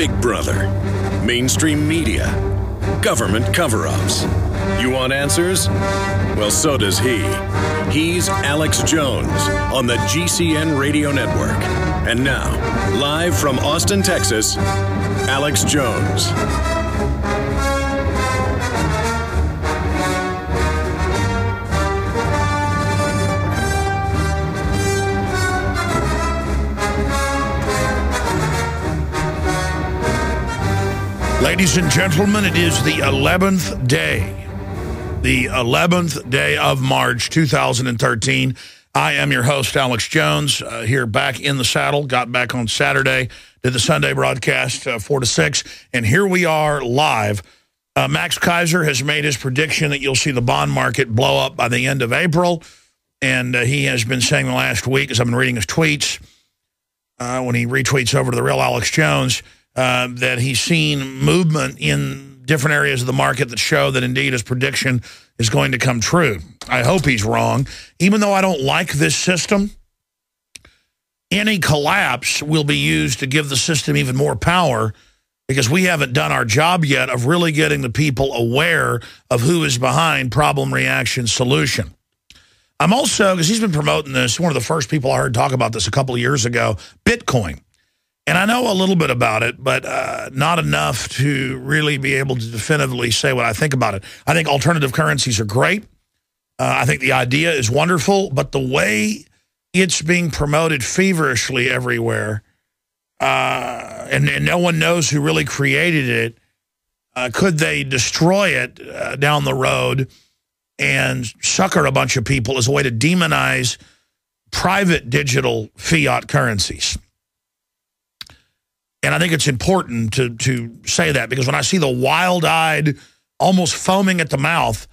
Big Brother, mainstream media, government cover-ups. You want answers? Well, so does he. He's Alex Jones on the GCN Radio Network. And now, live from Austin, Texas, Alex Jones. Ladies and gentlemen, it is the 11th day. The 11th day of March, 2013. I am your host, Alex Jones, here back in the saddle. Got back on Saturday, did the Sunday broadcast 4 to 6, and here we are live. Max Keiser has made his prediction that you'll see the bond market blow up by the end of April, and he has been saying the last week, as I've been reading his tweets, when he retweets over to the real Alex Jones, that he's seen movement in different areas of the market that show that indeed his prediction is going to come true. I hope he's wrong. Even though I don't like this system, any collapse will be used to give the system even more power, because we haven't done our job yet of really getting the people aware of who is behind problem, reaction, solution. I'm also, because he's been promoting this, one of the first people I heard talk about this a couple of years ago, Bitcoin. And I know a little bit about it, but not enough to really be able to definitively say what I think about it. I think alternative currencies are great. I think the idea is wonderful, but the way it's being promoted feverishly everywhere, and no one knows who really created it, could they destroy it down the road and sucker a bunch of people as a way to demonize private digital fiat currencies? And I think it's important to say that, because when I see the wild-eyed, almost foaming at the mouth,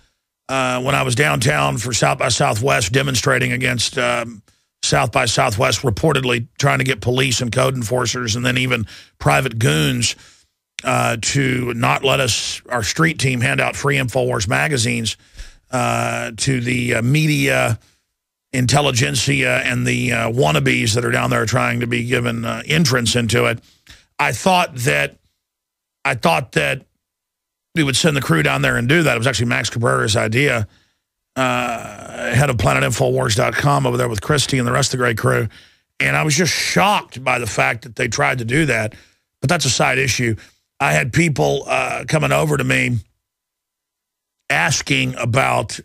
when I was downtown for South by Southwest demonstrating against South by Southwest, reportedly trying to get police and code enforcers and then even private goons to not let us, our street team, hand out free InfoWars magazines to the media, intelligentsia, and the wannabes that are down there trying to be given entrance into it. I thought that we would send the crew down there and do that. It was actually Max Cabrera's idea, head of PlanetInfoWars.com over there with Christy and the rest of the great crew. And I was just shocked by the fact that they tried to do that. But that's a side issue. I had people coming over to me asking about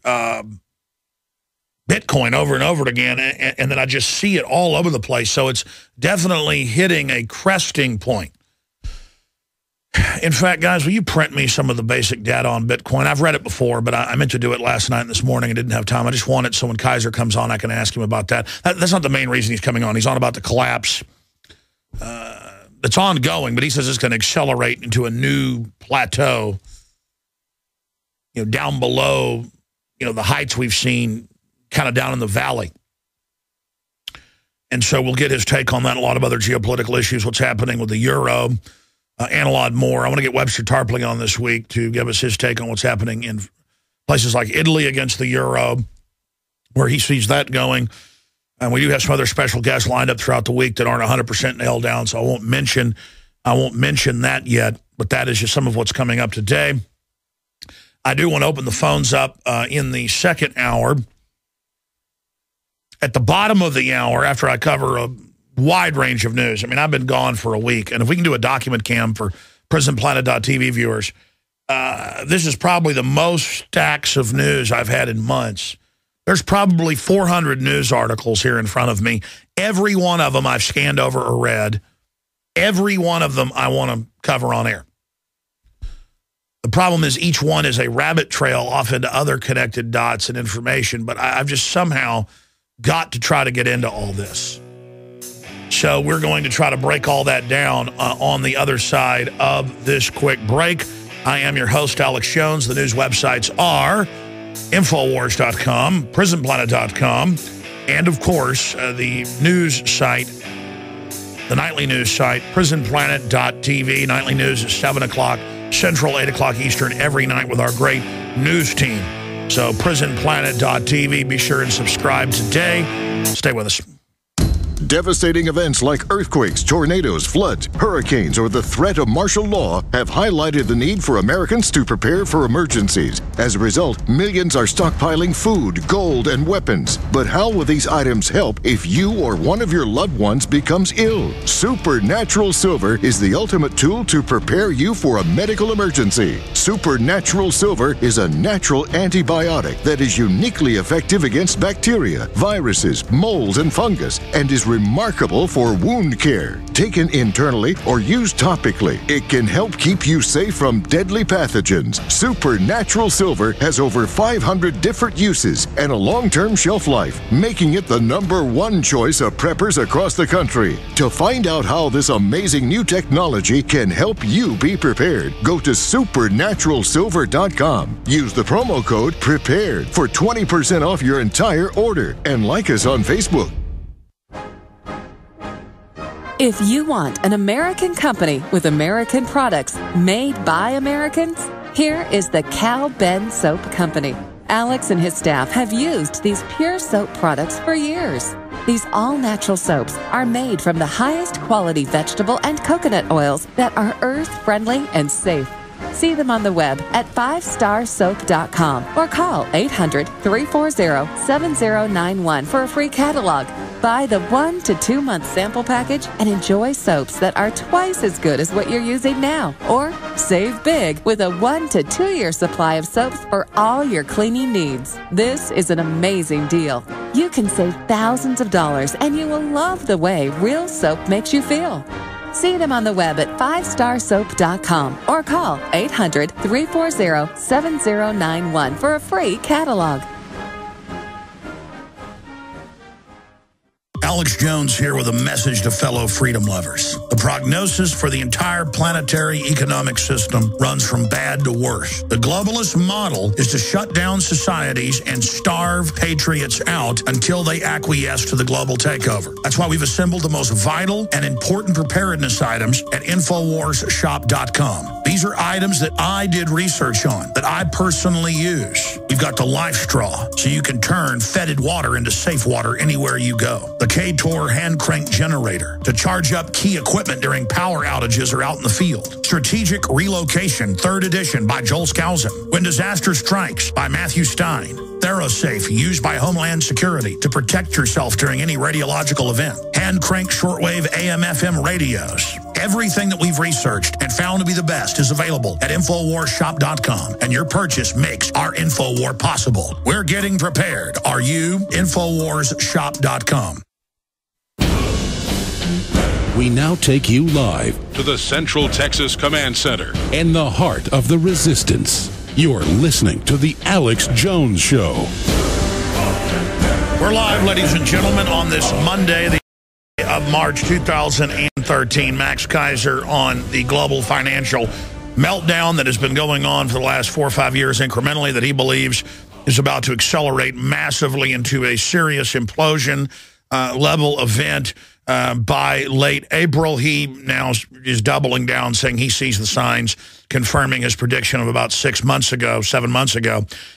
Bitcoin over and over again, and then I just see it all over the place. So it's definitely hitting a cresting point. In fact, guys, will you print me some of the basic data on Bitcoin? I've read it before, but I meant to do it last night and this morning and didn't have time. I just want it so when Keiser comes on, I can ask him about that. That's not the main reason he's coming on. He's on about the collapse. It's ongoing, but he says it's going to accelerate into a new plateau, down below, the heights we've seen kind of down in the valley. And so we'll get his take on that, a lot of other geopolitical issues, what's happening with the euro, and a lot more. I want to get Webster Tarpling on this week to give us his take on what's happening in places like Italy against the euro, where he sees that going. And we do have some other special guests lined up throughout the week that aren't 100% nailed down, so I won't mention that yet, but that is just some of what's coming up today. I do want to open the phones up in the second hour. At the bottom of the hour, after I cover a wide range of news, I mean, I've been gone for a week, and if we can do a document cam for PrisonPlanet.tv viewers, this is probably the most stacks of news I've had in months. There's probably 400 news articles here in front of me. Every one of them I've scanned over or read. Every one of them I want to cover on air. The problem is each one is a rabbit trail off into other connected dots and information, but I've just somehow got to try to get into all this. So we're going to try to break all that down on the other side of this quick break. I am your host, Alex Jones. The news websites are Infowars.com, PrisonPlanet.com, and, of course, the news site, the nightly news site, PrisonPlanet.tv. Nightly news is 7 o'clock Central, 8 o'clock Eastern every night with our great news team. So PrisonPlanet.tv, be sure and subscribe today. Stay with us. Devastating events like earthquakes, tornadoes, floods, hurricanes, or the threat of martial law have highlighted the need for Americans to prepare for emergencies. As a result, millions are stockpiling food, gold, and weapons. But how will these items help if you or one of your loved ones becomes ill? Supernatural Silver is the ultimate tool to prepare you for a medical emergency. Supernatural Silver is a natural antibiotic that is uniquely effective against bacteria, viruses, molds, and fungus, and is remarkable for wound care. Taken internally or used topically, it can help keep you safe from deadly pathogens. Supernatural Silver has over 500 different uses and a long-term shelf life, making it the #1 choice of preppers across the country. To find out how this amazing new technology can help you be prepared, go to supernaturalsilver.com. Use the promo code PREPARED for 20% off your entire order, and like us on Facebook. If you want an American company with American products made by Americans, here is the Cal Ben Soap Company. Alex and his staff have used these pure soap products for years. These all-natural soaps are made from the highest quality vegetable and coconut oils that are earth-friendly and safe. See them on the web at 5starsoap.com or call 800-340-7091 for a free catalog. Buy the 1 to 2 month sample package and enjoy soaps that are twice as good as what you're using now. Or save big with a 1 to 2 year supply of soaps for all your cleaning needs. This is an amazing deal. You can save thousands of dollars and you will love the way real soap makes you feel. See them on the web at 5starsoap.com or call 800-340-7091 for a free catalog. Alex Jones here with a message to fellow freedom lovers. The prognosis for the entire planetary economic system runs from bad to worse. The globalist model is to shut down societies and starve patriots out until they acquiesce to the global takeover. That's why we've assembled the most vital and important preparedness items at InfoWarsShop.com. These are items that I did research on, that I personally use. We've got the life straw, so you can turn fetid water into safe water anywhere you go. The K-Tor hand crank generator to charge up key equipment during power outages or out in the field. Strategic Relocation, 3rd edition by Joel Skousen. When Disaster Strikes by Matthew Stein. ThyroSafe, used by Homeland Security to protect yourself during any radiological event. Hand crank shortwave AM/FM radios. Everything that we've researched and found to be the best is available at InfoWarsShop.com, and your purchase makes our InfoWar possible. We're getting prepared. Are you? InfoWarsShop.com. We now take you live to the Central Texas Command Center in the heart of the resistance. You're listening to The Alex Jones Show. We're live, ladies and gentlemen, on this Monday, the of March 2013. Max Keiser on the global financial meltdown that has been going on for the last 4 or 5 years incrementally, that he believes is about to accelerate massively into a serious implosion level event by late April. He now is doubling down, saying he sees the signs, confirming his prediction of about 7 months ago.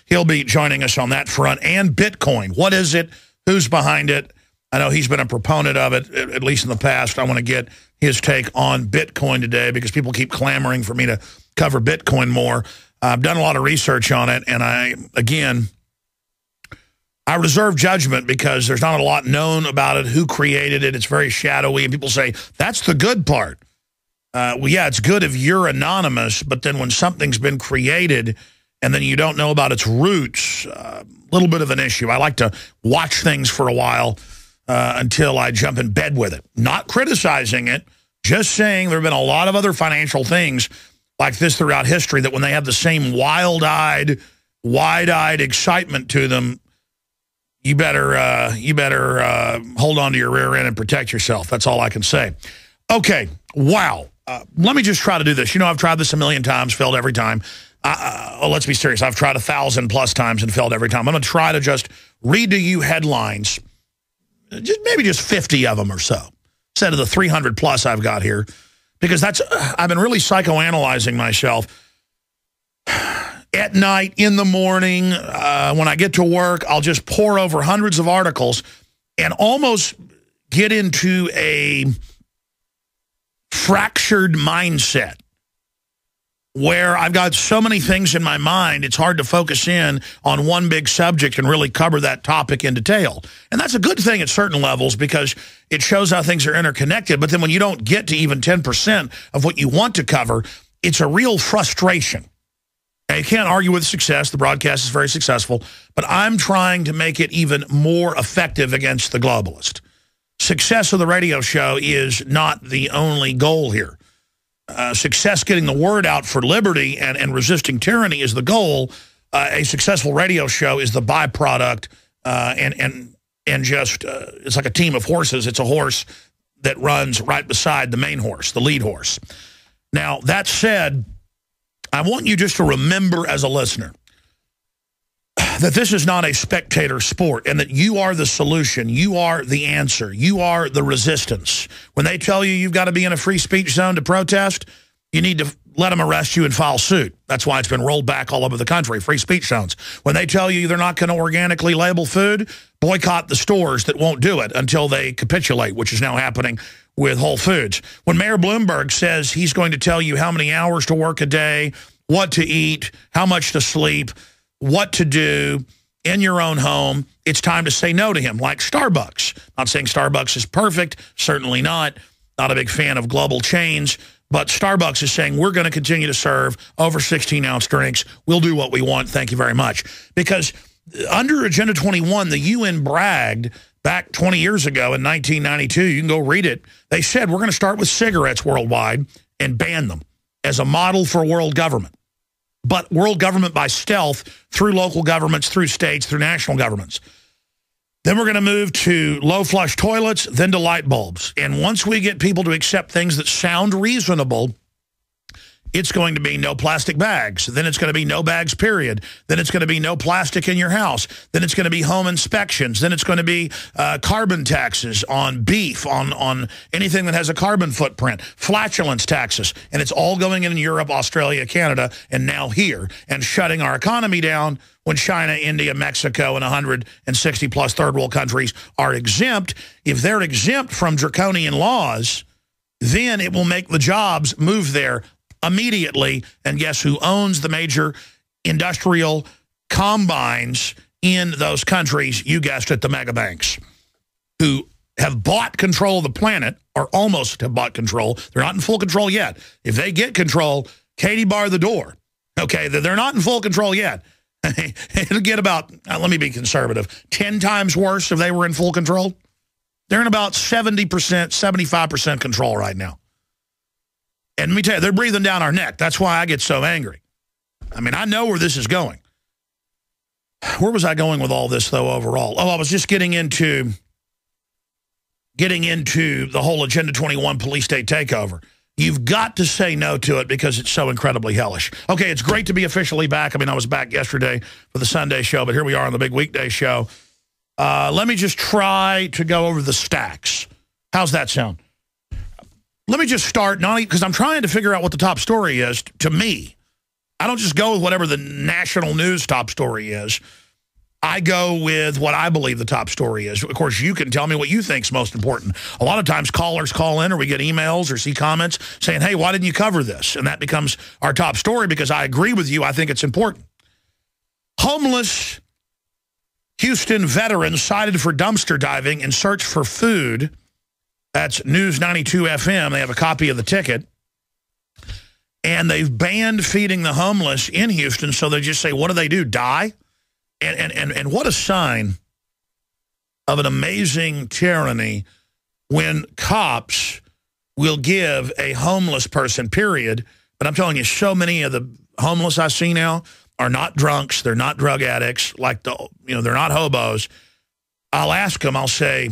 He'll be joining us on that front. And Bitcoin. What is it? Who's behind it? I know he's been a proponent of it, at least in the past. I want to get his take on Bitcoin today because people keep clamoring for me to cover Bitcoin more. I've done a lot of research on it, and I reserve judgment because there's not a lot known about it, who created it. It's very shadowy, and people say, that's the good part. Well, yeah, it's good if you're anonymous, but then when something's been created and then you don't know about its roots, a little bit of an issue. I like to watch things for a while until I jump in bed with it. Not criticizing it, just saying there have been a lot of other financial things like this throughout history that when they have the same wild-eyed, wide-eyed excitement to them, you better hold on to your rear end and protect yourself. That's all I can say. Okay, wow. Let me just try to do this. You know, I've tried this a million times, failed every time. Let's be serious. I've tried 1,000+ times and failed every time. I'm going to try to just read to you headlines, maybe just 50 of them or so, instead of the 300+ I've got here, because I've been really psychoanalyzing myself. At night, in the morning, when I get to work, I'll just pour over hundreds of articles and almost get into a fractured mindset where I've got so many things in my mind, it's hard to focus in on one big subject and really cover that topic in detail. And that's a good thing at certain levels because it shows how things are interconnected. But then when you don't get to even 10% of what you want to cover, it's a real frustration. And you can't argue with success. The broadcast is very successful. But I'm trying to make it even more effective against the globalist. Success of the radio show is not the only goal here. Success getting the word out for liberty and resisting tyranny is the goal. A successful radio show is the byproduct, and just it's like a team of horses. It's a horse that runs right beside the main horse, the lead horse. Now, that said, I want you just to remember as a listener that this is not a spectator sport and that you are the solution. You are the answer. You are the resistance. When they tell you you've got to be in a free speech zone to protest, you need to let them arrest you and file suit. That's why it's been rolled back all over the country, free speech zones. When they tell you they're not going to organically label food, boycott the stores that won't do it until they capitulate, which is now happening with Whole Foods. When Mayor Bloomberg says he's going to tell you how many hours to work a day, what to eat, how much to sleep, what to do in your own home, it's time to say no to him, like Starbucks. Not saying Starbucks is perfect, certainly not. Not a big fan of global chains, but Starbucks is saying we're going to continue to serve over 16-ounce drinks. We'll do what we want. Thank you very much. Because under Agenda 21, the UN bragged back 20 years ago in 1992, you can go read it, they said we're going to start with cigarettes worldwide and ban them as a model for world government. But world government by stealth through local governments, through states, through national governments. Then we're going to move to low flush toilets, then to light bulbs. And once we get people to accept things that sound reasonable, it's going to be no plastic bags. Then it's going to be no bags, period. Then it's going to be no plastic in your house. Then it's going to be home inspections. Then it's going to be carbon taxes on beef, on anything that has a carbon footprint, flatulence taxes. And it's all going in Europe, Australia, Canada, and now here, and shutting our economy down when China, India, Mexico, and 160-plus third world countries are exempt. If they're exempt from draconian laws, then it will make the jobs move there immediately. And guess who owns the major industrial combines in those countries? You guessed it, the mega banks, who have bought control of the planet, or almost have bought control. They're not in full control yet. If they get control, Katie bar the door. Okay, they're not in full control yet. It'll get about, let me be conservative, 10 times worse if they were in full control. They're in about 70%, 75% control right now. And let me tell you, they're breathing down our neck. That's why I get so angry. I mean, I know where this is going. Where was I going with all this, though, overall? Oh, I was just getting into the whole Agenda 21 police state takeover. You've got to say no to it because it's so incredibly hellish. Okay, it's great to be officially back. I mean, I was back yesterday for the Sunday show, but here we are on the big weekday show. Let me just try to go over the stacks. How's that sound? Let me just start, not because I'm trying to figure out what the top story is to me. I don't just go with whatever the national news top story is. I go with what I believe the top story is. Of course, you can tell me what you think is most important. A lot of times callers call in or we get emails or see comments saying, hey, why didn't you cover this? And that becomes our top story because I agree with you. I think it's important. Homeless Houston veterans cited for dumpster diving in search for food. That's News 92 FM. They have a copy of the ticket. And they've banned feeding the homeless in Houston, so they just say, what do? Die? And what a sign of an amazing tyranny when cops will give a homeless person, period. But I'm telling you, so many of the homeless I see now are not drunks. They're not drug addicts. They're not hobos. I'll ask them, I'll say,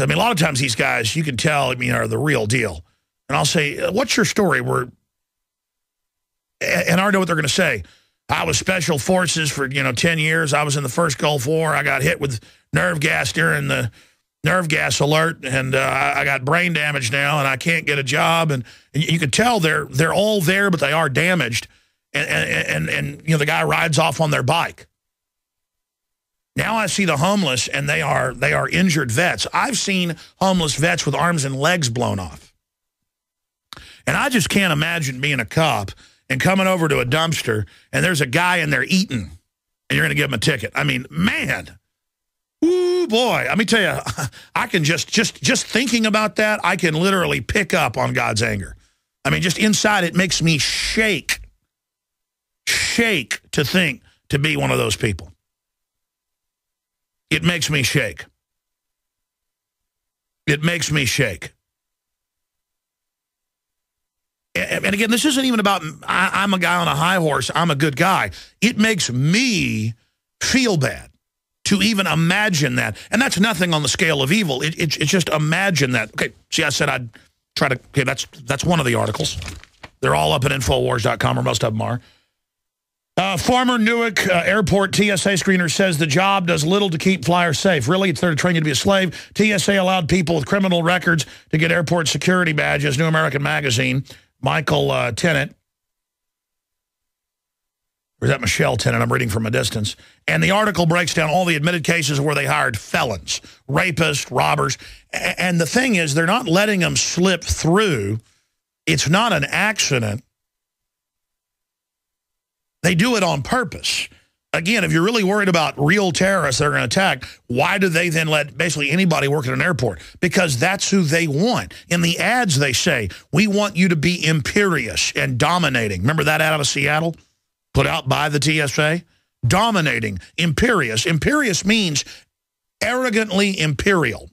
I mean, a lot of times these guys, you can tell, are the real deal. And I'll say, what's your story? And I already know what they're going to say. I was special forces for, 10 years. I was in the first Gulf War. I got hit with nerve gas during the nerve gas alert, and I got brain damage now, and I can't get a job. And you can tell they're all there, but they are damaged. And the guy rides off on their bike. Now I see the homeless, and they are injured vets. I've seen homeless vets with arms and legs blown off. And I just can't imagine being a cop and coming over to a dumpster, and there's a guy in there eating, and you're going to give him a ticket. I mean, man. Ooh, boy. Let me tell you, I can just thinking about that, I can literally pick up on God's anger. I mean, just inside, it makes me shake to think to be one of those people. It makes me shake. It makes me shake. And again, this isn't even about I'm a guy on a high horse, I'm a good guy. It makes me feel bad to even imagine that. And that's nothing on the scale of evil. It's just imagine that. Okay, see, I said I'd try to, okay, that's one of the articles. They're all up at Infowars.com, or most of them are. Former Newark Airport TSA screener says the job does little to keep flyers safe. Really, it's there to train you to be a slave. TSA allowed people with criminal records to get airport security badges. New American Magazine. Michael Tennant. Or is that Michelle Tennant? I'm reading from a distance. And the article breaks down all the admitted cases where they hired felons, rapists, robbers. And the thing is, they're not letting them slip through. It's not an accident. They do it on purpose. Again, if you're really worried about real terrorists that are going to attack, why do they then let basically anybody work at an airport? Because that's who they want. In the ads, they say, we want you to be imperious and dominating. Remember that ad out of Seattle? Put out by the TSA? Dominating, imperious. Imperious means arrogantly imperial.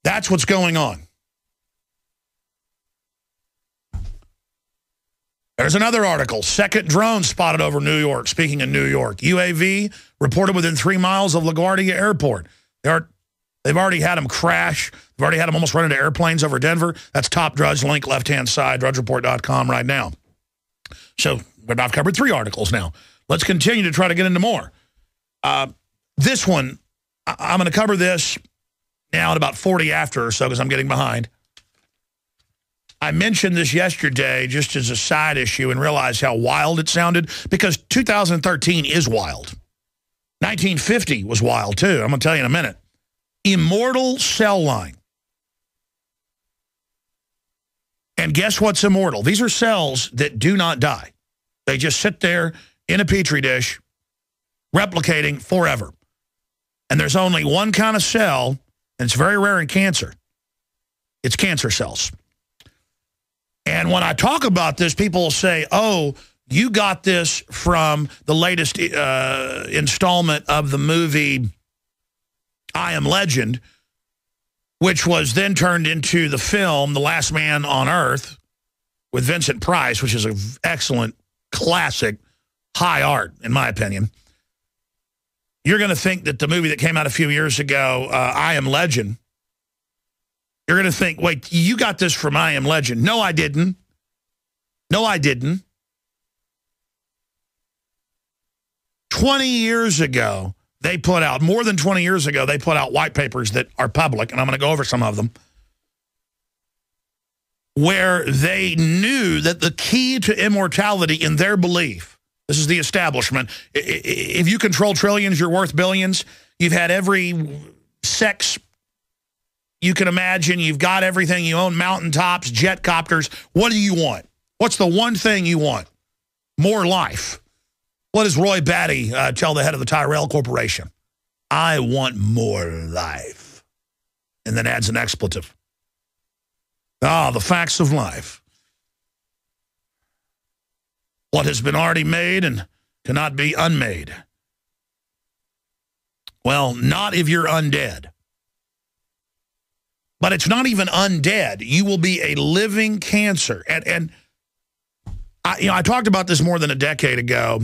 That's what's going on. There's another article. Second drone spotted over New York. Speaking of New York, UAV reported within 3 miles of LaGuardia Airport. They've already had them crash. They've already had them almost run into airplanes over Denver. That's top Drudge, link left-hand side, drudgereport.com right now. So I've covered 3 articles now. Let's continue to try to get into more. This one, I'm going to cover this now at about 40 after or so because I'm getting behind. I mentioned this yesterday just as a side issue and realized how wild it sounded because 2013 is wild. 1950 was wild, too. I'm going to tell you in a minute. Immortal cell line. And guess what's immortal? These are cells that do not die. They just sit there in a petri dish, replicating forever. And there's only one kind of cell, and it's very rare in cancer. It's cancer cells. And when I talk about this, people will say, oh, you got this from the latest installment of the movie I Am Legend, which was then turned into the film The Last Man on Earth with Vincent Price, which is an excellent, classic, high art, in my opinion. You're going to think that the movie that came out a few years ago, I Am Legend, you're going to think, wait, you got this from I Am Legend. No, I didn't. No, I didn't. 20 years ago, they put out, more than 20 years ago, they put out white papers that are public, and I'm going to go over some of them, where they knew that the key to immortality in their belief, this is the establishment, if you control trillions, you're worth billions. You've had every sex you can imagine. You've got everything. You own mountaintops, jet copters. What do you want? What's the one thing you want? More life. What does Roy Batty tell the head of the Tyrant Corporation? I want more life. And then adds an expletive. Ah, the facts of life. What has been already made and cannot be unmade. Well, not if you're undead. But it's not even undead. You will be a living cancer. And I talked about this more than a decade ago.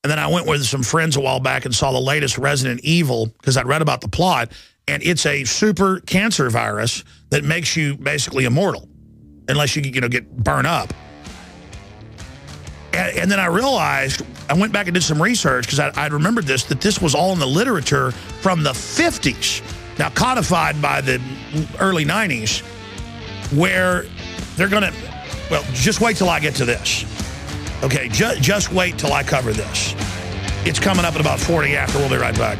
And then I went with some friends a while back and saw the latest Resident Evil because I'd read about the plot. And it's a super cancer virus that makes you basically immortal unless you get burned up. And then I realized, I went back and did some research because I remembered that this was all in the literature from the 50s. Now codified by the early 90s, where they're going to, well, just wait till I get to this. Okay, just wait till I cover this. It's coming up at about 40 after. We'll be right back.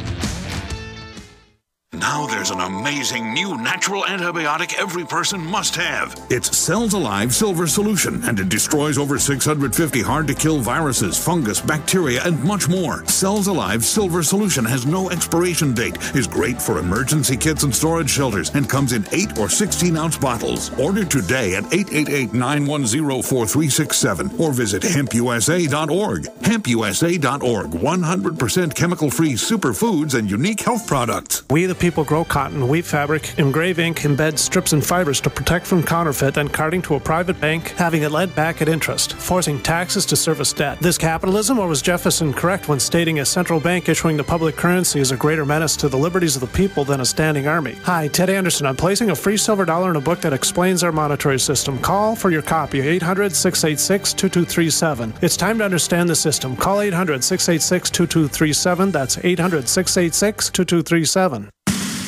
Now there's an amazing new natural antibiotic every person must have. It's Cells Alive Silver Solution, and it destroys over 650 hard-to-kill viruses, fungus, bacteria, and much more. Cells Alive Silver Solution has no expiration date, is great for emergency kits and storage shelters, and comes in 8 or 16-ounce bottles. Order today at 888-910-4367 or visit hempusa.org. Hempusa.org, 100% chemical-free superfoods and unique health products. We the people grow cotton, weave fabric, engrave ink, embed strips and fibers to protect from counterfeit, then carting to a private bank, having it led back at interest, forcing taxes to service debt. This capitalism, or was Jefferson correct when stating a central bank issuing the public currency is a greater menace to the liberties of the people than a standing army? Hi, Ted Anderson. I'm placing a free silver dollar in a book that explains our monetary system. Call for your copy, 800-686-2237. It's time to understand the system. Call 800-686-2237. That's 800-686-2237.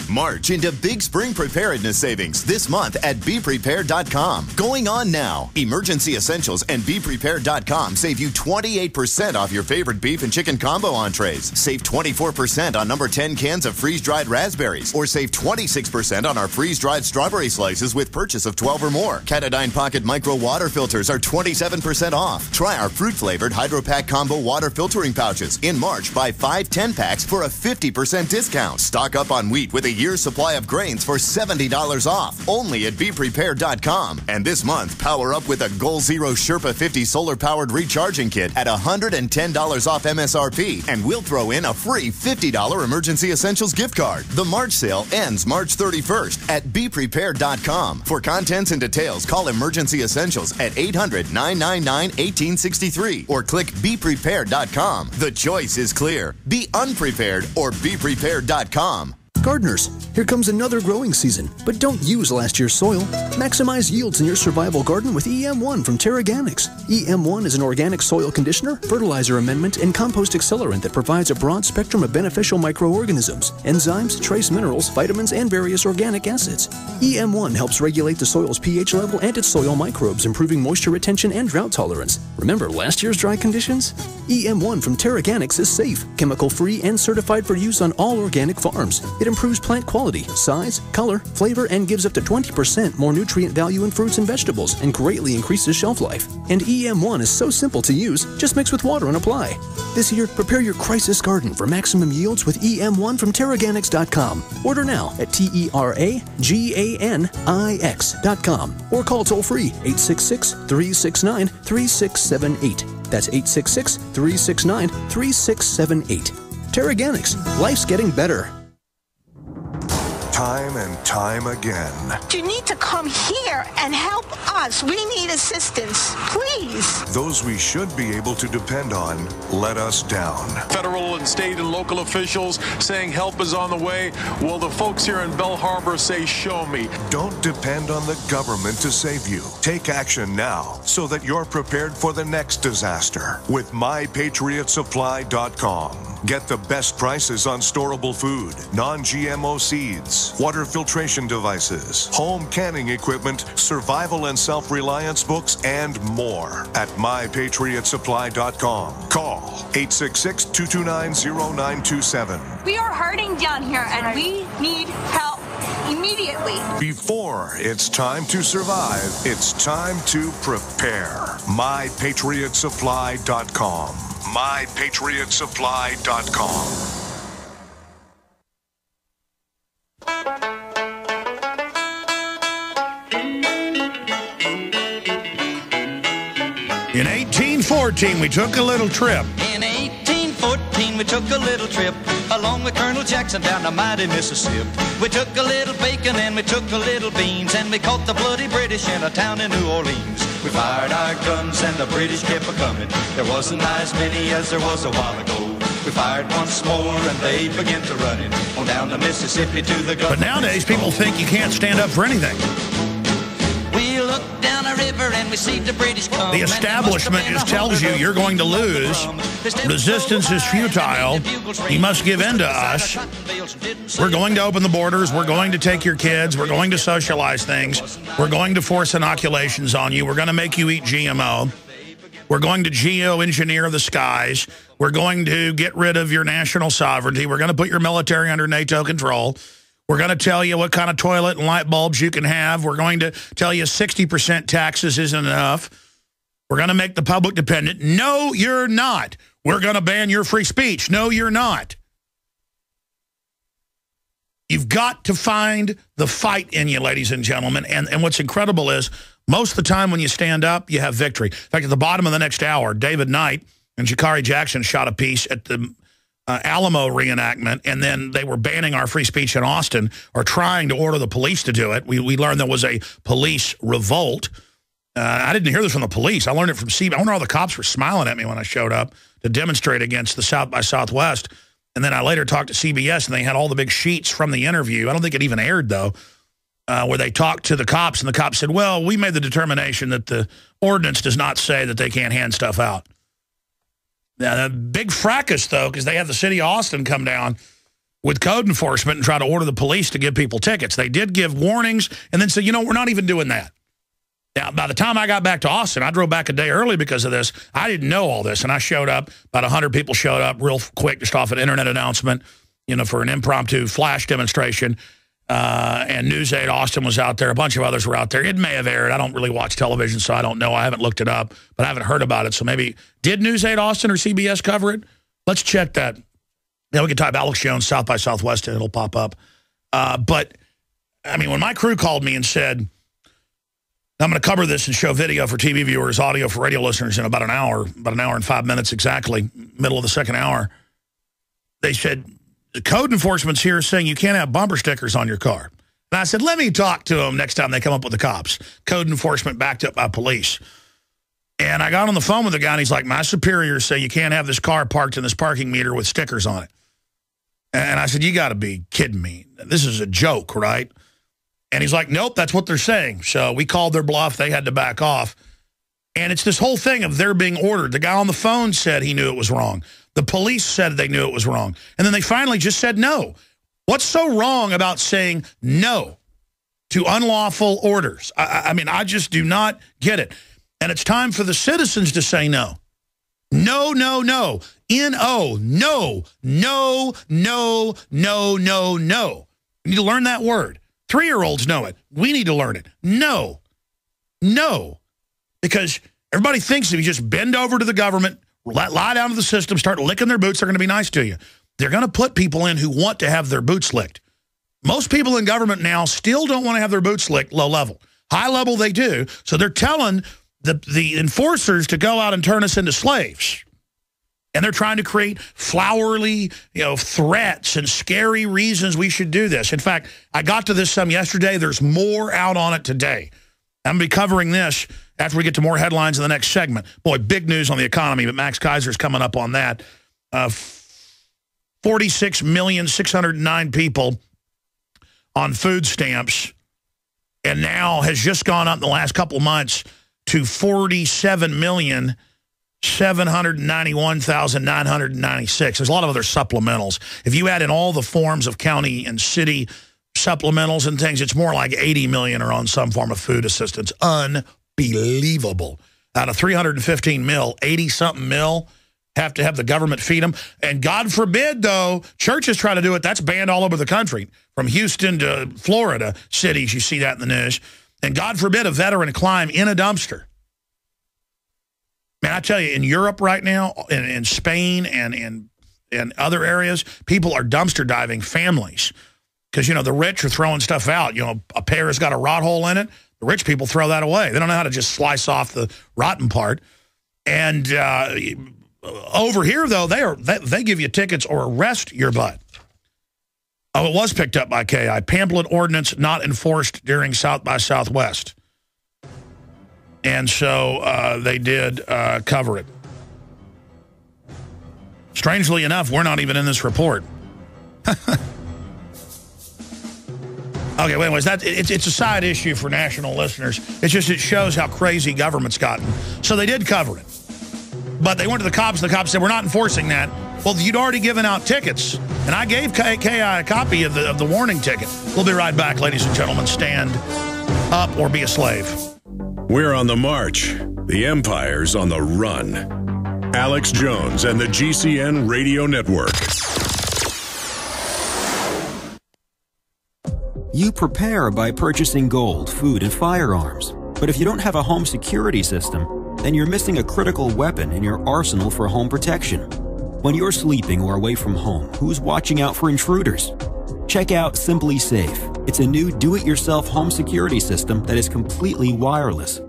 March into big spring preparedness savings this month at BePrepared.com. Going on now. Emergency Essentials and BePrepared.com save you 28% off your favorite beef and chicken combo entrees. Save 24% on number 10 cans of freeze-dried raspberries. Or save 26% on our freeze-dried strawberry slices with purchase of 12 or more. Katadyn Pocket Micro Water Filters are 27% off. Try our fruit-flavored Hydro Pack Combo Water Filtering Pouches. In March, buy 5 10-packs for a 50% discount. Stock up on wheat with a year's supply of grains for $70 off, only at BePrepared.com. And this month, power up with a Goal Zero Sherpa 50 solar-powered recharging kit at $110 off MSRP, and we'll throw in a free $50 Emergency Essentials gift card. The March sale ends March 31st at BePrepared.com. For contents and details, call Emergency Essentials at 800-999-1863 or click BePrepared.com. The choice is clear. Be unprepared or BePrepared.com. Gardeners, here comes another growing season, but don't use last year's soil. Maximize yields in your survival garden with EM1 from Terraganics. EM1 is an organic soil conditioner, fertilizer amendment, and compost accelerant that provides a broad spectrum of beneficial microorganisms, enzymes, trace minerals, vitamins, and various organic acids. EM1 helps regulate the soil's pH level and its soil microbes, improving moisture retention and drought tolerance. Remember last year's dry conditions? EM1 from Terraganics is safe, chemical-free, and certified for use on all organic farms. It improves plant quality, size, color, flavor, and gives up to 20% more nutrient value in fruits and vegetables, and greatly increases shelf life. And EM1 is so simple to use, just mix with water and apply. This year, prepare your crisis garden for maximum yields with EM1 from Terraganics.com. Order now at TerraGanix.com or call toll-free 866-369-3678. That's 866-369-3678. Terraganics. Life's getting better. Time and time again. You need to come here and help us. We need assistance, please. Those we should be able to depend on let us down. Federal and state and local officials saying help is on the way. Well, the folks here in Bell Harbor say, show me. Don't depend on the government to save you. Take action now so that you're prepared for the next disaster with MyPatriotSupply.com. Get the best prices on storable food, non-GMO seeds, water filtration devices, home canning equipment, survival and self-reliance books, and more at MyPatriotSupply.com. Call 866-229-0927. We are hurting down here, and we need help immediately. Before it's time to survive, it's time to prepare. MyPatriotSupply.com. MyPatriotSupply.com. In 1814, we took a little trip. In 1814, we took a little trip along with Colonel Jackson down the mighty Mississippi. We took a little bacon and we took a little beans, and we caught the bloody British in a town in New Orleans. We fired our guns and the British kept a-coming. There wasn't as many as there was a while ago. We fired once more and they began to running on down the Mississippi to the gun. But nowadays, people think you can't stand up for anything. We looked down a river and we see the British come. The establishment just tells you you're going to lose. Resistance is futile. You must give in to us. We're going to open the borders. We're going to take your kids. We're going to socialize things. We're going to force inoculations on you. We're going to make you eat GMO. We're going to geoengineer the skies. We're going to get rid of your national sovereignty. We're going to put your military under NATO control. We're going to tell you what kind of toilet and light bulbs you can have. We're going to tell you 60% taxes isn't enough. We're going to make the public dependent. No, you're not. We're going to ban your free speech. No, you're not. You've got to find the fight in you, ladies and gentlemen. And what's incredible is most of the time when you stand up, you have victory. In fact, at the bottom of the next hour, David Knight and Sha'Carri Jackson shot a piece at the Alamo reenactment, and then they were banning our free speech in Austin or trying to order the police to do it. We learned there was a police revolt. I didn't hear this from the police. I learned it from CB. I wonder all the cops were smiling at me when I showed up to demonstrate against the South by Southwest. And then I later talked to CBS, and they had all the big sheets from the interview. I don't think it even aired, though, where they talked to the cops, and the cops said, well, we made the determination that the ordinance does not say that they can't hand stuff out. Now, the big fracas, though, because they had the city of Austin come down with code enforcement and try to order the police to give people tickets. They did give warnings and then said, you know, we're not even doing that. Now, by the time I got back to Austin, I drove back a day early because of this. I didn't know all this, and I showed up. About 100 people showed up real quick just off an internet announcement, you know, for an impromptu flash demonstration. And News 8 Austin was out there. A bunch of others were out there. It may have aired. I don't really watch television, so I don't know. I haven't looked it up, but I haven't heard about it. So maybe, did News 8 Austin or CBS cover it? Let's check that. Yeah, we can type Alex Jones, South by Southwest, and it'll pop up. But, I mean, when my crew called me and said, I'm going to cover this and show video for TV viewers, audio for radio listeners in about an hour and 5 minutes exactly, middle of the second hour. They said, the code enforcement's here saying you can't have bumper stickers on your car. And I said, let me talk to them next time they come up with the cops. Code enforcement backed up by police. And I got on the phone with the guy, and he's like, my superiors say you can't have this car parked in this parking meter with stickers on it. And I said, you got to be kidding me. This is a joke, right? And he's like, nope, that's what they're saying. So we called their bluff. They had to back off. And it's this whole thing of they're being ordered. The guy on the phone said he knew it was wrong. The police said they knew it was wrong. And then they finally just said no. What's so wrong about saying no to unlawful orders? I mean, I just do not get it. And it's time for the citizens to say no. No, no, no. N-O. No, no, no, no, no, no. You need to learn that word. 3-year-olds know it. We need to learn it. No. No. Because everybody thinks if you just bend over to the government, lie down to the system, start licking their boots, they're going to be nice to you. They're going to put people in who want to have their boots licked. Most people in government now still don't want to have their boots licked low level. High level, they do. So they're telling the enforcers to go out and turn us into slaves. And they're trying to create flowery, threats and scary reasons we should do this. In fact, I got to this some yesterday. There's more out on it today. I'm going to be covering this after we get to more headlines in the next segment. Boy, big news on the economy, but Max Keiser's coming up on that. 46,609 people on food stamps, and now has just gone up in the last couple of months to 47,791,996. There's a lot of other supplementals. If you add in all the forms of county and city supplementals and things, it's more like 80 million are on some form of food assistance. Unbelievable. Out of 315 mil, 80-something mil have to have the government feed them. And God forbid, though, churches try to do it. That's banned all over the country, from Houston to Florida cities. You see that in the news. And God forbid a veteran climb in a dumpster. Man, I tell you, in Europe right now, in Spain and in other areas, people are dumpster diving families. Because, the rich are throwing stuff out. A pear has got a rot hole in it. The rich people throw that away. They don't know how to just slice off the rotten part. And over here, though, they give you tickets or arrest your butt. Oh, it was picked up by KI. Pamphlet ordinance not enforced during South by Southwest. And so they did cover it. Strangely enough, we're not even in this report. Okay, well, anyways, it's a side issue for national listeners. It shows how crazy government's gotten. So they did cover it. But they went to the cops, and the cops said, we're not enforcing that. Well, you'd already given out tickets. And I gave KI a copy of the warning ticket. We'll be right back, ladies and gentlemen. Stand up or be a slave. We're on the march, The empire's on the run. Alex Jones and the GCN Radio Network. You prepare by purchasing gold, food, and firearms. But if you don't have a home security system, then you're missing a critical weapon in your arsenal for home protection. When you're sleeping or away from home, who's watching out for intruders? Check out Simply Safe. It's a new do-it-yourself home security system that is completely wireless.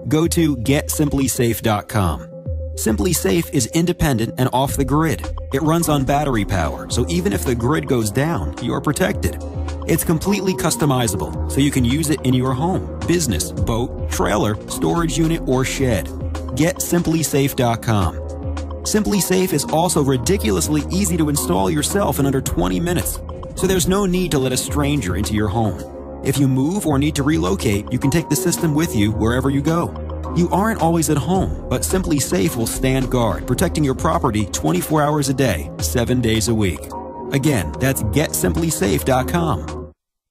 Go to GetSimplySafe.com. Simply Safe is independent and off the grid. It runs on battery power, so even if the grid goes down, you're protected. It's completely customizable, so you can use it in your home, business, boat, trailer, storage unit, or shed. GetSimplySafe.com. Simply Safe is also ridiculously easy to install yourself in under 20 minutes, so there's no need to let a stranger into your home. If you move or need to relocate, you can take the system with you wherever you go. You aren't always at home, but Simply Safe will stand guard, protecting your property 24 hours a day, 7 days a week. Again, that's GetSimplySafe.com.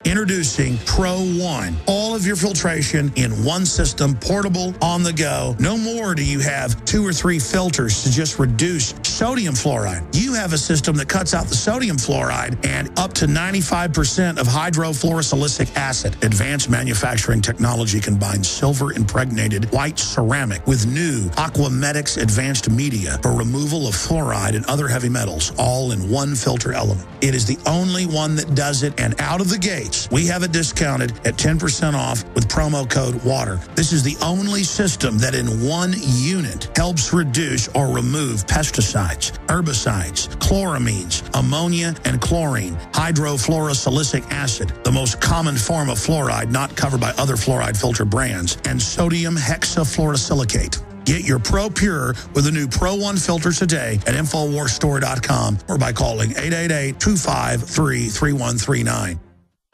Introducing Pro One. All of your filtration in one system, portable, on the go. No more do you have 2 or 3 filters to just reduce sodium fluoride. You have a system that cuts out the sodium fluoride and up to 95% of hydrofluorosilicic acid. Advanced manufacturing technology combines silver-impregnated white ceramic with new Aquamedics advanced media for removal of fluoride and other heavy metals, all in one filter element. It is the only one that does it, and out of the gates, we have it discounted at 10% off with promo code WATER. This is the only system that in one unit helps reduce or remove pesticides, herbicides, chloramines, ammonia, and chlorine, hydrofluorosilicic acid, the most common form of fluoride not covered by other fluoride filter brands, and sodium hexafluorosilicate. Get your Pro Pure with the new Pro One filters today at InfoWarsStore.com or by calling 888-253-3139.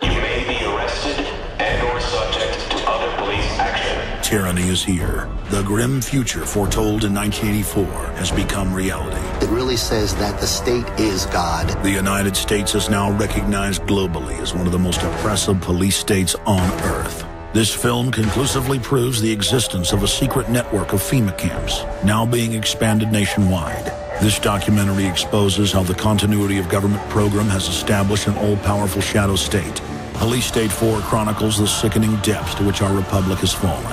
You may be arrested and or subject to other police action. Tyranny is here. The grim future foretold in 1984 has become reality. It really says that the state is God. The United States is now recognized globally as one of the most oppressive police states on earth. This film conclusively proves the existence of a secret network of FEMA camps, now being expanded nationwide. This documentary exposes how the continuity of government program has established an all-powerful shadow state. Police State 4 chronicles the sickening depths to which our republic has fallen.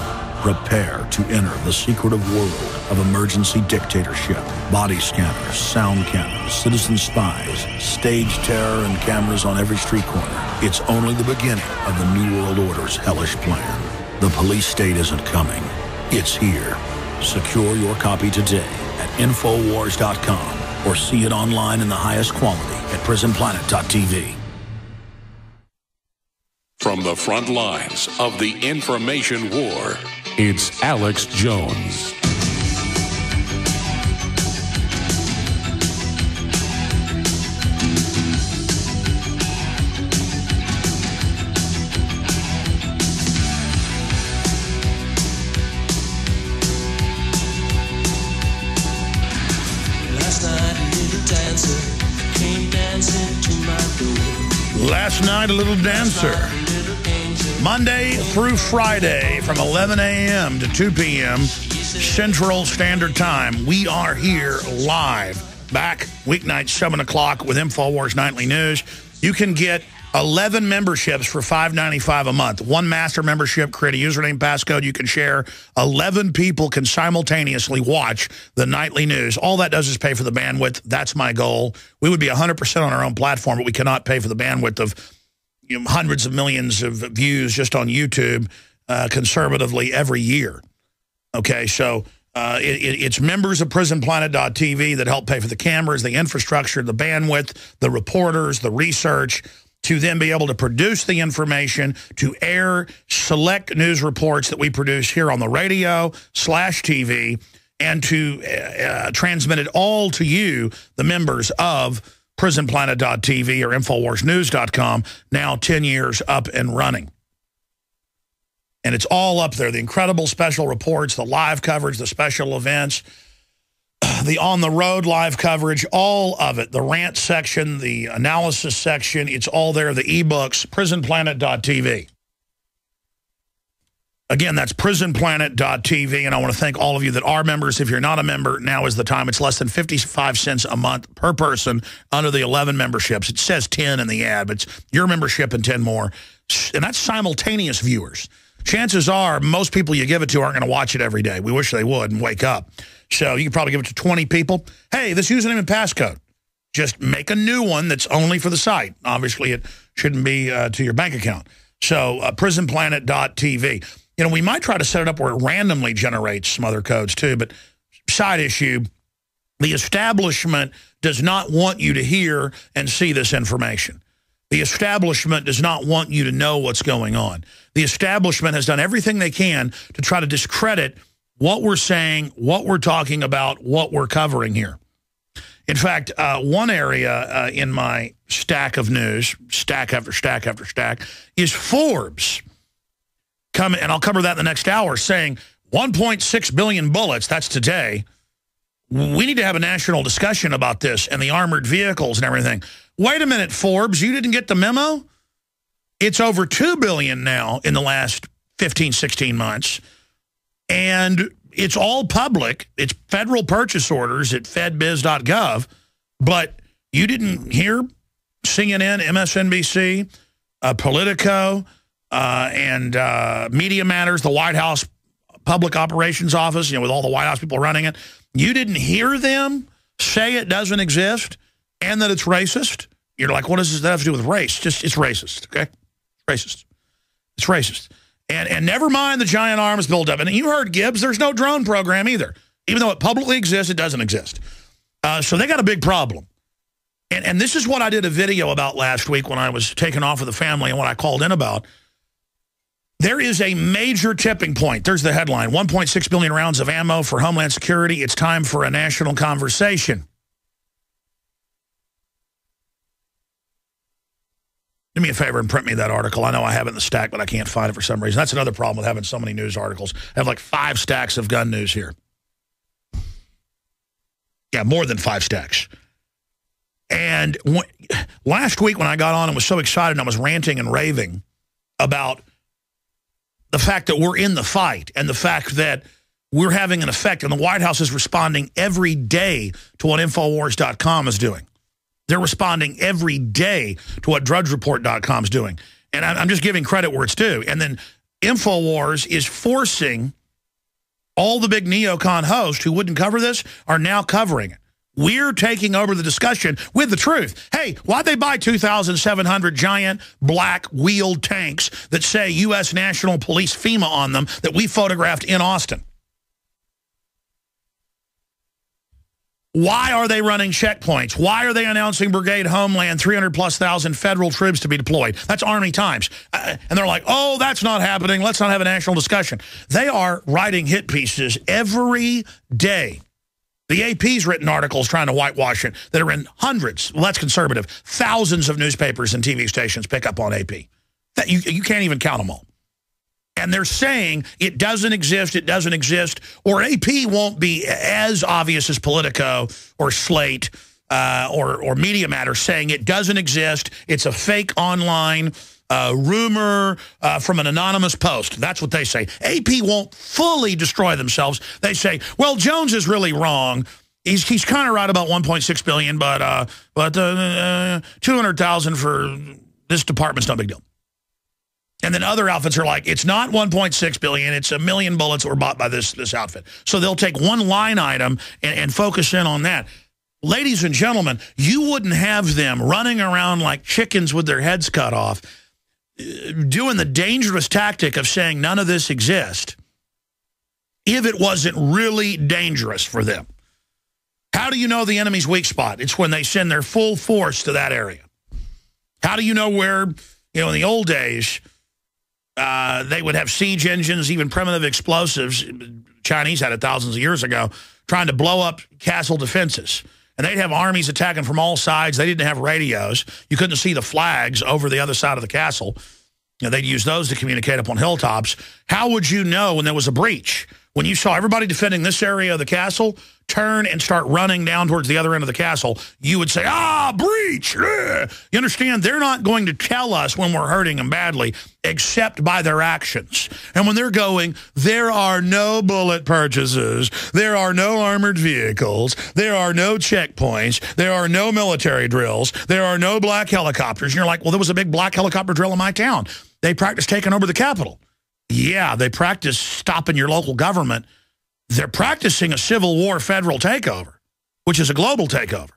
Prepare to enter the secretive world of emergency dictatorship, body scanners, sound cannons, citizen spies, stage terror, and cameras on every street corner. It's only the beginning of the New World Order's hellish plan. The police state isn't coming. It's here. Secure your copy today at Infowars.com or see it online in the highest quality at PrisonPlanet.tv. From the front lines of the information war, it's Alex Jones. Last night, a little dancer. Monday through Friday from 11 a.m. to 2 p.m. Central Standard Time. We are here live. Back weeknight, 7 o'clock with InfoWars Nightly News. You can get 11 memberships for $5.95 a month. One master membership, create a username, passcode you can share. 11 people can simultaneously watch the nightly news. All that does is pay for the bandwidth. That's my goal. We would be 100% on our own platform, but we cannot pay for the bandwidth of hundreds of millions of views just on YouTube conservatively every year. Okay, so it's members of PrisonPlanet.tv that help pay for the cameras, the infrastructure, the bandwidth, the reporters, the research, to then be able to produce the information, to air select news reports that we produce here on the radio/TV, and to transmit it all to you, the members of PrisonPlanet.tv or InfoWarsNews.com, now 10 years up and running. And it's all up there. The incredible special reports, the live coverage, the special events, the on-the-road live coverage, all of it. The rant section, the analysis section, it's all there. The ebooks, PrisonPlanet.tv. Again, that's prisonplanet.tv, and I want to thank all of you that are members. If you're not a member, now is the time. It's less than 55 cents a month per person under the 11 memberships. It says 10 in the ad, but it's your membership and 10 more. And that's simultaneous viewers. Chances are most people you give it to aren't going to watch it every day. We wish they would and wake up. So you could probably give it to 20 people. Hey, this username and passcode. Just make a new one that's only for the site. Obviously, it shouldn't be to your bank account. So prisonplanet.tv. You know, we might try to set it up where it randomly generates some other codes too, but side issue, the establishment does not want you to hear and see this information. The establishment does not want you to know what's going on. The establishment has done everything they can to try to discredit what we're saying, what we're talking about, what we're covering here. In fact, one area in my stack of news, stack after stack after stack, is Forbes. And I'll cover that in the next hour, saying 1.6 billion bullets, that's today. We need to have a national discussion about this and the armored vehicles and everything. Wait a minute, Forbes, you didn't get the memo? It's over 2 billion now in the last 15, 16 months. And it's all public. It's federal purchase orders at fedbiz.gov. But you didn't hear CNN, MSNBC, Politico, and Media Matters, the White House Public Operations Office, you know, with all the White House people running it. You didn't hear them say it doesn't exist and that it's racist. You're like, what does that have to do with race? Just, it's racist, okay? It's racist. It's racist. And never mind the giant arms buildup. And you heard Gibbs, there's no drone program either. Even though it publicly exists, it doesn't exist. So they got a big problem. And this is what I did a video about last week when I was taken off with the family and what I called in about. There is a major tipping point. There's the headline, 1.6 billion rounds of ammo for Homeland Security. It's time for a national conversation. Do me a favor and print me that article. I know I have it in the stack, but I can't find it for some reason. That's another problem with having so many news articles. I have like 5 stacks of gun news here. Yeah, more than 5 stacks. And last week when I got on and was so excited and I was ranting and raving about the fact that we're in the fight and the fact that we're having an effect, and the White House is responding every day to what Infowars.com is doing. They're responding every day to what DrudgeReport.com is doing. And I'm just giving credit where it's due. And then Infowars is forcing all the big neocon hosts who wouldn't cover this are now covering it. We're taking over the discussion with the truth. Hey, why'd they buy 2,700 giant black wheeled tanks that say U.S. National Police FEMA on them that we photographed in Austin? Why are they running checkpoints? Why are they announcing Brigade Homeland, 300,000+ federal troops to be deployed? That's Army Times. And they're like, oh, that's not happening. Let's not have a national discussion. They are writing hit pieces every day. The AP's written articles trying to whitewash it that are in hundreds, well, that's conservative, thousands of newspapers and TV stations pick up on AP. That you can't even count them all. And they're saying it doesn't exist, or AP won't be as obvious as Politico or Slate or Media Matters saying it doesn't exist, it's a fake online rumor from an anonymous post. That's what they say. AP won't fully destroy themselves. They say, well, Jones is really wrong. He's kind of right about 1.6 billion, but 200,000 for this department's no big deal. And then other outfits are like, it's not 1.6 billion, it's 1 million bullets that were bought by this outfit. So they'll take one line item and focus in on that. Ladies and gentlemen, you wouldn't have them running around like chickens with their heads cut off, doing the dangerous tactic of saying none of this exists if it wasn't really dangerous for them. How do you know the enemy's weak spot? It's when they send their full force to that area. How do you know where, you know, in the old days, they would have siege engines, even primitive explosives. Chinese had it thousands of years ago, trying to blow up castle defenses. And they'd have armies attacking from all sides. They didn't have radios. You couldn't see the flags over the other side of the castle. You know, they'd use those to communicate up on hilltops. How would you know when there was a breach? When you saw everybody defending this area of the castle, turn and start running down towards the other end of the castle, you would say, breach. You understand? They're not going to tell us when we're hurting them badly, except by their actions. And when they're going, there are no bullet purchases, there are no armored vehicles, there are no checkpoints, there are no military drills, there are no black helicopters. And you're like, well, there was a big black helicopter drill in my town. They practiced taking over the Capitol. Yeah, they practice stopping your local government. They're practicing a Civil War federal takeover, which is a global takeover.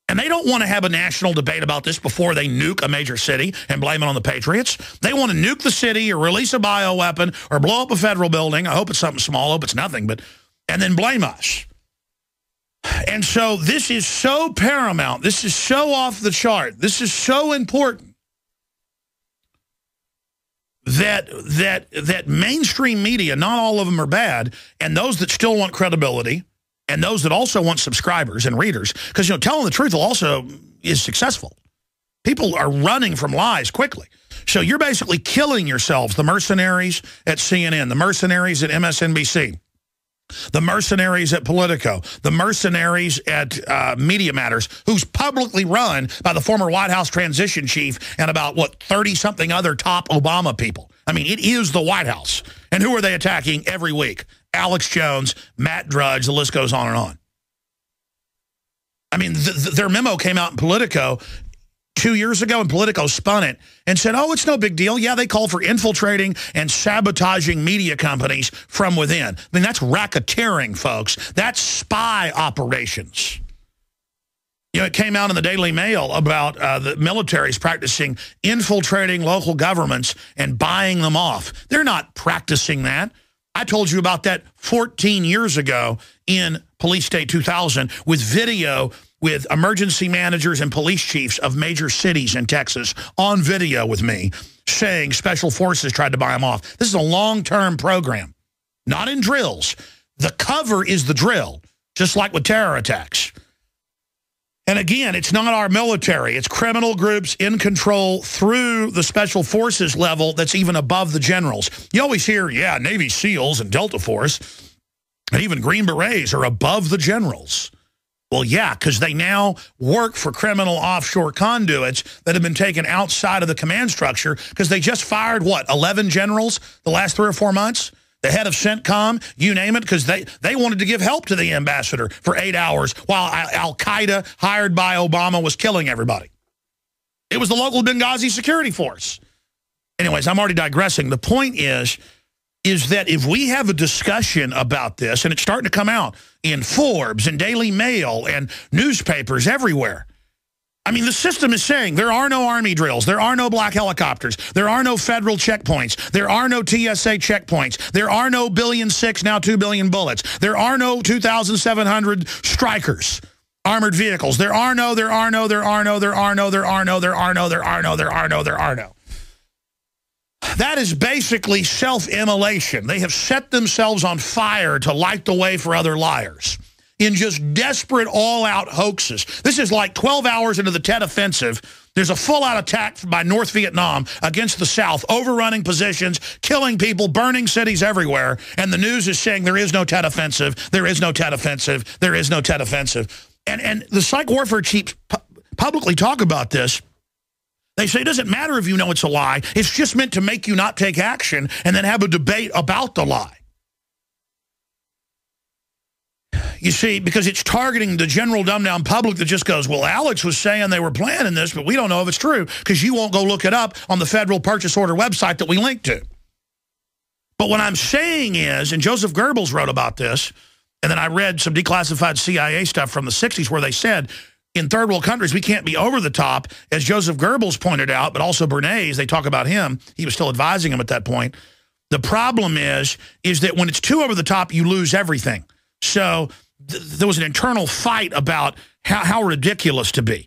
And they don't want to have a national debate about this before they nuke a major city and blame it on the Patriots. They want to nuke the city or release a bioweapon or blow up a federal building. I hope it's something small. I hope it's nothing. And then blame us. And so this is so paramount. This is so off the chart. This is so important that mainstream media, not all of them are bad, and those that still want credibility, and those that also want subscribers and readers, because, you know, telling the truth also is successful. People are running from lies quickly. So you're basically killing yourselves, the mercenaries at CNN, the mercenaries at MSNBC, the mercenaries at Politico, the mercenaries at Media Matters, who's publicly run by the former White House transition chief and about, 30-something other top Obama people. I mean, it is the White House. And who are they attacking every week? Alex Jones, Matt Drudge, the list goes on and on. I mean, their memo came out in Politico 2 years ago, and Politico spun it and said, oh, it's no big deal. Yeah, they call for infiltrating and sabotaging media companies from within. I mean, that's racketeering, folks. That's spy operations. You know, it came out in the Daily Mail about the military's practicing infiltrating local governments and buying them off. They're not practicing that. I told you about that 14 years ago in Police State 2000 with video with emergency managers and police chiefs of major cities in Texas on video with me saying special forces tried to buy them off. This is a long-term program, not in drills. The cover is the drill, just like with terror attacks. And again, it's not our military. It's criminal groups in control through the special forces level that's even above the generals. You always hear, yeah, Navy SEALs and Delta Force and even Green Berets are above the generals. Well, yeah, because they now work for criminal offshore conduits that have been taken outside of the command structure because they just fired, 11 generals the last 3 or 4 months? The head of CENTCOM, you name it, because they wanted to give help to the ambassador for 8 hours while Al-Qaeda, hired by Obama, was killing everybody. It was the local Benghazi security force. Anyways, I'm already digressing. The point is that if we have a discussion about this, and it's starting to come out in Forbes and Daily Mail and newspapers everywhere, I mean, the system is saying there are no Army drills, there are no black helicopters, there are no federal checkpoints, there are no TSA checkpoints, there are no 1.6 billion, now 2 billion bullets, there are no 2,700 strikers, armored vehicles, there are no. That is basically self-immolation. They have set themselves on fire to light the way for other liars in just desperate, all-out hoaxes. This is like 12 hours into the Tet Offensive. There's a full-out attack by North Vietnam against the South, overrunning positions, killing people, burning cities everywhere, and the news is saying there is no Tet Offensive, there is no Tet Offensive, there is no Tet Offensive. And the psych warfare chiefs publicly talk about this. They say it doesn't matter if you know it's a lie. It's just meant to make you not take action and then have a debate about the lie. You see, because it's targeting the general dumbed-down public that just goes, well, Alex was saying they were planning this, but we don't know if it's true because you won't go look it up on the Federal Purchase Order website that we link to. But what I'm saying is, and Joseph Goebbels wrote about this, and then I read some declassified CIA stuff from the 60s where they said, in third world countries, we can't be over the top, as Joseph Goebbels pointed out, but also Bernays, they talk about him. He was still advising him at that point. The problem is that when it's too over the top, you lose everything. So there was an internal fight about how ridiculous to be.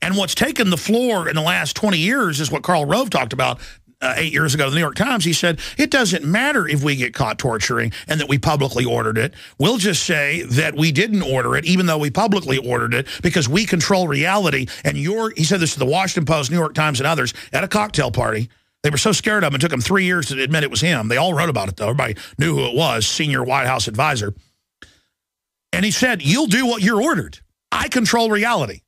And what's taken the floor in the last 20 years is what Karl Rove talked about 8 years ago in the New York Times. He said, it doesn't matter if we get caught torturing and that we publicly ordered it. We'll just say that we didn't order it, even though we publicly ordered it, because we control reality. And he said this to the Washington Post, New York Times, and others at a cocktail party. They were so scared of him, it took them 3 years to admit it was him. They all wrote about it, though. Everybody knew who it was, senior White House advisor. And he said, you'll do what you're ordered. I control reality.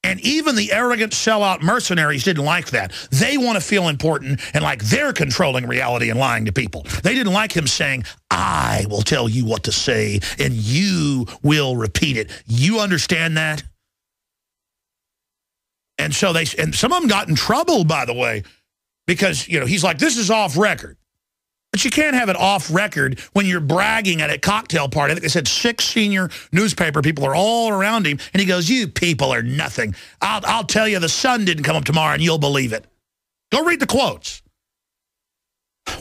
And even the arrogant sellout mercenaries didn't like that. They want to feel important and like they're controlling reality and lying to people. They didn't like him saying, I will tell you what to say and you will repeat it. You understand that? And so and some of them got in trouble, by the way, because, you know, he's like, this is off record. But you can't have it off record when you're bragging at a cocktail party. I think they said 6 senior newspaper people are all around him. And he goes, you people are nothing. I'll tell you the sun didn't come up tomorrow and you'll believe it. Go read the quotes.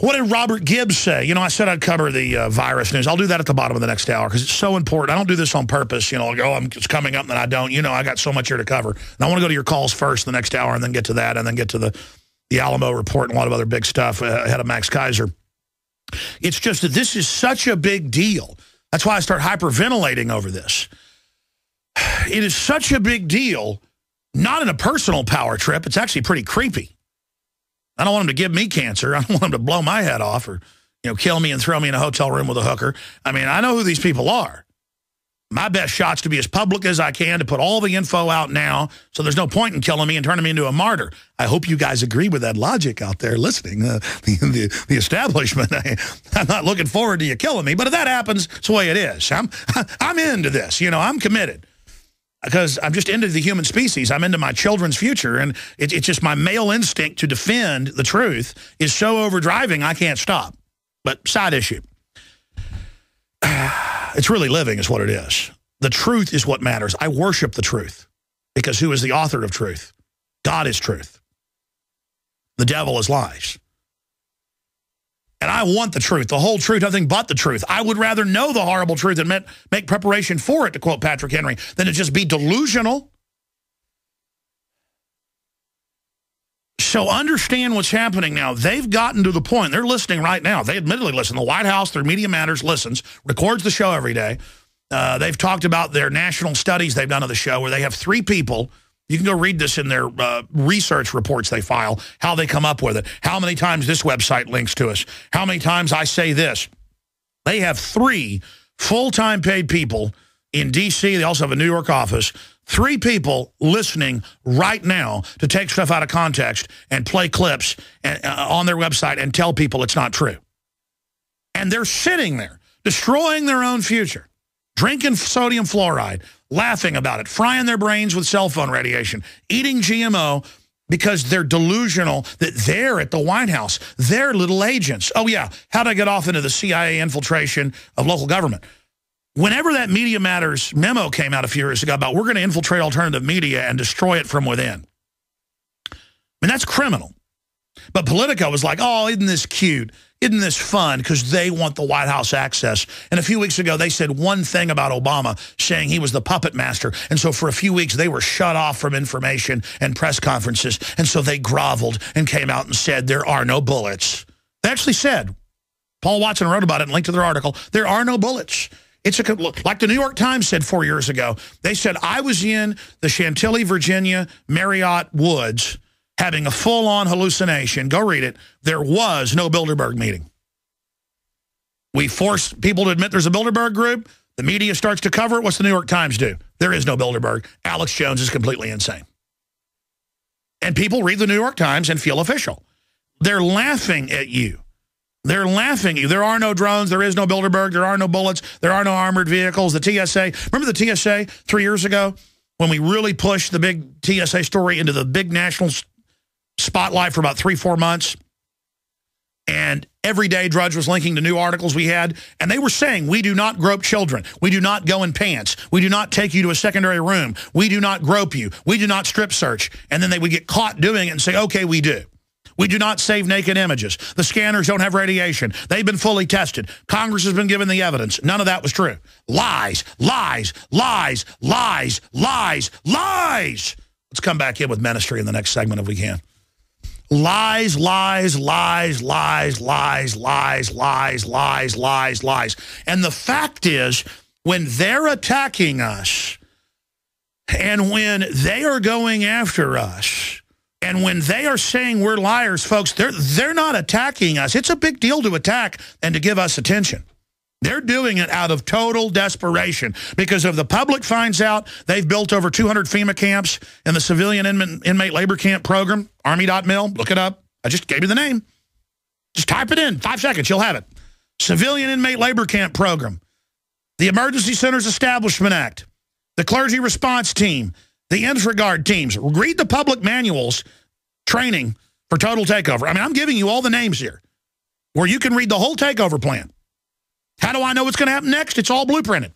What did Robert Gibbs say? You know, I said I'd cover the virus news. I'll do that at the bottom of the next hour because it's so important. I don't do this on purpose. You know, like, oh, it's coming up and then I don't. You know, I got so much here to cover. And I want to go to your calls first the next hour and then get to that and then get to the Alamo report and a lot of other big stuff ahead of Max Keiser. It's just that this is such a big deal. That's why I start hyperventilating over this. It is such a big deal, not in a personal power trip. It's actually pretty creepy. I don't want him to give me cancer. I don't want him to blow my head off or, you know, kill me and throw me in a hotel room with a hooker. I mean, I know who these people are. My best shot's to be as public as I can, to put all the info out now, so there's no point in killing me and turning me into a martyr. I hope you guys agree with that logic out there listening. The establishment, I'm not looking forward to you killing me, but if that happens, it's the way it is. I'm into this. You know, I'm committed because I'm just into the human species. I'm into my children's future, and it's just my male instinct to defend the truth is so overdriving I can't stop. But side issue. It's really living is what it is. The truth is what matters. I worship the truth because who is the author of truth? God is truth. The devil is lies. And I want the truth, the whole truth, nothing but the truth. I would rather know the horrible truth and make preparation for it, to quote Patrick Henry, than to just be delusional. So understand what's happening now. They've gotten to the point. They're listening right now. They admittedly listen. The White House, through Media Matters, listens, records the show every day. They've talked about their national studies they've done of the show where they have 3 people. You can go read this in their research reports they file, how they come up with it, how many times this website links to us, how many times I say this. They have 3 full-time paid people in D.C. They also have a New York office. 3 people listening right now to take stuff out of context and play clips on their website and tell people it's not true. And they're sitting there, destroying their own future, drinking sodium fluoride, laughing about it, frying their brains with cell phone radiation, eating GMO because they're delusional that they're at the White House. They're little agents. Oh, yeah, how'd I get off into the CIA infiltration of local government? Whenever that Media Matters memo came out a few years ago about we're going to infiltrate alternative media and destroy it from within, I mean, that's criminal. But Politico was like, oh, isn't this cute? Isn't this fun? Because they want the White House access. And a few weeks ago, they said one thing about Obama, saying he was the puppet master. And so for a few weeks, they were shut off from information and press conferences. And so they groveled and came out and said, there are no bullets. They actually said, Paul Watson wrote about it and linked to their article, there are no bullets. It's like the New York Times said 4 years ago. They said, I was in the Chantilly, Virginia, Marriott Woods having a full-on hallucination. Go read it. There was no Bilderberg meeting. We forced people to admit there's a Bilderberg group. The media starts to cover it. What's the New York Times do? There is no Bilderberg. Alex Jones is completely insane. And people read the New York Times and feel official. They're laughing at you. They're laughing at you. There are no drones. There is no Bilderberg. There are no bullets. There are no armored vehicles. The TSA. Remember the TSA 3 years ago when we really pushed the big TSA story into the big national spotlight for about 3-4 months? And every day Drudge was linking to new articles we had. And they were saying, we do not grope children. We do not go in pants. We do not take you to a secondary room. We do not grope you. We do not strip search. And then they would get caught doing it and say, okay, we do. We do not save naked images. The scanners don't have radiation. They've been fully tested. Congress has been given the evidence. None of that was true. Lies, lies, lies, lies, lies, lies. Let's come back in with ministry in the next segment if we can. Lies, lies, lies, lies, lies, lies, lies, lies, lies, lies. And the fact is, when they're attacking us, and when they are going after us, and when they are saying we're liars, folks, they're not attacking us. It's a big deal to attack and to give us attention. They're doing it out of total desperation because if the public finds out they've built over 200 FEMA camps in the civilian inmate labor camp program, Army.mil, look it up. I just gave you the name. Just type it in, 5 seconds, you'll have it. Civilian inmate labor camp program, the Emergency Centers Establishment Act, the Clergy Response Team, the InfraGard teams. Read the public manuals training for total takeover. I mean, I'm giving you all the names here where you can read the whole takeover plan. How do I know what's going to happen next? It's all blueprinted.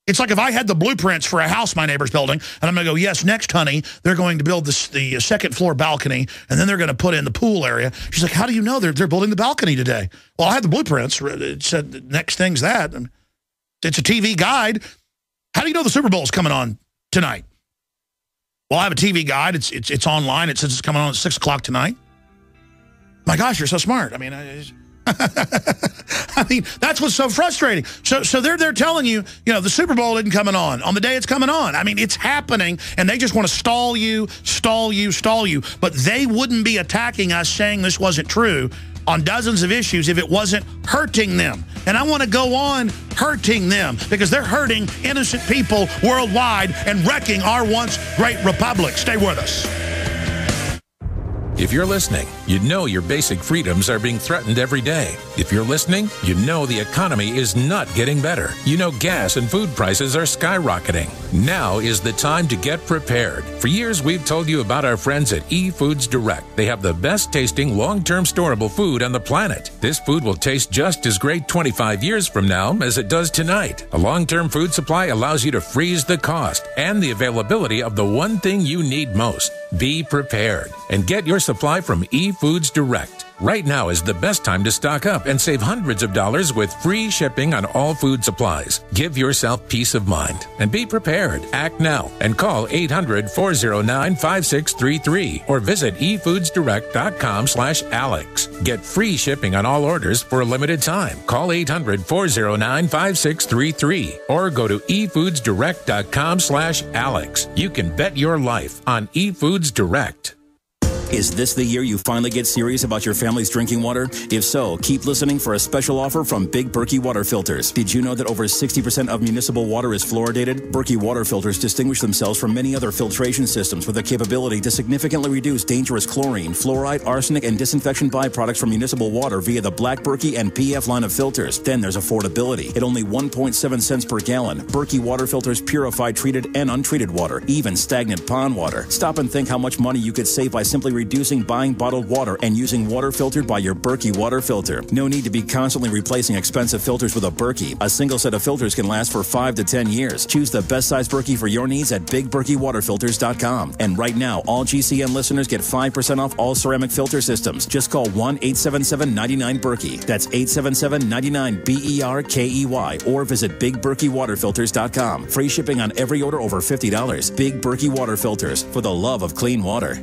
It's like if I had the blueprints for a house my neighbor's building, and I'm going to go, yes, next, honey, they're going to build the second floor balcony, and then they're going to put in the pool area. She's like, how do you know they're building the balcony today? Well, I had the blueprints. It said the next thing's that. It's a TV guide. How do you know the Super Bowl is coming on tonight? Well, I have a TV guide. It's online. It says it's coming on at 6 o'clock tonight. My gosh, you're so smart. I mean, I mean, that's what's so frustrating. So they're telling you, the Super Bowl isn't coming on the day it's coming on. I mean, it's happening, and they just want to stall you. But they wouldn't be attacking us saying this wasn't true on dozens of issues if it wasn't hurting them. And I want to go on hurting them because they're hurting innocent people worldwide and wrecking our once great republic. Stay with us. If you're listening, you know your basic freedoms are being threatened every day. If you're listening, you know the economy is not getting better. You know gas and food prices are skyrocketing. Now is the time to get prepared. For years, we've told you about our friends at eFoods Direct. They have the best tasting long-term storable food on the planet. This food will taste just as great 25 years from now as it does tonight. A long-term food supply allows you to freeze the cost and the availability of the one thing you need most. Be prepared and get your supply from eFoods Direct. Right now is the best time to stock up and save hundreds of dollars with free shipping on all food supplies. Give yourself peace of mind and be prepared. Act now and call 800-409-5633 or visit efoodsdirect.com/Alex. Get free shipping on all orders for a limited time. Call 800-409-5633 or go to efoodsdirect.com/Alex. You can bet your life on eFoods Direct. Is this the year you finally get serious about your family's drinking water? If so, keep listening for a special offer from Big Berkey Water Filters. Did you know that over 60% of municipal water is fluoridated? Berkey Water Filters distinguish themselves from many other filtration systems with the capability to significantly reduce dangerous chlorine, fluoride, arsenic, and disinfection byproducts from municipal water via the Black Berkey and PF line of filters. Then there's affordability. At only 1.7 cents per gallon, Berkey Water Filters purify treated and untreated water, even stagnant pond water. Stop and think how much money you could save by simply reducing buying bottled water and using water filtered by your Berkey water filter. No need to be constantly replacing expensive filters with a Berkey. A single set of filters can last for 5 to 10 years. Choose the best size Berkey for your needs at BigBerkeyWaterFilters.com. And right now, all GCN listeners get 5% off all ceramic filter systems. Just call 1-877-99-BERKEY. That's 877-99-BERKEY or visit BigBerkeyWaterFilters.com. Free shipping on every order over $50. Big Berkey Water Filters, for the love of clean water.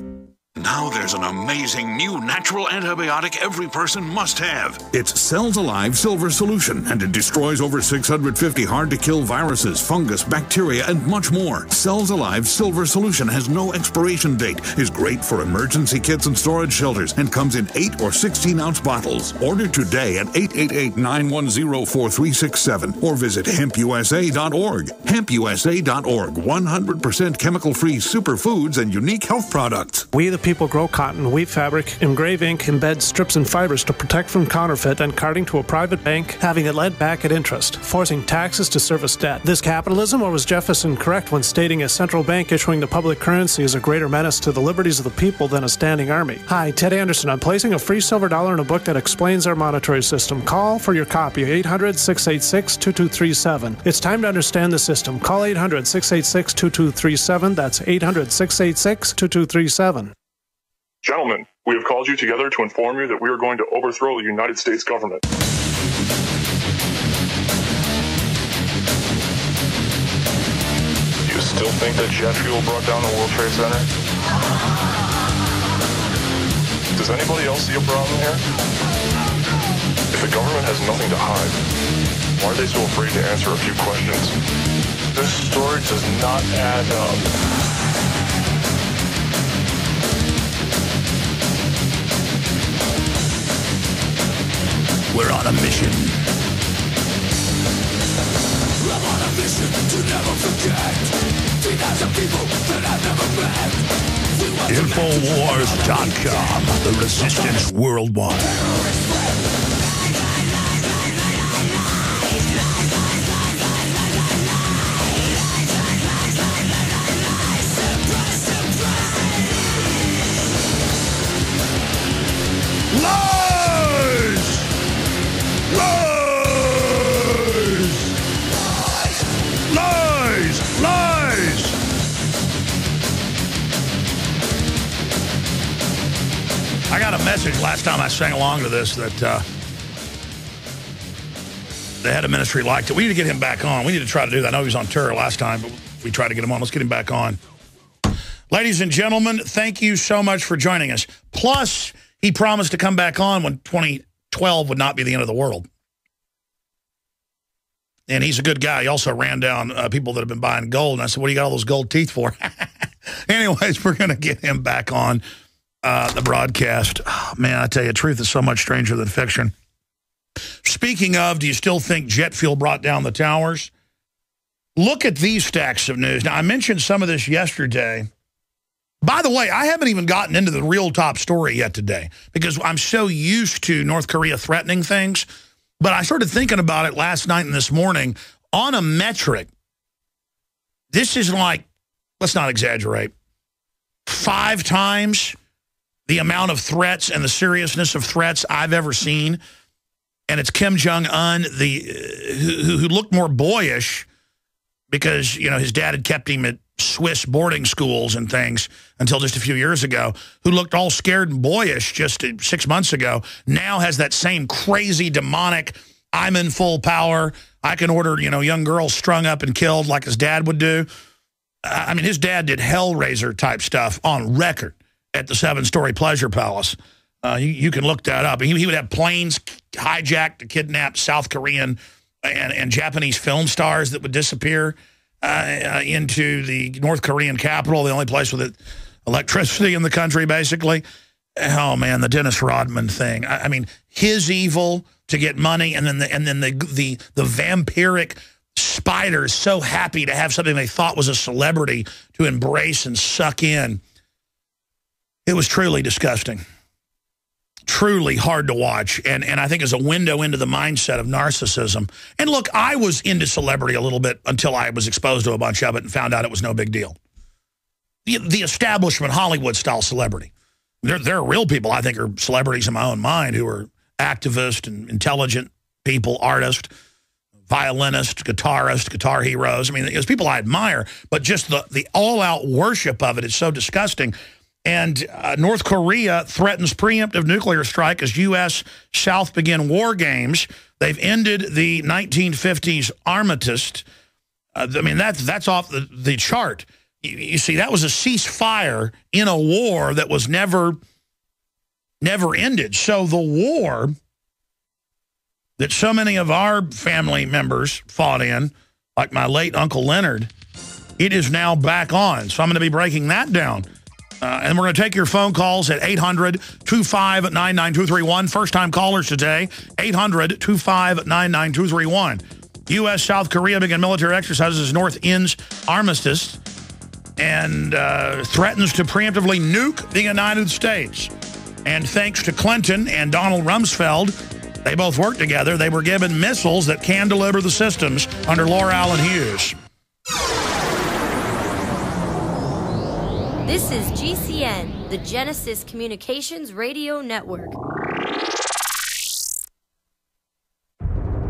Now there's an amazing new natural antibiotic every person must have. It's Cells Alive Silver Solution, and it destroys over 650 hard-to-kill viruses, fungus, bacteria, and much more. Cells Alive Silver Solution has no expiration date, is great for emergency kits and storage shelters, and comes in 8 or 16-ounce bottles. Order today at 888-910-4367 or visit hempusa.org. Hempusa.org, 100% chemical-free superfoods and unique health products. We the people grow cotton, weave fabric, engrave ink, embed strips and fibers to protect from counterfeit and carting to a private bank, having it led back at interest, forcing taxes to service debt. This capitalism, or was Jefferson correct when stating a central bank issuing the public currency is a greater menace to the liberties of the people than a standing army? Hi, Ted Anderson. I'm placing a free silver dollar in a book that explains our monetary system. Call for your copy, 800-686-2237. It's time to understand the system. Call 800-686-2237. That's 800-686-2237. Gentlemen, we have called you together to inform you that we are going to overthrow the United States government. Do you still think that jet fuel brought down the World Trade Center? Does anybody else see a problem here? If the government has nothing to hide, why are they so afraid to answer a few questions? This story does not add up. We're on a mission. Infowars.com, the resistance worldwide. Lies! Lies! Lies! Lies! I got a message last time I sang along to this that the head of ministry liked it. We need to get him back on. We need to try to do that. I know he was on tour last time, but we tried to get him on. Let's get him back on. Ladies and gentlemen, thank you so much for joining us. Plus, he promised to come back on when 2012 would not be the end of the world. And he's a good guy. He also ran down people that have been buying gold. And I said, what do you got all those gold teeth for? Anyways, we're going to get him back on the broadcast. Oh, man, I tell you, truth is so much stranger than fiction. Speaking of, do you still think jet fuel brought down the towers? Look at these stacks of news. Now, I mentioned some of this yesterday. By the way, I haven't even gotten into the real top story yet today because I'm so used to North Korea threatening things. But I started thinking about it last night and this morning on a metric. This is like, let's not exaggerate, 5 times the amount of threats and the seriousness of threats I've ever seen. And it's Kim Jong Un, who looked more boyish because, you know, his dad had kept him at Swiss boarding schools and things until just a few years ago, who looked all scared and boyish just 6 months ago, now has that same crazy, demonic, I'm in full power, I can order, you know, young girls strung up and killed like his dad would do. I mean, his dad did Hellraiser type stuff on record at the 7-story Pleasure Palace. You can look that up. He would have planes hijacked to kidnap South Korean and Japanese film stars that would disappear into the North Korean capital, the only place with electricity in the country, basically. Oh man, the Dennis Rodman thing. I mean, his evil to get money, and then the vampiric spiders so happy to have something they thought was a celebrity to embrace and suck in. It was truly disgusting. Truly hard to watch, and I think is a window into the mindset of narcissism. And look, I was into celebrity a little bit until I was exposed to a bunch of it and found out it was no big deal. The establishment Hollywood-style celebrity. There are real people I think are celebrities in my own mind who are activists and intelligent people, artists, violinists, guitarists, guitar heroes. I mean, it's people I admire, but just the all-out worship of it is so disgusting. And North Korea threatens preemptive nuclear strike as U.S. South begin war games. They've ended the 1950s armistice. I mean, that's off the chart. You see, that was a ceasefire in a war that was never ended. So the war that so many of our family members fought in, like my late Uncle Leonard, it is now back on. So I'm going to be breaking that down. And we're going to take your phone calls at 800-259-9231. First-time callers today, 800-259-9231. U.S. South Korea began military exercises as North ends armistice and threatens to preemptively nuke the United States. And thanks to Clinton and Donald Rumsfeld, they both worked together. They were given missiles that can deliver the systems under Laura Allen Hughes. This is GCN, the Genesis Communications Radio Network.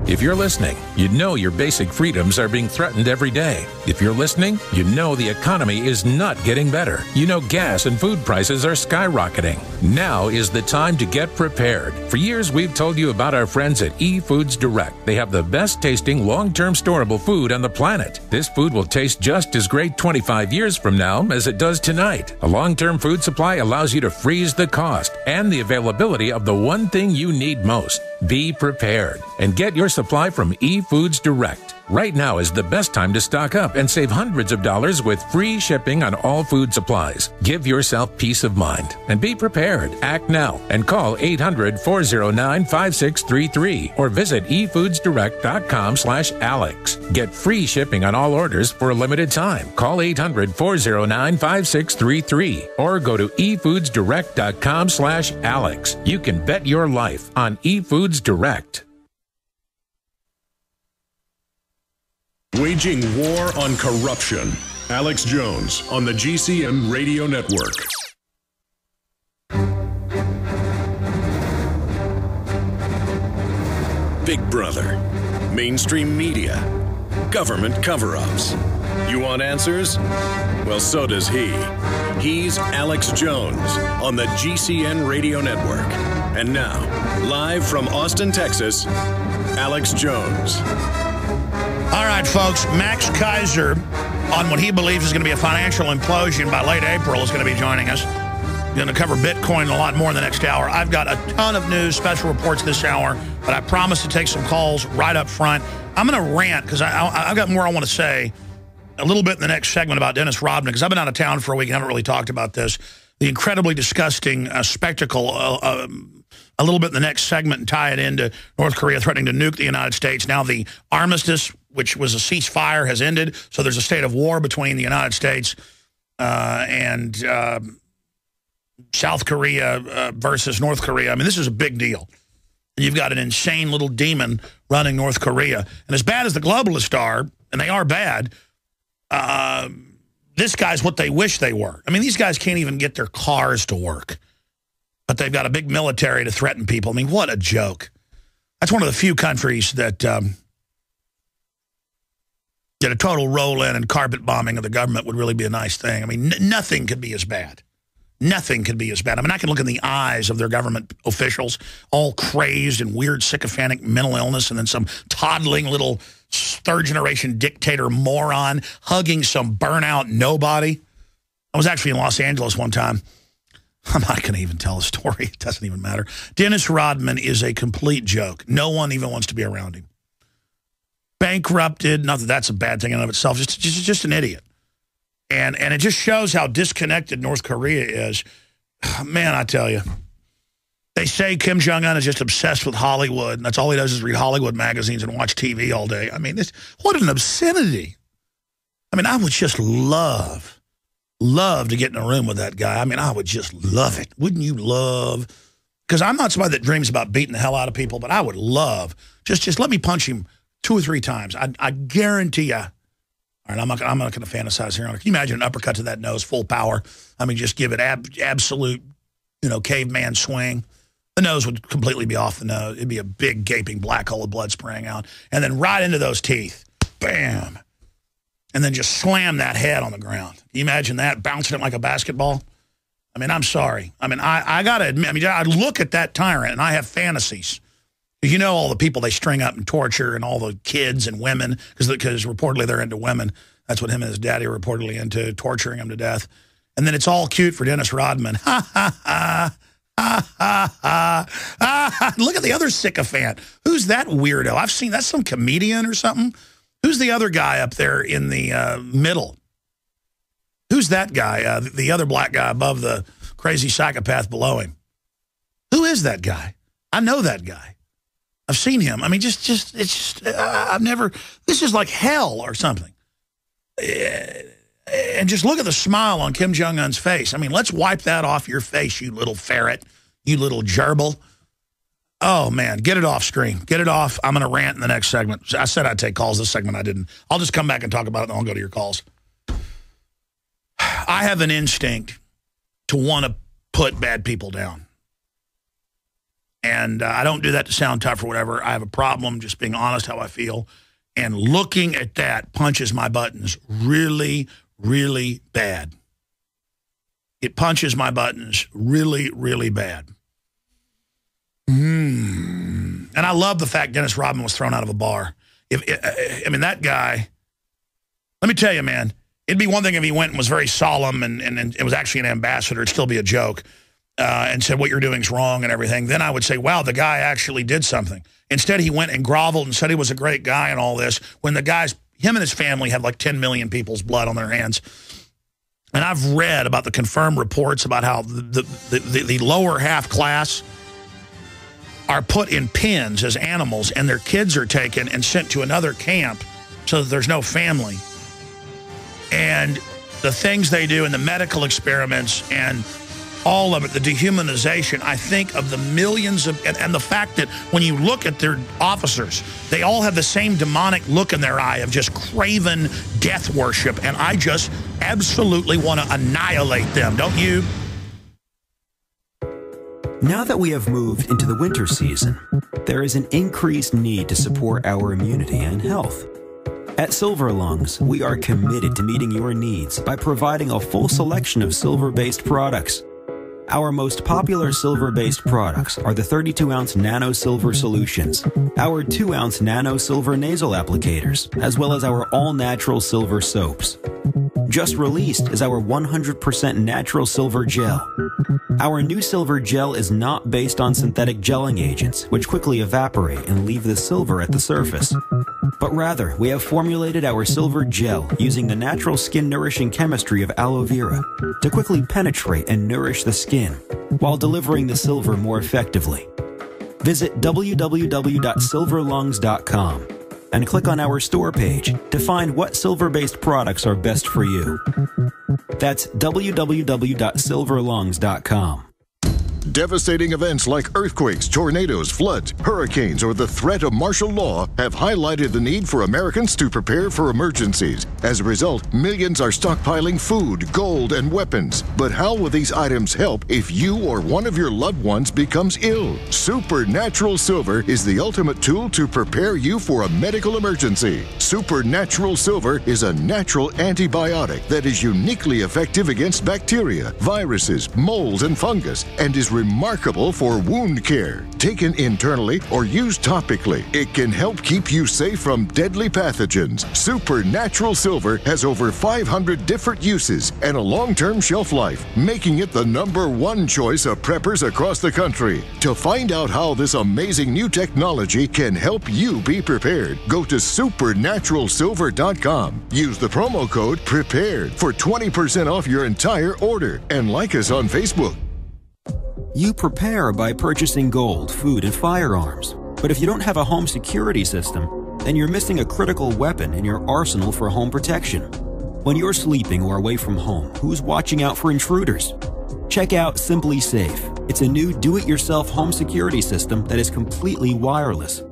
If you're listening, you know your basic freedoms are being threatened every day. If you're listening, you know the economy is not getting better. You know gas and food prices are skyrocketing. Now is the time to get prepared. For years, we've told you about our friends at eFoods Direct. They have the best tasting long-term storable food on the planet. This food will taste just as great 25 years from now as it does tonight. A long-term food supply allows you to freeze the cost and the availability of the one thing you need most. Be prepared and get your supply from eFoods Direct. Right now is the best time to stock up and save hundreds of dollars with free shipping on all food supplies. Give yourself peace of mind and be prepared. Act now and call 800-409-5633 or visit efoodsdirect.com/Alex. Get free shipping on all orders for a limited time. Call 800-409-5633 or go to efoodsdirect.com/Alex. You can bet your life on eFoods Direct. Waging war on corruption. Alex Jones on the GCN Radio Network. Big Brother, mainstream media, government cover-ups. You want answers? Well, so does he. He's Alex Jones on the GCN Radio Network. And now, live from Austin, Texas, Alex Jones. All right, folks, Max Keiser, on what he believes is going to be a financial implosion by late April, is going to be joining us. We're going to cover Bitcoin a lot more in the next hour. I've got a ton of news, special reports this hour, but I promise to take some calls right up front. I'm going to rant because I've got more I want to say a little bit in the next segment about Dennis Rodman, because I've been out of town for a week and haven't really talked about this. The incredibly disgusting spectacle, a little bit in the next segment, and tie it into North Korea threatening to nuke the United States. Now the armistice, which was a ceasefire, has ended, so there's a state of war between the United States and South Korea versus North Korea. I mean, this is a big deal. You've got an insane little demon running North Korea. And as bad as the globalists are, and they are bad, this guy's what they wish they were. I mean, these guys can't even get their cars to work, but they've got a big military to threaten people. I mean, what a joke. That's one of the few countries that did a total roll-in and carpet bombing of the government would really be a nice thing. I mean, nothing could be as bad. Nothing could be as bad. I mean, I can look in the eyes of their government officials, all crazed and weird, sycophantic mental illness, and then some toddling little third-generation dictator moron hugging some burnout nobody. I was actually in Los Angeles one time. I'm not going to even tell a story. It doesn't even matter. Dennis Rodman is a complete joke. No one even wants to be around him. Bankrupted, not that that's a bad thing in and of itself, just an idiot. And it just shows how disconnected North Korea is. Man, I tell you. They say Kim Jong Un is just obsessed with Hollywood, and that's all he does is read Hollywood magazines and watch TV all day. I mean, what an obscenity. I mean, I would just love to get in a room with that guy. I mean, I would just love it. Wouldn't you love? Because I'm not somebody that dreams about beating the hell out of people, but I would love, just let me punch him 2 or 3 times. I guarantee you. All right, I'm not going to fantasize here. Can you imagine an uppercut to that nose, full power? I mean, just give it absolute, caveman swing. The nose would completely be off the nose. It'd be a big, gaping black hole of blood spraying out. And then right into those teeth. Bam. And then just slam that head on the ground. Can you imagine that, bouncing it like a basketball? I mean, I'm sorry. I mean, I got to admit, I look at that tyrant and I have fantasies. You know all the people they string up and torture and all the kids and women, because reportedly they're into women. That's what him and his daddy are reportedly into, torturing them to death. And then it's all cute for Dennis Rodman. Ha, ha, ha, ha, ha, ha, ha. Look at the other sycophant. Who's that weirdo? I've seen, that's some comedian or something. Who's the other guy up there in the middle? Who's that guy, the other black guy above the crazy psychopath below him? Who is that guy? I know that guy. I've seen him. I mean, I've never, this is like hell or something. And just look at the smile on Kim Jong Un's face. I mean, let's wipe that off your face, you little ferret, you little gerbil. Oh, man, get it off screen. Get it off. I'm going to rant in the next segment. I said I'd take calls this segment. I didn't. I'll just come back and talk about it, and I'll go to your calls. I have an instinct to want to put bad people down. And I don't do that to sound tough or whatever. I have a problem just being honest how I feel. And looking at that punches my buttons really, really bad. It punches my buttons really, really bad. And I love the fact Dennis Rodman was thrown out of a bar. I mean, that guy, let me tell you, man, it'd be one thing if he went and was very solemn and it was actually an ambassador. It'd still be a joke. and said what you're doing is wrong and everything, then I would say, wow, the guy actually did something. Instead, he went and groveled and said he was a great guy and all this, when the guy's, him and his family had like 10 million people's blood on their hands. And I've read about the confirmed reports about how the lower half class are put in pens as animals, and their kids are taken and sent to another camp so that there's no family. And the things they do in the medical experiments and all of it, the dehumanization, I think of the millions of, and the fact that when you look at their officers, they all have the same demonic look in their eye of just craven death worship, and I just absolutely want to annihilate them, don't you? Now that we have moved into the winter season, there is an increased need to support our immunity and health. At Silver Lungs, we are committed to meeting your needs by providing a full selection of silver-based products. Our most popular silver-based products are the 32-ounce Nano Silver Solutions, our 2-ounce Nano Silver Nasal Applicators, as well as our all-natural silver soaps. Just released is our 100% natural silver gel. Our new silver gel is not based on synthetic gelling agents, which quickly evaporate and leave the silver at the surface. But rather, we have formulated our silver gel using the natural skin-nourishing chemistry of aloe vera to quickly penetrate and nourish the skin, while delivering the silver more effectively. Visit www.silverlungs.com and click on our store page to find what silver-based products are best for you. That's www.silverlungs.com. Devastating events like earthquakes, tornadoes, floods, hurricanes, or the threat of martial law have highlighted the need for Americans to prepare for emergencies. As a result, millions are stockpiling food, gold, and weapons. But how will these items help if you or one of your loved ones becomes ill? Supernatural Silver is the ultimate tool to prepare you for a medical emergency. Supernatural Silver is a natural antibiotic that is uniquely effective against bacteria, viruses, molds, and fungus, and is remarkable for wound care. Taken internally or used topically, it can help keep you safe from deadly pathogens. Supernatural Silver has over 500 different uses and a long-term shelf life, making it the #1 choice of preppers across the country. To find out how this amazing new technology can help you be prepared, go to supernaturalsilver.com. Use the promo code PREPARED for 20% off your entire order, and like us on Facebook. You prepare by purchasing gold, food, and firearms. But if you don't have a home security system, then you're missing a critical weapon in your arsenal for home protection. When you're sleeping or away from home, who's watching out for intruders? Check out Simply Safe. It's a new do-it-yourself home security system that is completely wireless.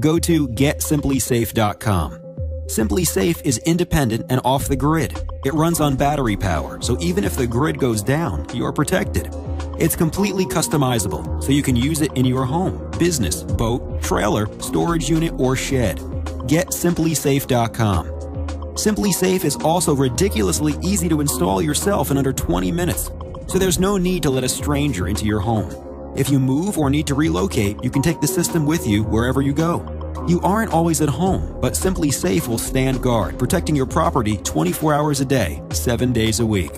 Go to GetSimplySafe.com. Simply Safe is independent and off the grid. It runs on battery power, so even if the grid goes down, you're protected. It's completely customizable, so you can use it in your home, business, boat, trailer, storage unit, or shed. GetSimplySafe.com. Simply Safe is also ridiculously easy to install yourself in under 20 minutes, so there's no need to let a stranger into your home. If you move or need to relocate, you can take the system with you wherever you go. You aren't always at home, but Simply Safe will stand guard, protecting your property 24 hours a day, 7 days a week.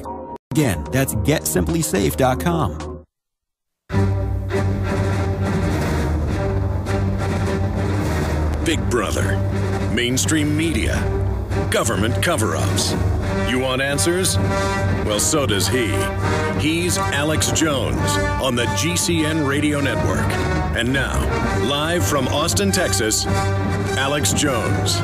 Again, that's GetSimplySafe.com. Big Brother, mainstream media, government cover-ups. You want answers? Well, so does he. He's Alex Jones on the GCN Radio Network. And now, live from Austin, Texas, Alex Jones.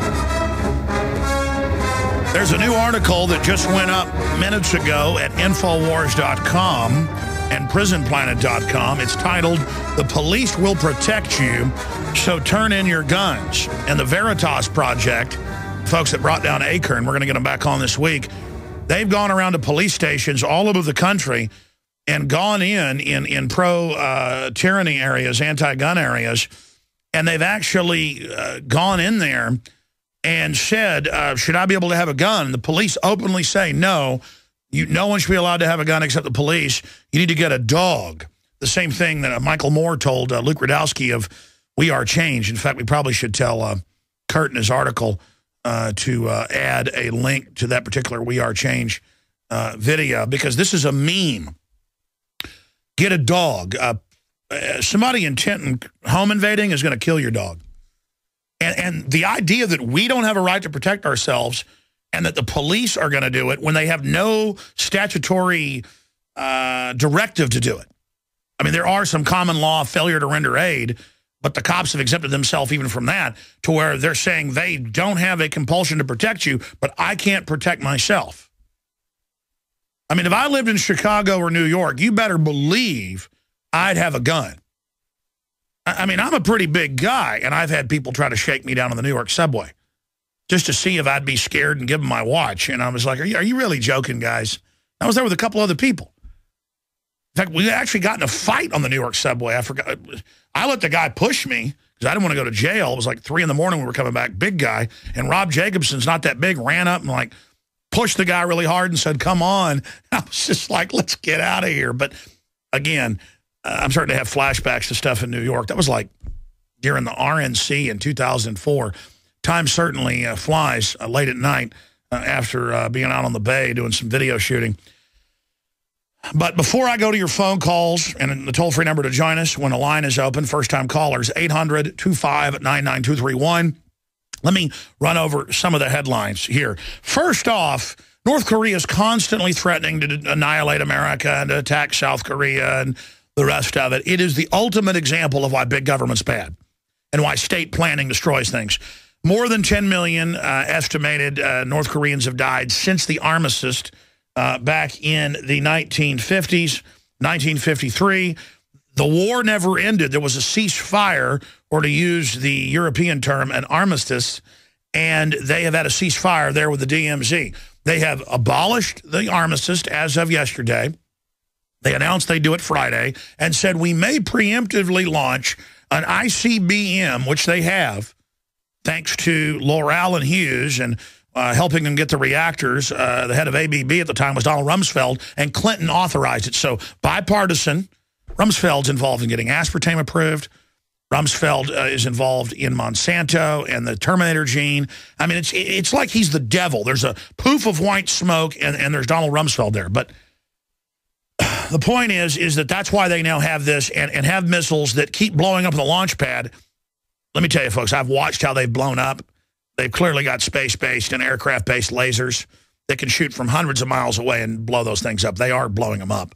There's a new article that just went up minutes ago at Infowars.com and PrisonPlanet.com. It's titled, "The Police Will Protect You, So Turn In Your Guns." And the Veritas Project, folks that brought down Acorn, we're going to get them back on this week, they've gone around to police stations all over the country and gone in pro-tyranny areas, anti-gun areas, and they've actually gone in there and said, should I be able to have a gun? The police openly say, no, no one should be allowed to have a gun except the police. You need to get a dog. The same thing that Michael Moore told Luke Rudkowski of We Are Change. In fact, we probably should tell Kurt in his article to add a link to that particular We Are Change video, because this is a meme. Get a dog. Somebody intent on home invading is going to kill your dog. And the idea that we don't have a right to protect ourselves and that the police are going to do it when they have no statutory directive to do it. I mean, there are some common law failure to render aid, but the cops have exempted themselves even from that to where they're saying they don't have a compulsion to protect you, but I can't protect myself. I mean, if I lived in Chicago or New York, you better believe I'd have a gun. I mean, I'm a pretty big guy, and I've had people try to shake me down on the New York subway just to see if I'd be scared and give them my watch. And I was like, are you really joking, guys? I was there with a couple other people. In fact, we actually got in a fight on the New York subway. I forgot. I let the guy push me because I didn't want to go to jail. It was like 3 in the morning when we were coming back, big guy. And Rob Jacobson's not that big, ran up and like pushed the guy really hard and said, come on. I was just like, let's get out of here. But again, I'm starting to have flashbacks to stuff in New York. That was like during the RNC in 2004. Time certainly flies late at night after being out on the bay doing some video shooting. But before I go to your phone calls and the toll-free number to join us when a line is open, first-time callers, 800-259-9231. Let me run over some of the headlines here. First off, North Korea is constantly threatening to annihilate America and to attack South Korea and the rest of it. It is the ultimate example of why big government's bad and why state planning destroys things. More than 10 million estimated North Koreans have died since the armistice back in the 1950s, 1953. The war never ended. There was a ceasefire, or to use the European term, an armistice, and they have had a ceasefire there with the DMZ. They have abolished the armistice as of yesterday. They announced they'd do it Friday and said we may preemptively launch an ICBM, which they have, thanks to L'Oreal and Hughes and helping them get the reactors. The head of ABB at the time was Donald Rumsfeld, and Clinton authorized it. So bipartisan. Rumsfeld's involved in getting aspartame approved. Rumsfeld is involved in Monsanto and the Terminator gene. I mean, it's like he's the devil. There's a poof of white smoke, and there's Donald Rumsfeld there. But the point is that that's why they now have this and have missiles that keep blowing up the launch pad. Let me tell you, folks, I've watched how they've blown up. They've clearly got space-based and aircraft-based lasers that can shoot from hundreds of miles away and blow those things up. They are blowing them up.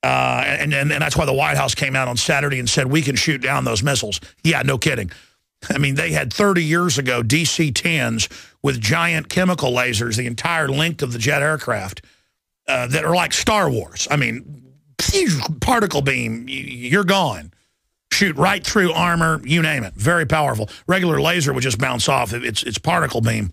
And that's why the White House came out on Saturday and said, we can shoot down those missiles. Yeah, no kidding. I mean, they had 30 years ago DC-10s with giant chemical lasers, the entire length of the jet aircraft, that are like Star Wars. I mean, particle beam, you're gone. Shoot right through armor, you name it. Very powerful. Regular laser would just bounce off. It's particle beam.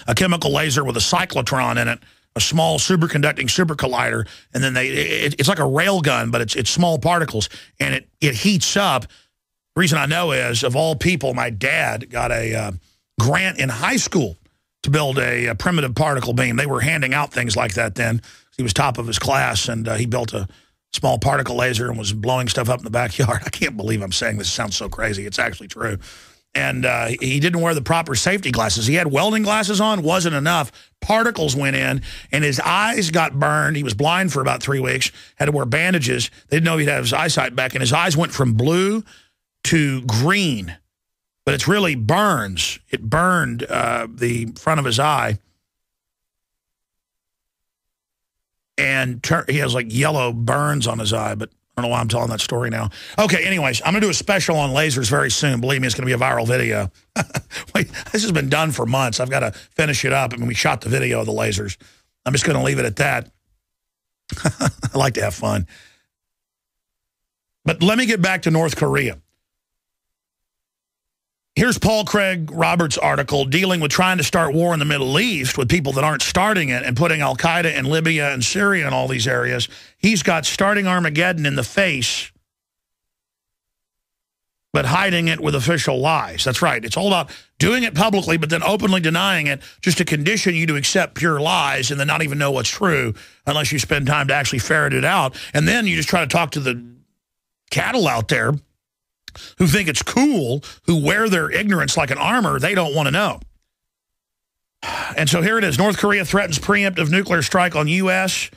A chemical laser with a cyclotron in it, a small superconducting super collider, and then it's like a rail gun, but it's small particles, and it heats up. The reason I know is, of all people, my dad got a grant in high school to build a primitive particle beam. They were handing out things like that then. He was top of his class, and he built a small particle laser and was blowing stuff up in the backyard. I can't believe I'm saying this. It sounds so crazy. It's actually true. And he didn't wear the proper safety glasses. He had welding glasses on, wasn't enough. Particles went in, and his eyes got burned. He was blind for about 3 weeks, had to wear bandages. They didn't know he'd have his eyesight back, and his eyes went from blue to green. But it's really burns. It burned the front of his eye. And he has like yellow burns on his eye, but I don't know why I'm telling that story now. Okay, anyways, I'm going to do a special on lasers very soon. Believe me, it's going to be a viral video. Wait, this has been done for months. I've got to finish it up. I mean, we shot the video of the lasers. I'm just going to leave it at that. I like to have fun. But let me get back to North Korea. Here's Paul Craig Roberts' article dealing with trying to start war in the Middle East with people that aren't starting it and putting al-Qaeda in Libya and Syria and all these areas. He's got starting Armageddon in the face, but hiding it with official lies. That's right. It's all about doing it publicly, but then openly denying it just to condition you to accept pure lies and then not even know what's true unless you spend time to actually ferret it out. And then you just try to talk to the cattle out there who think it's cool, who wear their ignorance like an armor. They don't want to know. And so here it is. North Korea threatens preemptive nuclear strike on U.S.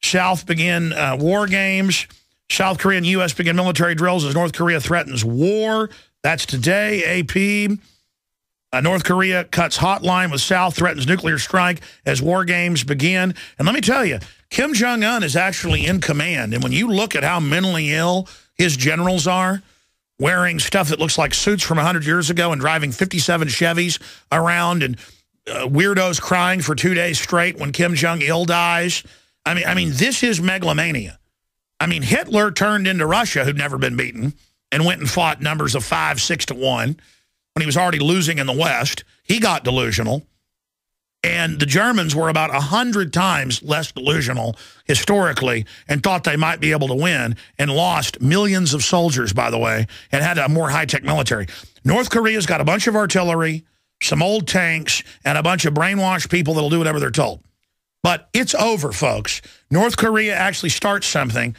South begin war games. South Korea and U.S. begin military drills as North Korea threatens war. That's today, AP. North Korea cuts hotline with South, threatens nuclear strike as war games begin. And let me tell you, Kim Jong Un is actually in command. And when you look at how mentally ill his generals are, wearing stuff that looks like suits from 100 years ago and driving 57 Chevys around, and weirdos crying for 2 days straight when Kim Jong-il dies. I mean, this is megalomania. I mean, Hitler turned into Russia, who'd never been beaten, and went and fought numbers of 5, 6 to 1 when he was already losing in the West. He got delusional. And the Germans were about 100 times less delusional historically and thought they might be able to win, and lost millions of soldiers, by the way, and had a more high-tech military. North Korea's got a bunch of artillery, some old tanks, and a bunch of brainwashed people that'll do whatever they're told. But it's over, folks. North Korea actually starts something.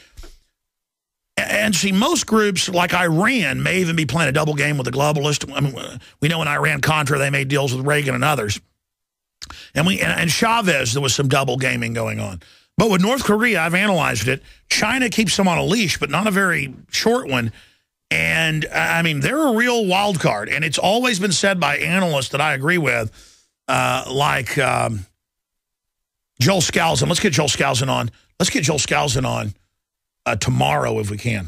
And see, most groups like Iran may even be playing a double game with the globalists. I mean, we know in Iran-Contra they made deals with Reagan and others. And Chavez, there was some double gaming going on. But with North Korea, I've analyzed it. China keeps them on a leash, but not a very short one. And, I mean, they're a real wild card. And it's always been said by analysts that I agree with, like Joel Skousen. Let's get Joel Skousen on. Let's get Joel Skousen on tomorrow if we can.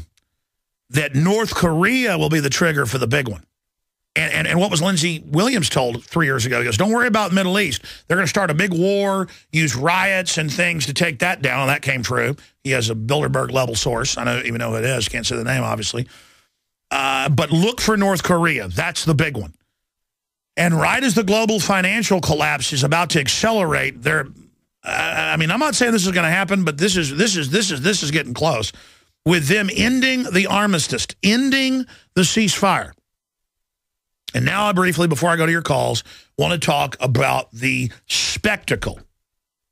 That North Korea will be the trigger for the big one. And what was Lindsey Williams told 3 years ago? He goes, don't worry about the Middle East. They're going to start a big war, use riots and things to take that down. And that came true. He has a Bilderberg-level source. I don't even know who it is. Can't say the name, obviously. But look for North Korea. That's the big one. And right as the global financial collapse is about to accelerate, I mean, I'm not saying this is going to happen, but this is getting close. With them ending the armistice, ending the ceasefire. And now I briefly, before I go to your calls, want to talk about the spectacle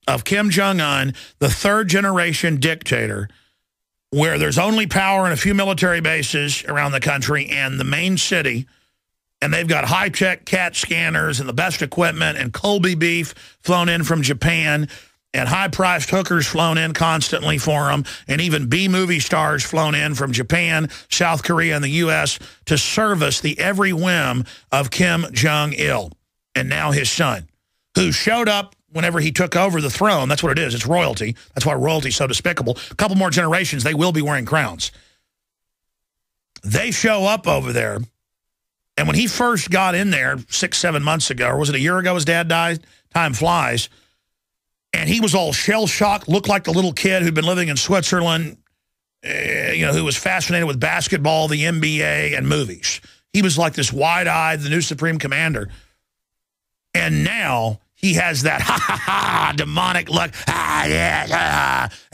of Kim Jong Un, the third-generation dictator, where there's only power in a few military bases around the country and the main city, and they've got high-tech CAT scanners and the best equipment and Colby beef flown in from Japan and high-priced hookers flown in constantly for them, and even B-movie stars flown in from Japan, South Korea, and the U.S. to service the every whim of Kim Jong-il, and now his son, who showed up whenever he took over the throne. That's what it is. It's royalty. That's why royalty's so despicable. A couple more generations, they will be wearing crowns. They show up over there, and when he first got in there 6, 7 months ago, or was it a year ago his dad died? Time flies. And he was all shell-shocked, looked like the little kid who'd been living in Switzerland, who was fascinated with basketball, the NBA, and movies. He was like this wide-eyed, the new supreme commander. And now he has that demonic look. And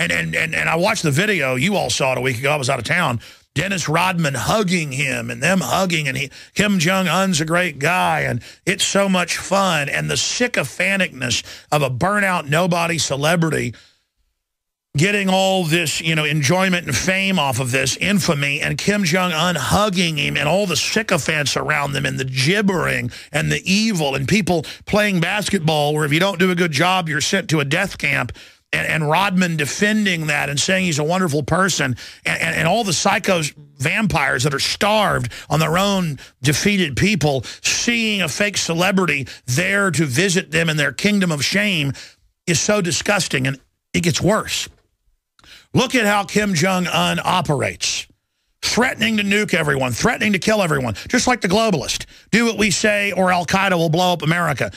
I watched the video. You all saw it a week ago. I was out of town. Dennis Rodman hugging him and them hugging, and Kim Jong-un's a great guy, and it's so much fun. And the sycophanticness of a burnout nobody celebrity getting all this, enjoyment and fame off of this infamy, and Kim Jong-un hugging him, and all the sycophants around them, and the gibbering and the evil, and people playing basketball where if you don't do a good job, you're sent to a death camp. And Rodman defending that and saying he's a wonderful person, and all the psychos, vampires that are starved on their own defeated people, seeing a fake celebrity there to visit them in their kingdom of shame is so disgusting, and it gets worse. Look at how Kim Jong-un operates. Threatening to nuke everyone, threatening to kill everyone, just like the globalist. Do what we say or Al-Qaeda will blow up America.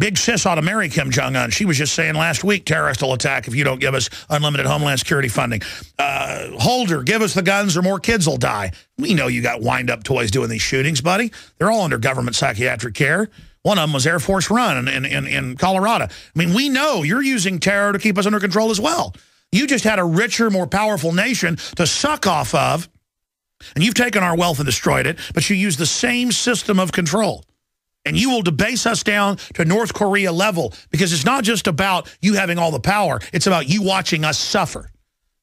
Big sis ought to marry Kim Jong-un. She was just saying last week, terrorists will attack if you don't give us unlimited Homeland Security funding. Holder, give us the guns or more kids will die. We know you got wind-up toys doing these shootings, buddy. They're all under government psychiatric care. One of them was Air Force Run in Colorado. I mean, we know you're using terror to keep us under control as well. You just had a richer, more powerful nation to suck off of, and you've taken our wealth and destroyed it, but you use the same system of control. And you will debase us down to North Korea level, because it's not just about you having all the power. It's about you watching us suffer.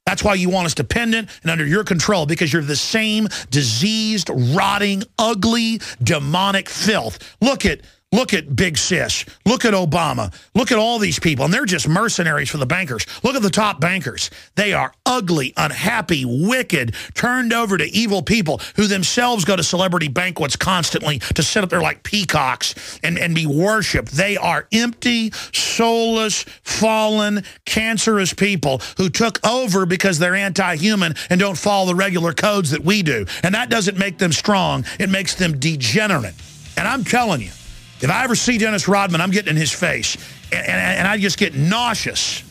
That's why you want us dependent and under your control, because you're the same diseased, rotting, ugly, demonic filth. Look at Look at Big Sis. Look at Obama. Look at all these people. And they're just mercenaries for the bankers. Look at the top bankers. They are ugly, unhappy, wicked, turned over to evil people who themselves go to celebrity banquets constantly to sit up there like peacocks and be worshipped. They are empty, soulless, fallen, cancerous people who took over because they're anti-human and don't follow the regular codes that we do. And that doesn't make them strong. It makes them degenerate. And I'm telling you, if I ever see Dennis Rodman, I'm getting in his face. And I just get nauseous.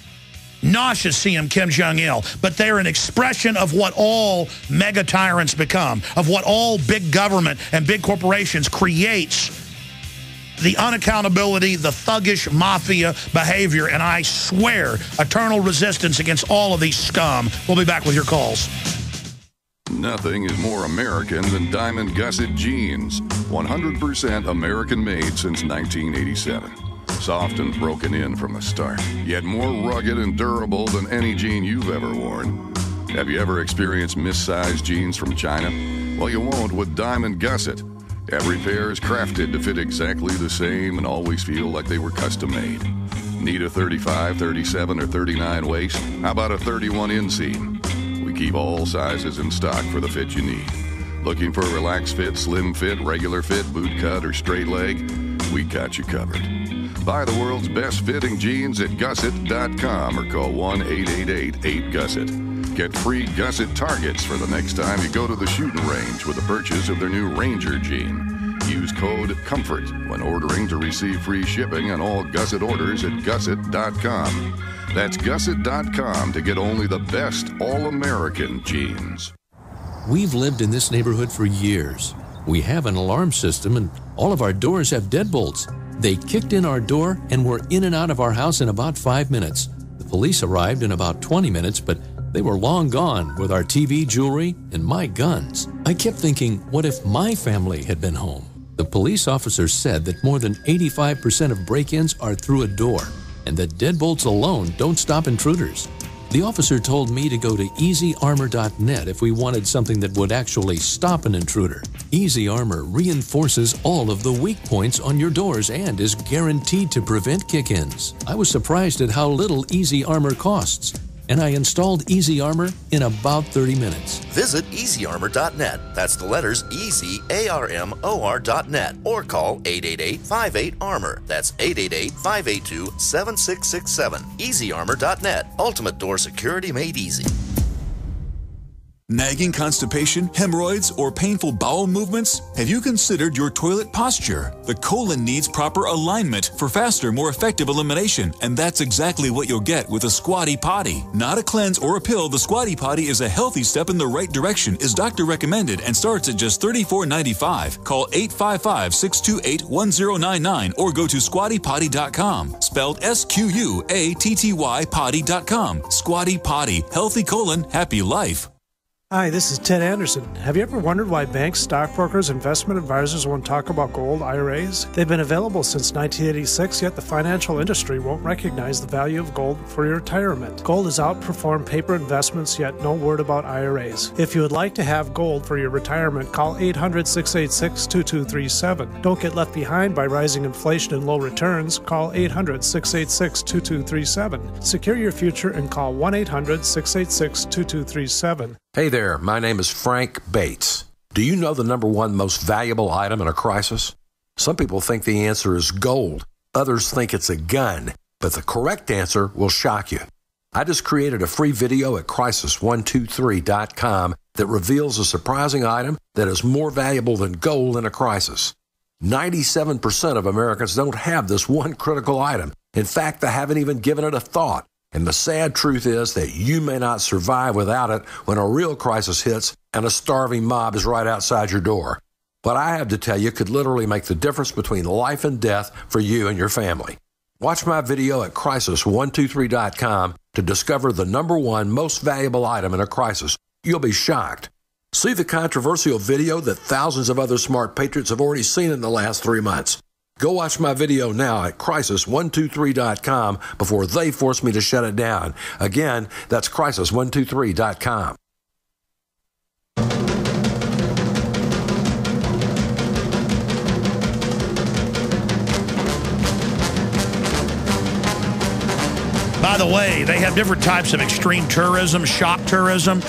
Nauseous seeing Kim Jong Un. But they're an expression of what all mega tyrants become, of what all big government and big corporations creates. The unaccountability, the thuggish mafia behavior, and I swear, eternal resistance against all of these scum. We'll be back with your calls. Nothing is more American than Diamond Gusset jeans. 100% American-made since 1987. Soft and broken in from the start, yet more rugged and durable than any jean you've ever worn. Have you ever experienced missized jeans from China? Well, you won't with Diamond Gusset. Every pair is crafted to fit exactly the same and always feel like they were custom-made. Need a 35, 37, or 39 waist? How about a 31 inseam? We keep all sizes in stock for the fit you need. Looking for a relaxed fit, slim fit, regular fit, boot cut, or straight leg? We got you covered. Buy the world's best fitting jeans at gusset.com or call 1-888-8-GUSSET. Get free Gusset targets for the next time you go to the shooting range with the purchase of their new Ranger jean. Use code COMFORT when ordering to receive free shipping on all Gusset orders at gusset.com. That's gusset.com to get only the best all-American jeans. We've lived in this neighborhood for years. We have an alarm system and all of our doors have deadbolts. They kicked in our door and were in and out of our house in about 5 minutes. The police arrived in about 20 minutes, but they were long gone with our TV, jewelry, and my guns. I kept thinking, what if my family had been home? The police officer said that more than 85% of break-ins are through a door, and that deadbolts alone don't stop intruders. The officer told me to go to EasyArmor.net if we wanted something that would actually stop an intruder. Easy Armor reinforces all of the weak points on your doors and is guaranteed to prevent kick-ins. I was surprised at how little Easy Armor costs, and I installed Easy Armor in about 30 minutes. Visit EasyArmor.net. That's the letters EasyArmor.net or call 888-58-ARMOR. That's 888-582-7667. EasyArmor.net. Ultimate door security made easy. Nagging constipation, hemorrhoids, or painful bowel movements? Have you considered your toilet posture? The colon needs proper alignment for faster, more effective elimination, and that's exactly what you'll get with a Squatty Potty. Not a cleanse or a pill, the Squatty Potty is a healthy step in the right direction, is doctor recommended, and starts at just $34.95. Call 855-628-1099 or go to squattypotty.com. Spelled SQUATTY potty.com. Squatty Potty. Healthy colon, happy life. Hi, this is Ted Anderson. Have you ever wondered why banks, stockbrokers, investment advisors won't talk about gold IRAs? They've been available since 1986, yet the financial industry won't recognize the value of gold for your retirement. Gold has outperformed paper investments, yet no word about IRAs. If you would like to have gold for your retirement, call 800-686-2237. Don't get left behind by rising inflation and low returns. Call 800-686-2237. Secure your future and call 1-800-686-2237. Hey there, my name is Frank Bates. Do you know the number one most valuable item in a crisis? Some people think the answer is gold. Others think it's a gun. But the correct answer will shock you. I just created a free video at crisis123.com that reveals a surprising item that is more valuable than gold in a crisis. 97% of Americans don't have this one critical item. In fact, they haven't even given it a thought. And the sad truth is that you may not survive without it when a real crisis hits and a starving mob is right outside your door. What I have to tell you could literally make the difference between life and death for you and your family. Watch my video at crisis123.com to discover the number one most valuable item in a crisis. You'll be shocked. See the controversial video that thousands of other smart patriots have already seen in the last 3 months. Go watch my video now at crisis123.com before they force me to shut it down. Again, that's crisis123.com. the way, they have different types of extreme tourism, shock tourism,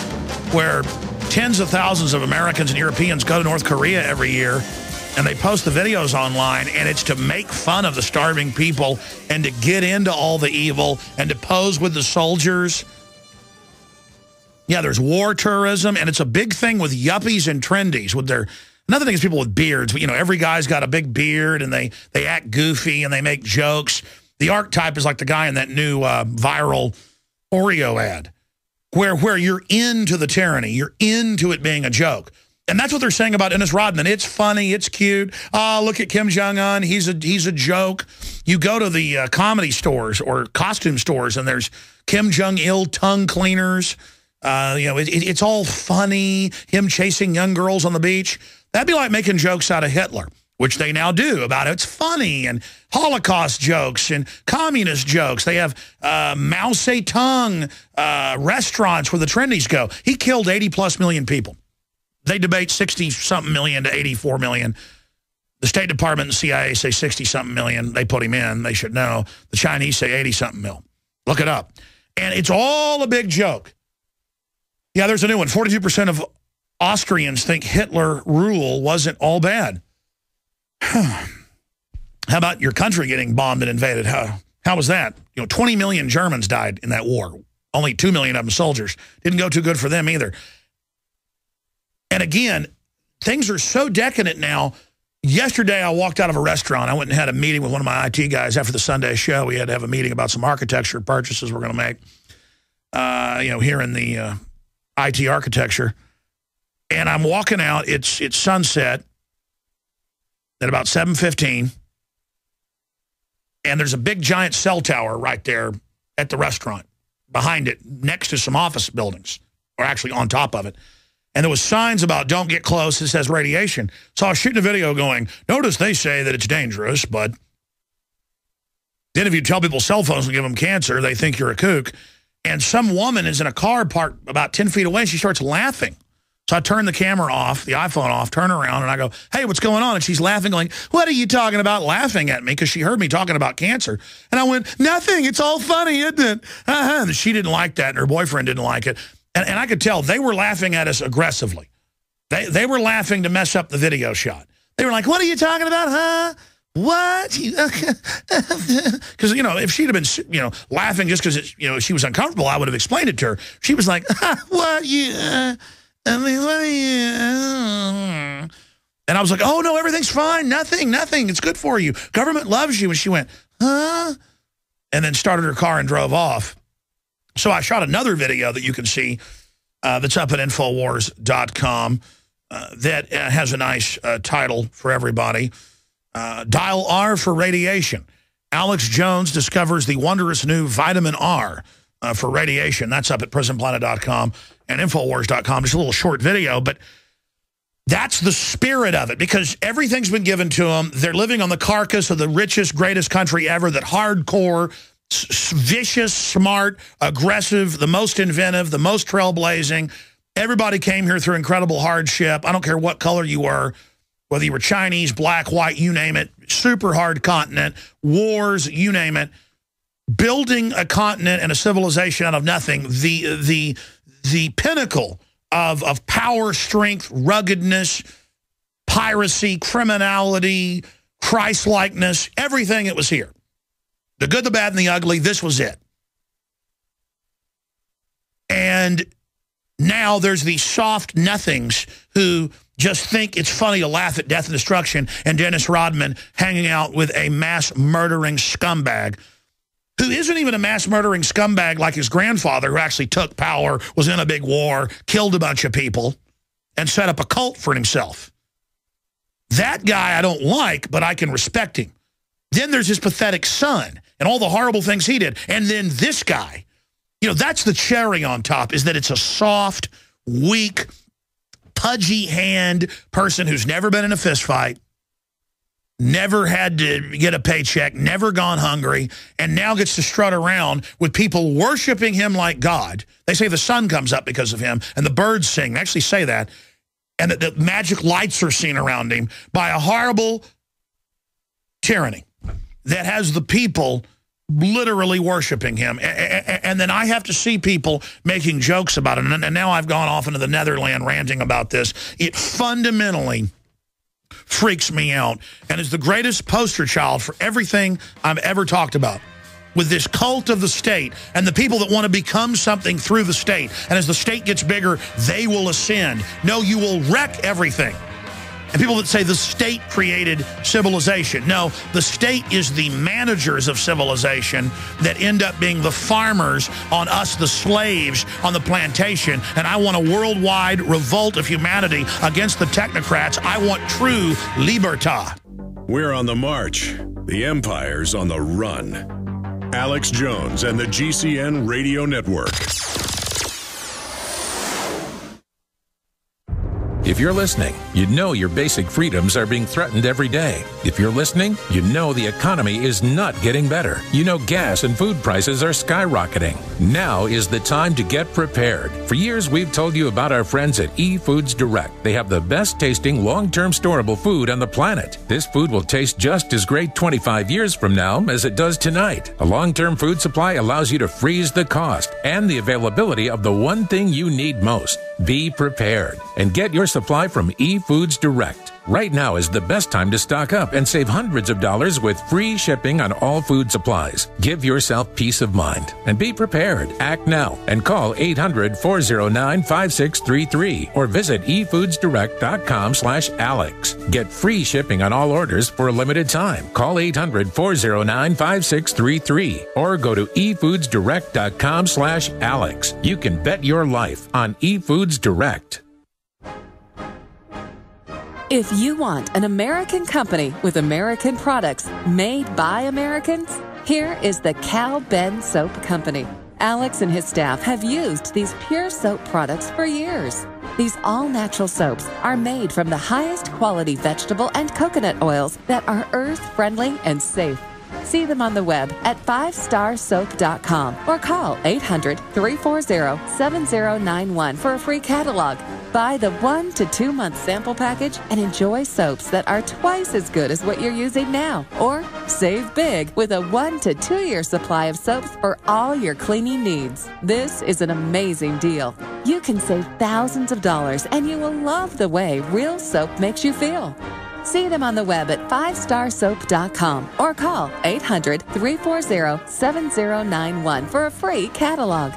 where tens of thousands of Americans and Europeans go to North Korea every year, and they post the videos online, and it's to make fun of the starving people and to get into all the evil and to pose with the soldiers. Yeah, there's war tourism, and it's a big thing with yuppies and trendies with their... Another thing is people with beards. You know, every guy's got a big beard, and they act goofy, and they make jokes. The archetype is like the guy in that new viral Oreo ad, where you're into the tyranny. You're into it being a joke. And that's what they're saying about Dennis Rodman. It's funny. It's cute. Oh, look at Kim Jong Un. He's a joke. You go to the comedy stores or costume stores, and there's Kim Jong-il tongue cleaners. You know, it's all funny. Him chasing young girls on the beach. That'd be like making jokes out of Hitler, which they now do about it. It's funny, and Holocaust jokes and communist jokes. They have Mao Zedong restaurants where the trendies go. He killed 80+ million people. They debate 60-something million to 84 million. The State Department and CIA say 60-something million. They put him in. They should know. The Chinese say 80-something mil. Look it up. And it's all a big joke. Yeah, there's a new one. 42% of Austrians think Hitler rule wasn't all bad. How about your country getting bombed and invaded? How was that? You know, 20 million Germans died in that war. Only 2 million of them soldiers. Didn't go too good for them either. And again, things are so decadent now. Yesterday, I walked out of a restaurant. I went and had a meeting with one of my IT guys after the Sunday show. We had to have a meeting about some architecture purchases we're going to make, you know, here in the IT architecture. And I'm walking out. It's sunset at about 7:15. And there's a big, giant cell tower right there at the restaurant, behind it, next to some office buildings, or actually on top of it. And there was signs about don't get close. It says radiation. So I was shooting a video going, notice they say that it's dangerous, but then if you tell people cell phones will give them cancer, they think you're a kook. And some woman is in a car parked about 10 feet away, and she starts laughing. So I turn the camera off, the iPhone off, turn around, and I go, hey, what's going on? And she's laughing, going, what are you talking about? Laughing at me because she heard me talking about cancer. And I went, nothing. It's all funny, isn't it? And she didn't like that, and her boyfriend didn't like it. And I could tell they were laughing at us aggressively. They were laughing to mess up the video shot. They were like, what are you talking about, huh? What? Because, you know, if she'd have been, you know, laughing just because, you know, she was uncomfortable, I would have explained it to her. She was like, what? I mean, what are you? And I was like, oh, no, everything's fine. Nothing. It's good for you. Government loves you. And she went, huh? And then started her car and drove off. So I shot another video that you can see that's up at Infowars.com that has a nice title for everybody. Dial R for radiation. Alex Jones discovers the wondrous new vitamin R for radiation. That's up at PrisonPlanet.com and Infowars.com. Just a little short video, but that's the spirit of it, because everything's been given to them. They're living on the carcass of the richest, greatest country ever, that hardcore, vicious, smart, aggressive, the most inventive, the most trailblazing. Everybody came here through incredible hardship. I don't care what color you were, whether you were Chinese, black, white, you name it. Super hard continent, wars, you name it. Building a continent and a civilization out of nothing. The pinnacle of power, strength, ruggedness, piracy, criminality, Christ-likeness, everything that was here. The good, the bad, and the ugly, this was it. And now there's these soft nothings who just think it's funny to laugh at death and destruction, and Dennis Rodman hanging out with a mass-murdering scumbag who isn't even a mass-murdering scumbag like his grandfather, who actually took power, was in a big war, killed a bunch of people, and set up a cult for himself. That guy I don't like, but I can respect him. Then there's his pathetic son and all the horrible things he did. And then this guy, you know, that's the cherry on top, is that it's a soft, weak, pudgy hand person who's never been in a fist fight, never had to get a paycheck, never gone hungry, and now gets to strut around with people worshiping him like God. They say the sun comes up because of him, and the birds sing. They actually say that. And that the magic lights are seen around him by a horrible tyranny that has the people literally worshiping him. And then I have to see people making jokes about it. And now I've gone off into the Netherlands ranting about this. It fundamentally freaks me out and is the greatest poster child for everything I've ever talked about. With this cult of the state and the people that want to become something through the state. And as the state gets bigger, they will ascend. No, you will wreck everything. And people that say the state created civilization. No, the state is the managers of civilization that end up being the farmers on us, the slaves on the plantation. And I want a worldwide revolt of humanity against the technocrats. I want true libertà. We're on the march. The empire's on the run. Alex Jones and the GCN Radio Network. If you're listening, you know your basic freedoms are being threatened every day. If you're listening, you know the economy is not getting better. You know gas and food prices are skyrocketing. Now is the time to get prepared. For years, we've told you about our friends at eFoods Direct. They have the best tasting, long-term storable food on the planet. This food will taste just as great 25 years from now as it does tonight. A long-term food supply allows you to freeze the cost and the availability of the one thing you need most. Be prepared and get your supply from eFoods Direct. Right now is the best time to stock up and save hundreds of dollars with free shipping on all food supplies. Give yourself peace of mind and be prepared. Act now and call 800-409-5633 or visit efoodsdirect.com/Alex. Get free shipping on all orders for a limited time. Call 800-409-5633 or go to efoodsdirect.com/Alex. You can bet your life on eFoods Direct. If you want an American company with American products made by Americans, here is the Cal Ben Soap Company. Alex and his staff have used these pure soap products for years. These all-natural soaps are made from the highest quality vegetable and coconut oils that are earth-friendly and safe. See them on the web at 5starsoap.com or call 800-340-7091 for a free catalog. Buy the 1 to 2 month sample package and enjoy soaps that are twice as good as what you're using now. Or save big with a 1 to 2 year supply of soaps for all your cleaning needs. This is an amazing deal. You can save thousands of dollars and you will love the way real soap makes you feel. See them on the web at 5starsoap.com or call 800-340-7091 for a free catalog.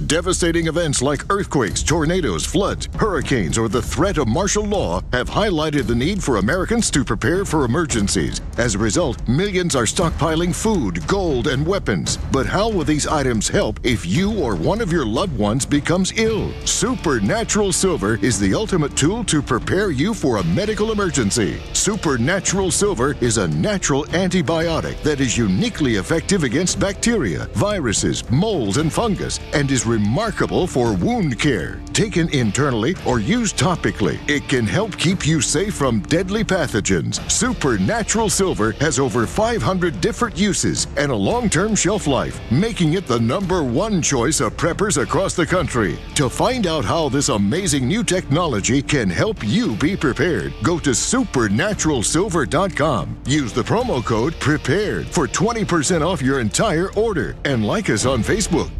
Devastating events like earthquakes, tornadoes, floods, hurricanes, or the threat of martial law have highlighted the need for Americans to prepare for emergencies. As a result, millions are stockpiling food, gold, and weapons. But how will these items help if you or one of your loved ones becomes ill? Supernatural Silver is the ultimate tool to prepare you for a medical emergency. Supernatural Silver is a natural antibiotic that is uniquely effective against bacteria, viruses, molds, and fungus, and is remarkable for wound care. Taken internally or used topically, it can help keep you safe from deadly pathogens. Supernatural Silver has over 500 different uses and a long-term shelf life, making it the #1 choice of preppers across the country. To find out how this amazing new technology can help you be prepared, go to supernaturalsilver.com. Use the promo code PREPARED for 20% off your entire order and like us on Facebook.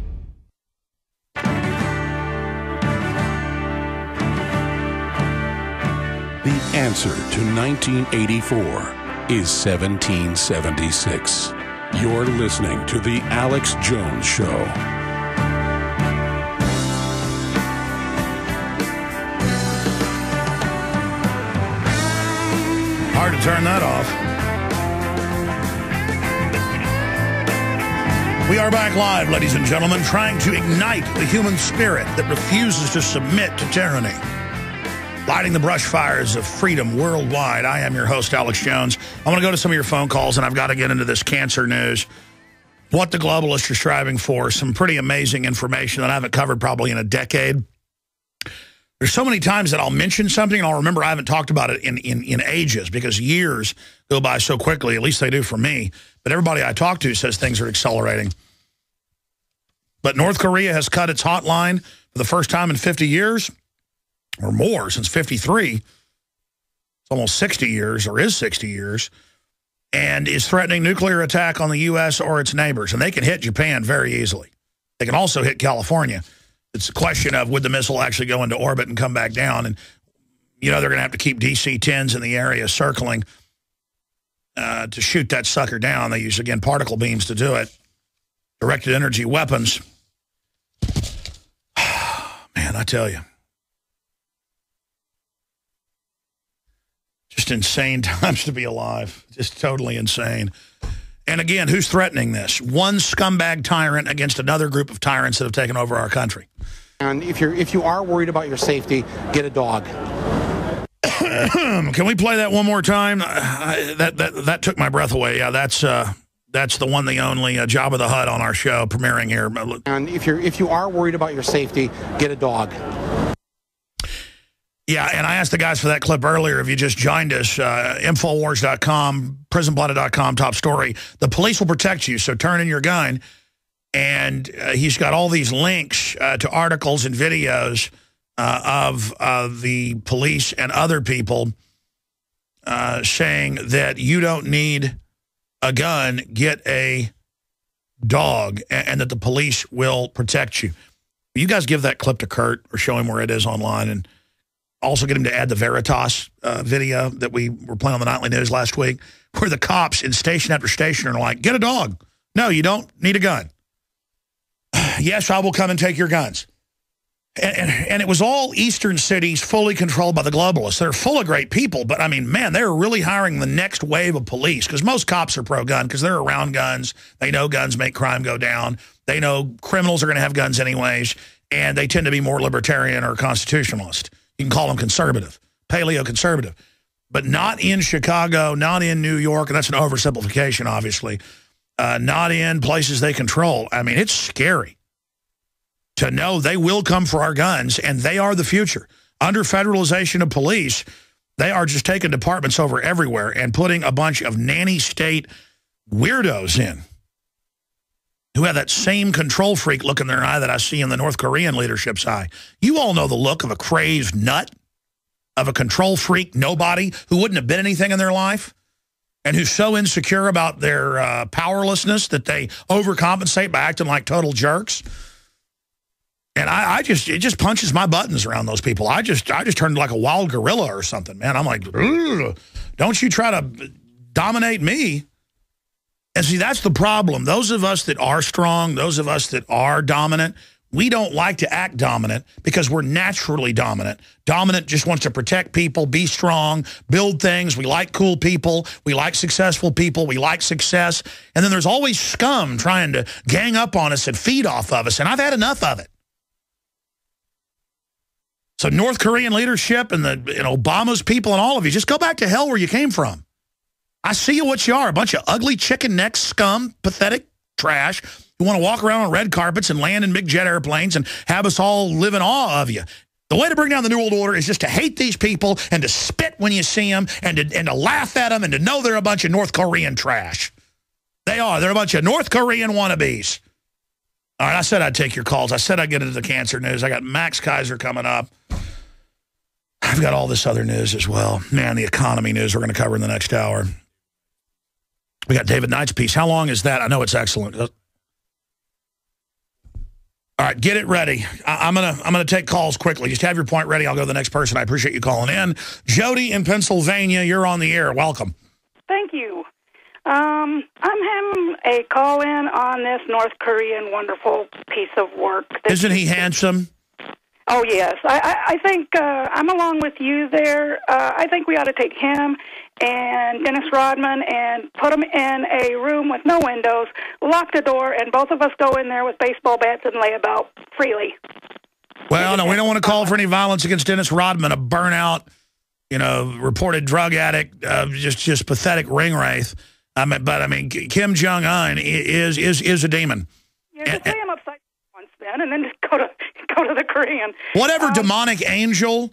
The answer to 1984 is 1776. You're listening to The Alex Jones Show. Hard to turn that off. We are back live, ladies and gentlemen, trying to ignite the human spirit that refuses to submit to tyranny. Lighting the brush fires of freedom worldwide. I am your host, Alex Jones. I want to go to some of your phone calls, and I've got to get into this cancer news. What the globalists are striving for. Some pretty amazing information that I haven't covered probably in a decade. There's so many times that I'll mention something, and I'll remember I haven't talked about it in ages because years go by so quickly. At least they do for me. But everybody I talk to says things are accelerating. But North Korea has cut its hotline for the first time in 50 years. Or more, since 53. It's almost 60 years, or is 60 years, and is threatening nuclear attack on the U.S. or its neighbors. And they can hit Japan very easily. They can also hit California. It's a question of would the missile actually go into orbit and come back down. And, you know, they're going to have to keep DC-10s in the area circling to shoot that sucker down. They use, again, particle beams to do it. Directed energy weapons. Man, I tell you. Just insane times to be alive. Just totally insane. And again, who's threatening this? One scumbag tyrant against another group of tyrants that have taken over our country. And if you are worried about your safety, get a dog. Can we play that one more time? That took my breath away. Yeah, that's the one, the only Jabba the Hutt on our show premiering here. And if you are worried about your safety, get a dog. Yeah, and I asked the guys for that clip earlier. If you just joined us, Infowars.com, PrisonBlooded.com, top story. The police will protect you, so turn in your gun. And he's got all these links to articles and videos of the police and other people saying that you don't need a gun, get a dog, and that the police will protect you. You guys give that clip to Kurt or show him where it is online, and also get him to add the Veritas video that we were playing on the Nightly News last week, where the cops in station after station are like, get a dog. No, you don't need a gun. Yes, I will come and take your guns. And it was all eastern cities fully controlled by the globalists. They're full of great people, but, I mean, man, they're really hiring the next wave of police, because most cops are pro-gun because they're around guns. They know guns make crime go down. They know criminals are going to have guns anyways, and they tend to be more libertarian or constitutionalist. You can call them conservative, paleo-conservative. But not in Chicago, not in New York, and that's an oversimplification, obviously, not in places they control. I mean, it's scary to know they will come for our guns, and they are the future. Under federalization of police, they are just taking departments over everywhere and putting a bunch of nanny state weirdos in who have that same control freak look in their eye that I see in the North Korean leadership's eye. You all know the look of a crazed nut, of a control freak nobody who wouldn't have been anything in their life and who's so insecure about their powerlessness that they overcompensate by acting like total jerks. And it just punches my buttons around those people. I just turned like a wild gorilla or something, man. I'm like, don't you try to dominate me. And see, that's the problem. Those of us that are strong, those of us that are dominant, we don't like to act dominant because we're naturally dominant. Dominant just wants to protect people, be strong, build things. We like cool people. We like successful people. We like success. And then there's always scum trying to gang up on us and feed off of us. And I've had enough of it. So North Korean leadership and Obama's people and all of you, just go back to hell where you came from. I see you what you are, a bunch of ugly chicken neck scum, pathetic trash who want to walk around on red carpets and land in big jet airplanes and have us all live in awe of you. The way to bring down the New World Order is just to hate these people and to spit when you see them and to laugh at them and to know they're a bunch of North Korean trash. They are. They're a bunch of North Korean wannabes. All right, I said I'd take your calls. I said I'd get into the cancer news. I got Max Keiser coming up. I've got all this other news as well. Man, the economy news we're going to cover in the next hour. We got David Knight's piece. How long is that? I know it's excellent. All right, get it ready. I'm gonna take calls quickly. Just have your point ready. I'll go to the next person. I appreciate you calling in. Jody in Pennsylvania, you're on the air. Welcome. Thank you. I'm having a call-in on this North Korean wonderful piece of work. Isn't he handsome? Oh, yes. I think I'm along with you there. I think we ought to take him and Dennis Rodman and put them in a room with no windows, lock the door, and both of us go in there with baseball bats and lay about freely. Well, no, we don't want to call for any violence against Dennis Rodman, a burnout, reported drug addict, just pathetic ring wraith. But Kim Jong Un is a demon. Yeah, just lay him upside once then, and then just go to the Korean. Whatever demonic angel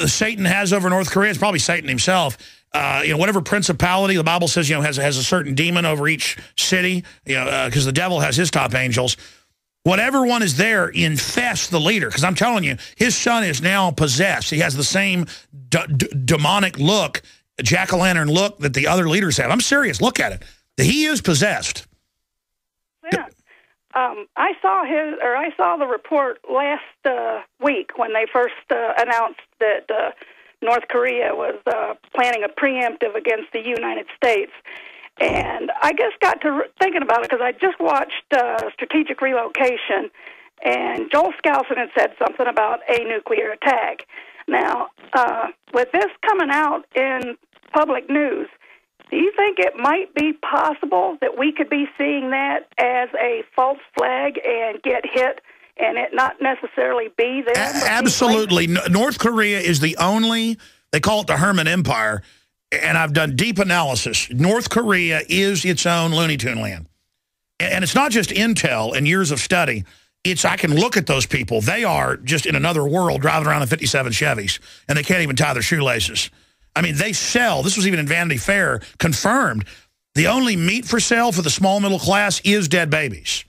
Satan has over North Korea, it's probably Satan himself. Whatever principality the Bible says has a certain demon over each city. Because the devil has his top angels. Whatever one is there infests the leader. Because I'm telling you, his son is now possessed. He has the same demonic look, jack-o'-lantern look that the other leaders have. I'm serious. Look at it. He is possessed. Yeah. I saw the report last week when they first announced that North Korea was planning a preemptive against the United States. And I just got to thinking about it because I just watched Strategic Relocation, and Joel Skousen had said something about a nuclear attack. Now, with this coming out in public news, do you think it might be possible that we could be seeing that as a false flag and get hit and it not necessarily be there? Absolutely. North Korea is the only, they call it the Herman Empire, and I've done deep analysis. North Korea is its own Looney Tune land. And it's not just intel and years of study. It's, I can look at those people. They are just in another world driving around in 57 Chevys, and they can't even tie their shoelaces. I mean, they sell, this was even in Vanity Fair, confirmed, the only meat for sale for the small middle class is dead babies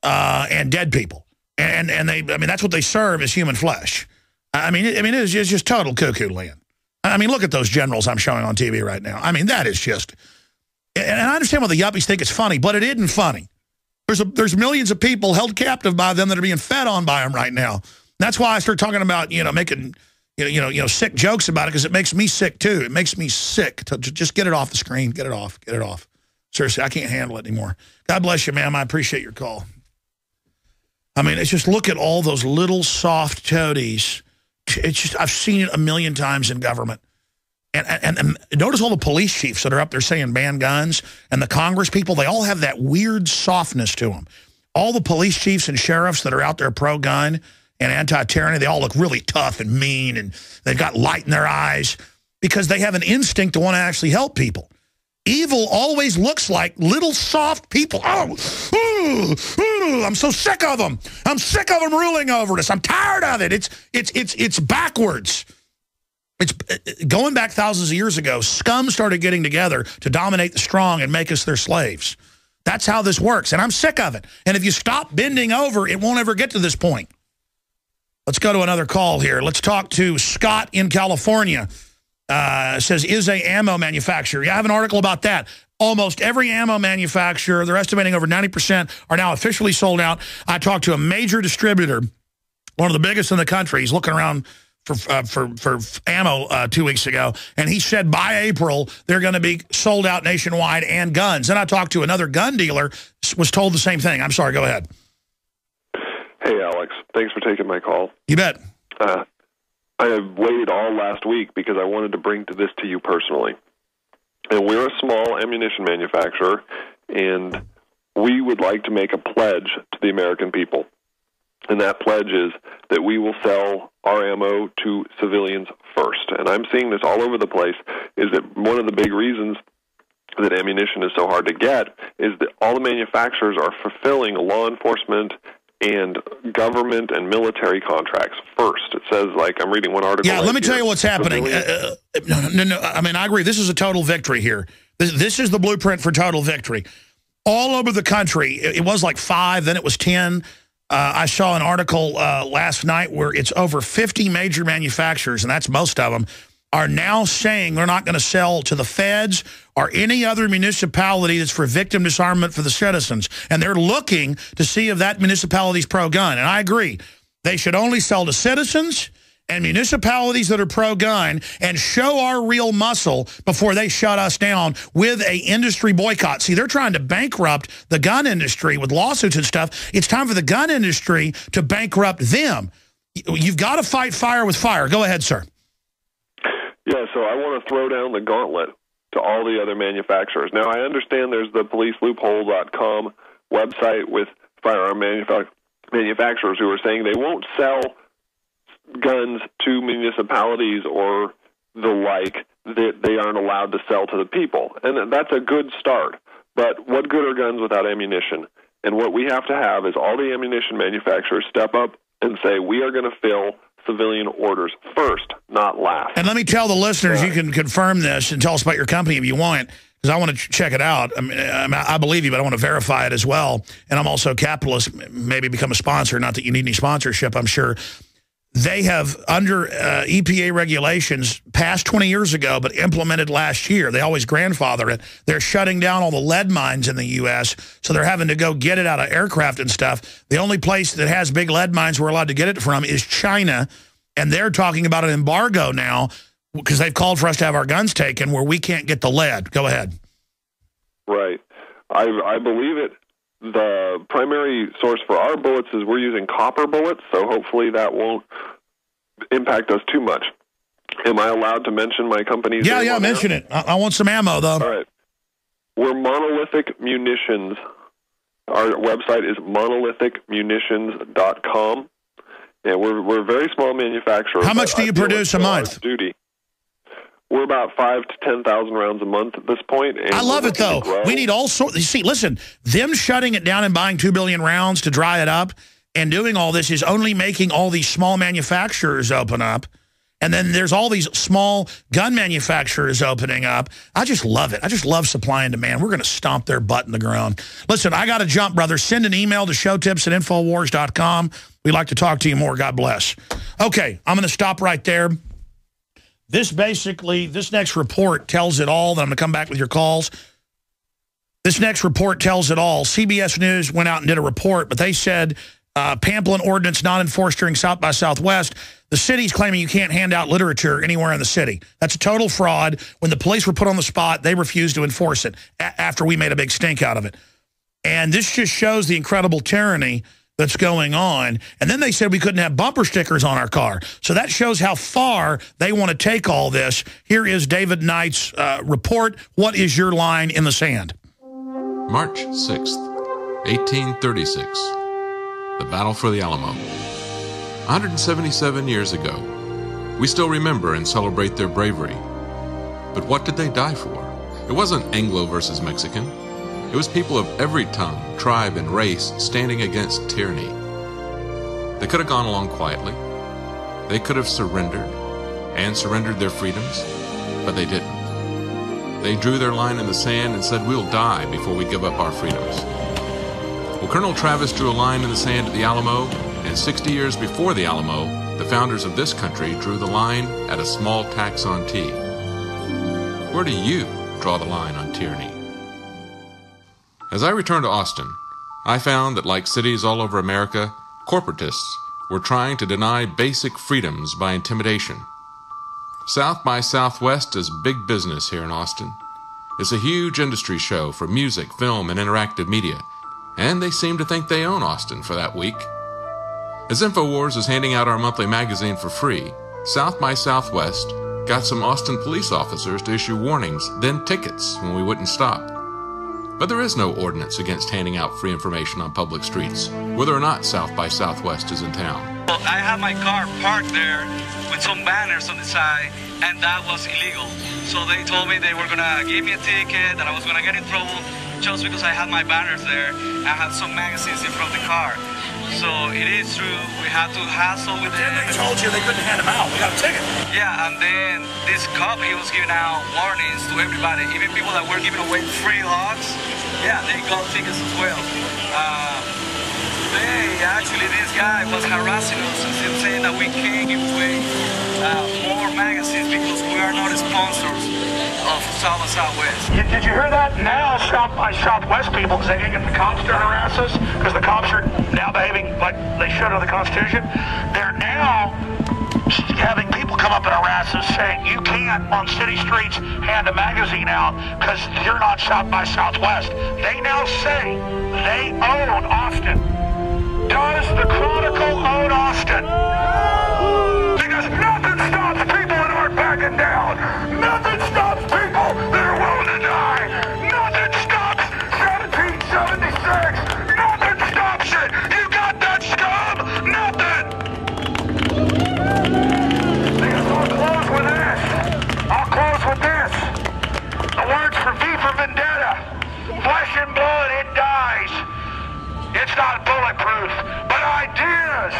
and dead people. And they, I mean, that's what they serve is human flesh. I mean, it's just total cuckoo land. I mean, look at those generals I'm showing on TV right now. I mean, that is just, and I understand why the yuppies think it's funny, but it isn't funny. There's millions of people held captive by them that are being fed on by them right now. That's why I start talking about, making, sick jokes about it, because it makes me sick too. It makes me sick to just get it off the screen. Get it off. Get it off. Seriously, I can't handle it anymore. God bless you, ma'am. I appreciate your call. I mean, it's just look at all those little soft toadies. It's just, I've seen it a million times in government. And notice all the police chiefs that are up there saying ban guns, and the Congress people, they all have that weird softness to them. All the police chiefs and sheriffs that are out there pro-gun and anti-tyranny, they all look really tough and mean, and they've got light in their eyes because they have an instinct to want to actually help people. Evil always looks like little soft people. I'm so sick of them. I'm sick of them ruling over us. I'm tired of it. It's backwards. It's going back thousands of years ago. Scum started getting together to dominate the strong and make us their slaves. That's how this works, and I'm sick of it. And if you stop bending over, it won't ever get to this point. Let's go to another call here. Let's talk to Scott in California. Says, is a ammo manufacturer. Yeah, I have an article about that. Almost every ammo manufacturer, they're estimating over 90%, are now officially sold out. I talked to a major distributor, one of the biggest in the country. He's looking around for ammo 2 weeks ago, and he said by April they're going to be sold out nationwide, and guns. And I talked to another gun dealer, was told the same thing. I'm sorry, go ahead. Hey, Alex. Thanks for taking my call. You bet. I have waited all last week because I wanted to bring this to you personally. And we're a small ammunition manufacturer, and we would like to make a pledge to the American people. And that pledge is that we will sell our ammo to civilians first. And I'm seeing this all over the place, is that one of the big reasons that ammunition is so hard to get is that all the manufacturers are fulfilling law enforcement and government and military contracts first. It says, like, I'm reading one article. Yeah, let me tell you what's happening. No. I mean, I agree. This is a total victory here. This is the blueprint for total victory. All over the country, it was like 5, then it was 10. I saw an article last night where it's over 50 major manufacturers, and that's most of them, are now saying they're not going to sell to the feds or any other municipality that's for victim disarmament for the citizens. And they're looking to see if that municipality's pro-gun. And I agree. They should only sell to citizens and municipalities that are pro-gun and show our real muscle before they shut us down with a industry boycott. See, they're trying to bankrupt the gun industry with lawsuits and stuff. It's time for the gun industry to bankrupt them. You've got to fight fire with fire. Go ahead, sir. Yeah, so I want to throw down the gauntlet to all the other manufacturers. Now, I understand there's the policeloophole.com website with firearm manufacturers who are saying they won't sell guns to municipalities or the like, that they aren't allowed to sell to the people. And that's a good start. But what good are guns without ammunition? And what we have to have is all the ammunition manufacturers step up and say, we are going to fill civilian orders first, not last. And let me tell the listeners, you can confirm this and tell us about your company if you want. because I want to check it out. I mean, I believe you, but I want to verify it as well. And I'm also a capitalist, maybe become a sponsor. Not that you need any sponsorship, I'm sure. They have, under EPA regulations, passed 20 years ago, but implemented last year. They always grandfather it. They're shutting down all the lead mines in the U.S., so they're having to go get it out of aircraft and stuff. The only place that has big lead mines we're allowed to get it from is China, and they're talking about an embargo now because they've called for us to have our guns taken where we can't get the lead. Go ahead. Right. I believe it. The primary source for our bullets is we're using copper bullets, so hopefully that won't impact us too much. Am I allowed to mention my company's name? Yeah, mention it. I want some ammo, though. All right. We're Monolithic Munitions. Our website is monolithicmunitions.com, and we're a very small manufacturer. How much do you produce a month? We're about 5,000 to 10,000 rounds a month at this point. And I love it, though. We need all sorts. You see, listen, them shutting it down and buying 2 billion rounds to dry it up and doing all this is only making all these small manufacturers open up. And then there's all these small gun manufacturers opening up. I just love it. I just love supply and demand. We're going to stomp their butt in the ground. Listen, I got to jump, brother. Send an email to showtips@infowars.com. We'd like to talk to you more. God bless. Okay, I'm going to stop right there. This next report tells it all. Then I'm going to come back with your calls. This next report tells it all. CBS News went out and did a report, but they said pamphlet ordinance not enforced during South by Southwest. The city's claiming you can't hand out literature anywhere in the city. That's a total fraud. When the police were put on the spot, they refused to enforce it after we made a big stink out of it. And this just shows the incredible tyranny that's going on. And then they said we couldn't have bumper stickers on our car. So that shows how far they want to take all this. Here is David Knight's report. What is your line in the sand? March 6th, 1836. The Battle for the Alamo. 177 years ago. We still remember and celebrate their bravery. But what did they die for? It wasn't Anglo versus Mexican. It was people of every tongue, tribe, and race standing against tyranny. They could have gone along quietly. They could have surrendered their freedoms, but they didn't. They drew their line in the sand and said, we'll die before we give up our freedoms. Well, Colonel Travis drew a line in the sand at the Alamo, and 60 years before the Alamo, the founders of this country drew the line at a small tax on tea. Where do you draw the line on tyranny? As I returned to Austin, I found that, like cities all over America, corporatists were trying to deny basic freedoms by intimidation. South by Southwest is big business here in Austin. It's a huge industry show for music, film, and interactive media, and they seem to think they own Austin for that week. As InfoWars is handing out our monthly magazine for free, South by Southwest got some Austin police officers to issue warnings, then tickets when we wouldn't stop. But there is no ordinance against handing out free information on public streets, whether or not South by Southwest is in town. Well, I had my car parked there with some banners on the side, and that was illegal. So they told me they were going to give me a ticket, that I was going to get in trouble just because I had my banners there. I had some magazines in front of the car. So it is true, we had to hassle with them. They told you they couldn't hand them out. We got a ticket. Yeah, and then this cop, he was giving out warnings to everybody, even people that were giving away free hogs. Yeah, they got tickets as well. This guy was harassing us and saying that we can't give away more magazines because we are not sponsors of South by Southwest. Did you hear that? Now South by Southwest people, because they didn't get the cops to harass us, because the cops are now behaving like they should under the Constitution, they're now having people come up and harass us saying you can't on city streets hand a magazine out because you're not South by Southwest. They now say they own Austin. Does the Chronicle own Austin? Because nothing stops people that aren't backing down. Nothing stops people that are willing to die. Nothing stops 1776. Nothing stops it. You got that scum? Nothing. I'll close with this. The words for V for Vendetta. Flesh and blood, it dies. It's not bulletproof, but ideas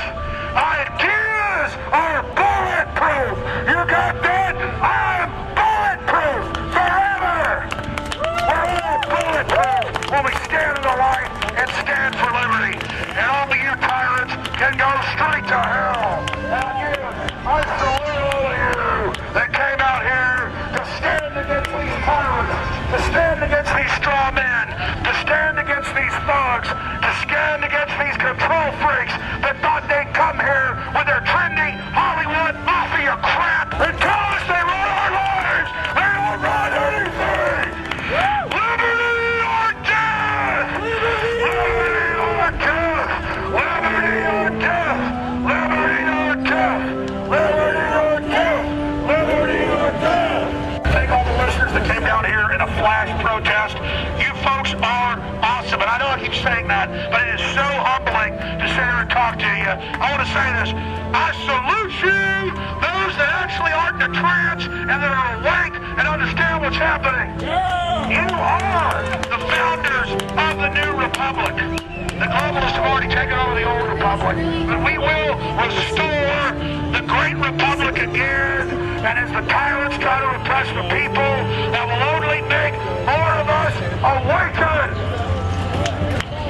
that came out here to stand against these tyrants, to stand against these straw men, to stand against these thugs, to stand against these control freaks that thought they'd come here with their trendy Hollywood mafia crap and tell us they run our lives. They don't run anything. Liberty or death! Liberty or death! Liberty or death! Liberty or death! Liberty or death! Liberty or death! Thank all the listeners that came down here in a flash protest. You folks are awesome, and I know I keep saying that, but it is so humbling to sit here and talk to you. I want to say this. I salute you, those that actually aren't in a trance and that are awake and understand what's happening. You are the founders of the new republic. The globalists have already taken over the old republic, but we will restore the great republic again. And as the tyrants try to oppress the people, that will only make more of us awaken.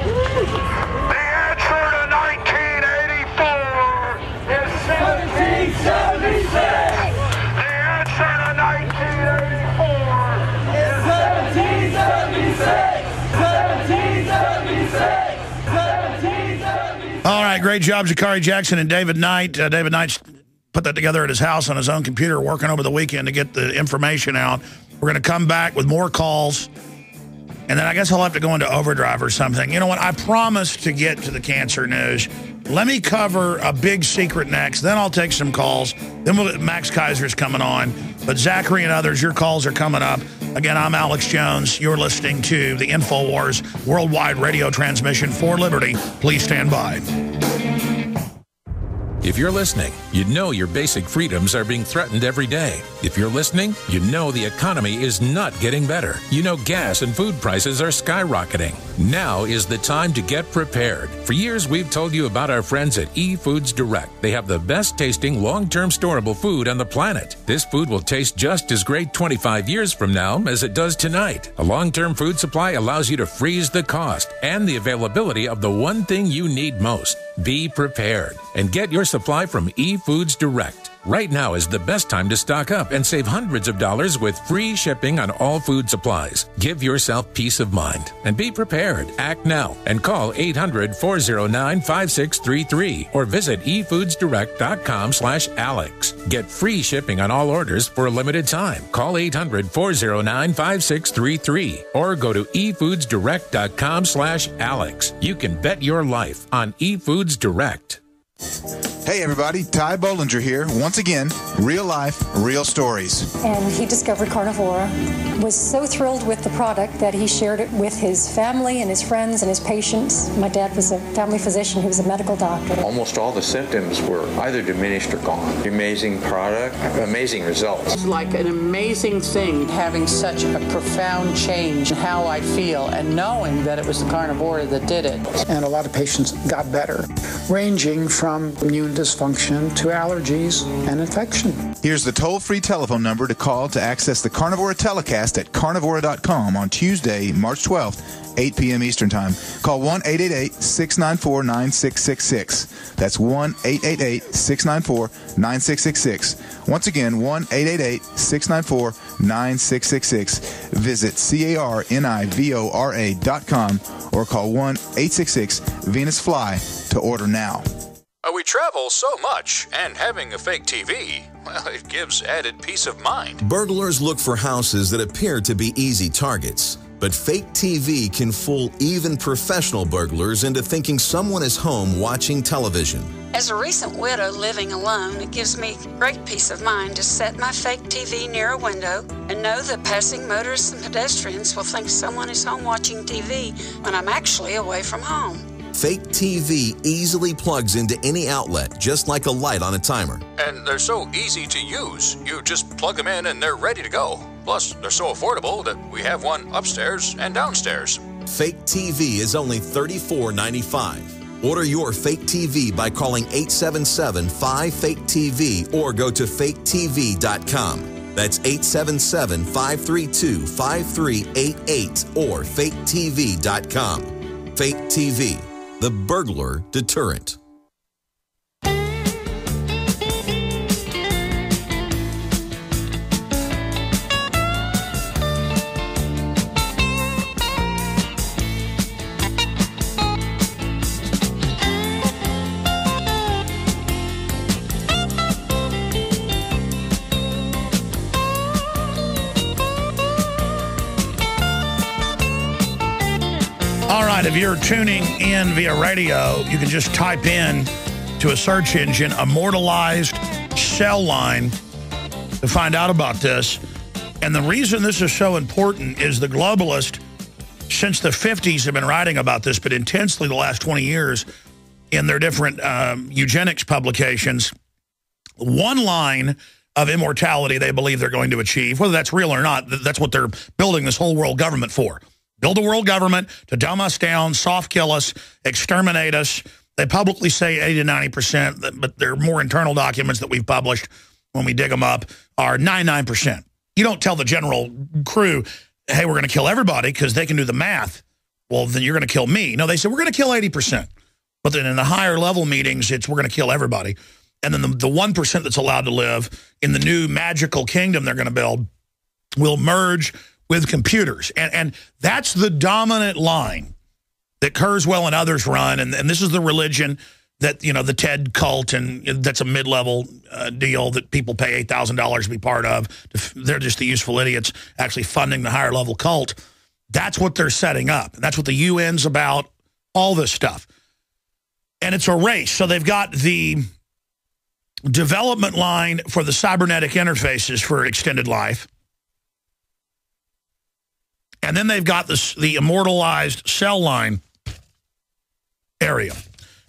The answer to 1984 is 1776. The answer to 1984 is 1776. 1776. 1776. All right, great job, Zachary Jackson and David Knight. David Knight's put that together at his house on his own computer, working over the weekend to get the information out. We're going to come back with more calls, and then I guess I'll have to go into overdrive or something. You know what? I promised to get to the cancer news. Let me cover a big secret next. Then I'll take some calls. Then Max Keiser's coming on. But Zachary and others, your calls are coming up. Again, I'm Alex Jones. You're listening to the InfoWars worldwide radio transmission for liberty. Please stand by. If you're listening, you know your basic freedoms are being threatened every day. If you're listening, you know the economy is not getting better. You know gas and food prices are skyrocketing. Now is the time to get prepared. For years, we've told you about our friends at eFoods Direct. They have the best tasting long-term storable food on the planet. This food will taste just as great 25 years from now as it does tonight. A long-term food supply allows you to freeze the cost and the availability of the one thing you need most. Be prepared and get your supply from eFoods Direct. Right now is the best time to stock up and save hundreds of dollars with free shipping on all food supplies. Give yourself peace of mind and be prepared. Act now and call 800-409-5633 or visit efoodsdirect.com/Alex. Get free shipping on all orders for a limited time. Call 800-409-5633 or go to efoodsdirect.com/Alex. You can bet your life on eFoods Direct. Hey everybody, Ty Bollinger here. Once again, real life, real stories. And he discovered Carnivora, was so thrilled with the product that he shared it with his family and his friends and his patients. My dad was a family physician, he was a medical doctor. Almost all the symptoms were either diminished or gone. Amazing product, amazing results. It's like an amazing thing having such a profound change in how I feel and knowing that it was the Carnivora that did it. And a lot of patients got better, ranging from immune dysfunction to allergies and infection. Here's the toll-free telephone number to call to access the Carnivora telecast at carnivora.com on Tuesday, March 12th, 8 p.m. Eastern Time. Call 1-888-694-9666. That's 1-888-694-9666. Once again, 1-888-694-9666. Visit carnivora.com or call 1-866-VENUS-FLY to order now. We travel so much, and having a fake TV, well, it gives added peace of mind. Burglars look for houses that appear to be easy targets, but fake TV can fool even professional burglars into thinking someone is home watching television. As a recent widow living alone, it gives me great peace of mind to set my fake TV near a window and know that passing motorists and pedestrians will think someone is home watching TV when I'm actually away from home. Fake TV easily plugs into any outlet, just like a light on a timer. And they're so easy to use. You just plug them in and they're ready to go. Plus, they're so affordable that we have one upstairs and downstairs. Fake TV is only $34.95. Order your fake TV by calling 877-5-FAKE-TV or go to faketv.com. That's 877-532-5388 or faketv.com. Fake TV, the burglar deterrent. right, if you're tuning in via radio, you can just type in to a search engine, immortalized cell line, to find out about this. And the reason this is so important is the globalists, since the 50s, have been writing about this, but intensely the last 20 years in their different eugenics publications. One line of immortality they believe they're going to achieve, whether that's real or not, that's what they're building this whole world government for. Build a world government to dumb us down, soft kill us, exterminate us. They publicly say 80 to 90%, but there are more internal documents that we've published when we dig them up, are 99%. You don't tell the general crew, hey, we're going to kill everybody because they can do the math. Well, then you're going to kill me. No, they said, we're going to kill 80%. But then in the higher level meetings, it's we're going to kill everybody. And then the 1% that's allowed to live in the new magical kingdom they're going to build will merge with computers. And that's the dominant line that Kurzweil and others run. And this is the religion that, you know, the TED cult, and that's a mid-level deal that people pay $8,000 to be part of. They're just the useful idiots actually funding the higher level cult. That's what they're setting up. That's what the UN's about, all this stuff. And it's a race. So they've got the development line for the cybernetic interfaces for extended life. And then they've got the immortalized cell line area.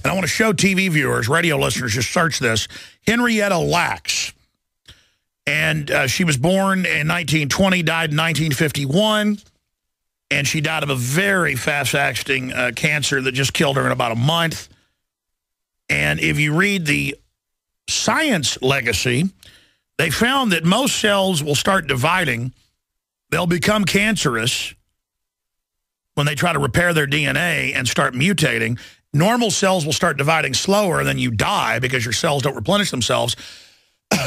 And I want to show TV viewers, radio listeners, just search this. Henrietta Lacks. And she was born in 1920, died in 1951. And she died of a very fast-acting cancer that just killed her in about a month. And if you read the science legacy, they found that most cells will start dividing. They'll become cancerous when they try to repair their DNA and start mutating. Normal cells will start dividing slower, and then you die because your cells don't replenish themselves.